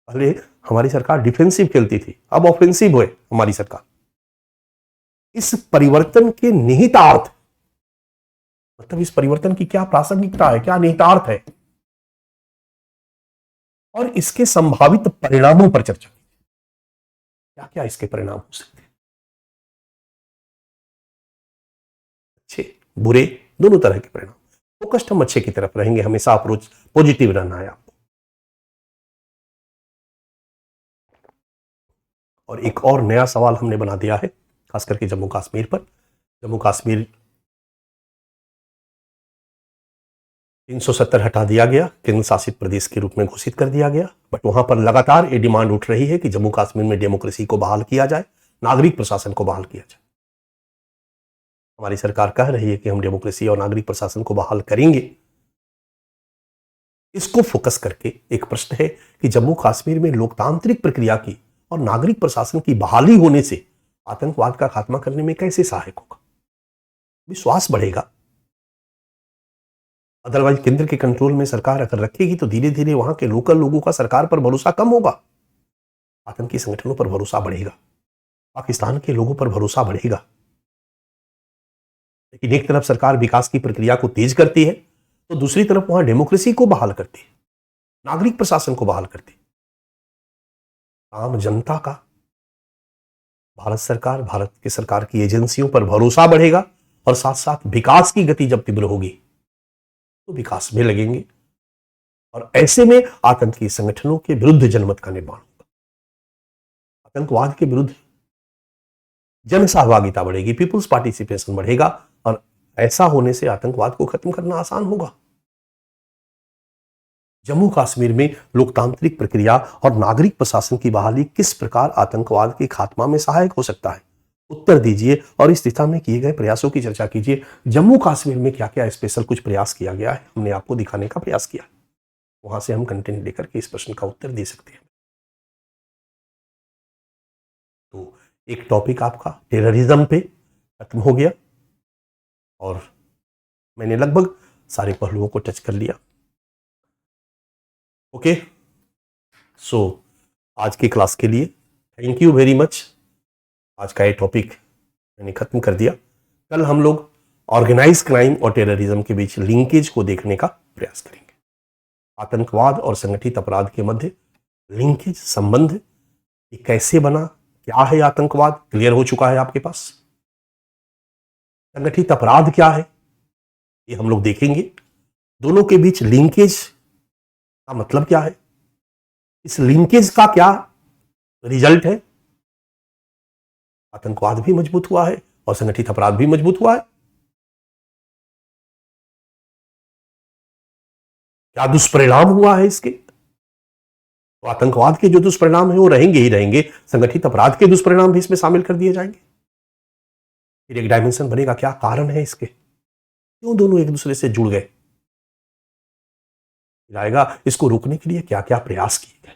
पहले हमारी सरकार डिफेंसिव खेलती थी, अब ऑफेंसिव है हमारी सरकार। इस परिवर्तन के निहितार्थ, मतलब इस परिवर्तन की क्या प्रासंगिकता है, क्या निहितार्थ है, और इसके संभावित परिणामों पर चर्चा की। क्या क्या इसके परिणाम हो सकते हैं, अच्छे बुरे दोनों तरह के परिणाम। फोकस्ड हम अच्छे की तरफ रहेंगे, हमेशा अप्रोच पॉजिटिव रहना है आपको। और एक और नया सवाल हमने बना दिया है, खास करके जम्मू कश्मीर पर। जम्मू कश्मीर 370 हटा दिया गया, केंद्र शासित प्रदेश के रूप में घोषित कर दिया गया, बट वहां पर लगातार ये डिमांड उठ रही है कि जम्मू कश्मीर में डेमोक्रेसी को बहाल किया जाए, नागरिक प्रशासन को बहाल किया जाए। हमारी सरकार कह रही है कि हम डेमोक्रेसी और नागरिक प्रशासन को बहाल करेंगे। इसको फोकस करके एक प्रश्न है कि जम्मू कश्मीर में लोकतांत्रिक प्रक्रिया की और नागरिक प्रशासन की बहाली होने से आतंकवाद का खात्मा करने में कैसे सहायक होगा? विश्वास बढ़ेगा। अदरवाइज केंद्र के कंट्रोल में सरकार अगर रखेगी तो धीरे धीरे वहां के लोकल लोगों का सरकार पर भरोसा कम होगा, आतंकी संगठनों पर भरोसा बढ़ेगा, पाकिस्तान के लोगों पर भरोसा बढ़ेगा। लेकिन एक तरफ सरकार विकास की प्रक्रिया को तेज करती है तो दूसरी तरफ वहां डेमोक्रेसी को बहाल करती है, नागरिक प्रशासन को बहाल करती है। आम जनता का भारत सरकार, भारत की सरकार की एजेंसियों पर भरोसा बढ़ेगा और साथ साथ विकास की गति जब तीव्र होगी तो विकास में लगेंगे, और ऐसे में आतंकी संगठनों के विरुद्ध जनमत का निर्माण होगा। आतंकवाद के विरुद्ध जन सहभागिता बढ़ेगी, पीपुल्स पार्टिसिपेशन बढ़ेगा, और ऐसा होने से आतंकवाद को खत्म करना आसान होगा। जम्मू कश्मीर में लोकतांत्रिक प्रक्रिया और नागरिक प्रशासन की बहाली किस प्रकार आतंकवाद के खात्मा में सहायक हो सकता है? उत्तर दीजिए और इस दिशा में किए गए प्रयासों की चर्चा कीजिए। जम्मू कश्मीर में क्या क्या स्पेशल कुछ प्रयास किया गया है, हमने आपको दिखाने का प्रयास किया, वहां से हम कंटेंट लेकर के इस प्रश्न का उत्तर दे सकते हैं। तो एक टॉपिक आपका टेररिज्म पे खत्म हो गया और मैंने लगभग सारे पहलुओं को टच कर लिया। ओके, सो आज की क्लास के लिए थैंक यू वेरी मच। आज का ये टॉपिक मैंने खत्म कर दिया। कल हम लोग ऑर्गेनाइज क्राइम और टेररिज्म के बीच लिंकेज को देखने का प्रयास करेंगे। आतंकवाद और संगठित अपराध के मध्य लिंकेज, संबंध, ये कैसे बना, क्या है आतंकवाद, क्लियर हो चुका है आपके पास। संगठित अपराध क्या है ये हम लोग देखेंगे। दोनों के बीच लिंकेज का मतलब क्या है, इस लिंकेज का क्या रिजल्ट है। आतंकवाद भी मजबूत हुआ है और संगठित अपराध भी मजबूत हुआ है। क्या दुष्परिणाम हुआ है इसके? तो आतंकवाद के जो दुष्परिणाम है वो रहेंगे ही रहेंगे, संगठित अपराध के दुष्परिणाम भी इसमें शामिल कर दिए जाएंगे। फिर एक डायमेंशन बनेगा, क्या कारण है इसके, क्यों दोनों एक दूसरे से जुड़ गए। आएगा इसको रोकने के लिए क्या क्या प्रयास किए गए।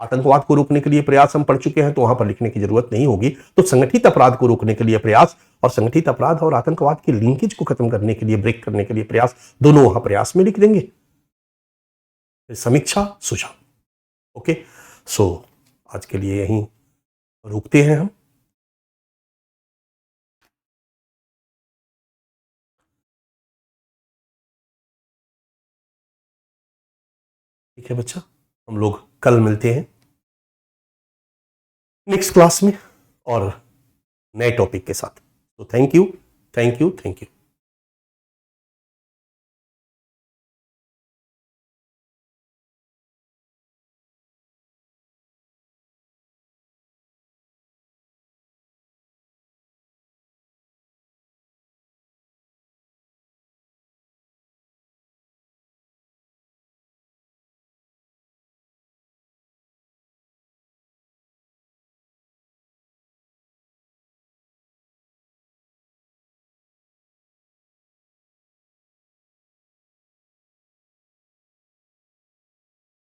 आतंकवाद को रोकने के लिए प्रयास हम पढ़ चुके हैं तो वहां पर लिखने की जरूरत नहीं होगी। तो संगठित अपराध को रोकने के लिए प्रयास और संगठित अपराध और आतंकवाद के लिंकेज को खत्म करने के लिए, ब्रेक करने के लिए प्रयास, दोनों वहां प्रयास में लिख देंगे। समीक्षा, सुझाव। ओके, सो आज के लिए यहीं रुकते हैं हम। ठीक है बच्चा, हम लोग कल मिलते हैं नेक्स्ट क्लास में और नए टॉपिक के साथ। तो thank you, thank you, thank you.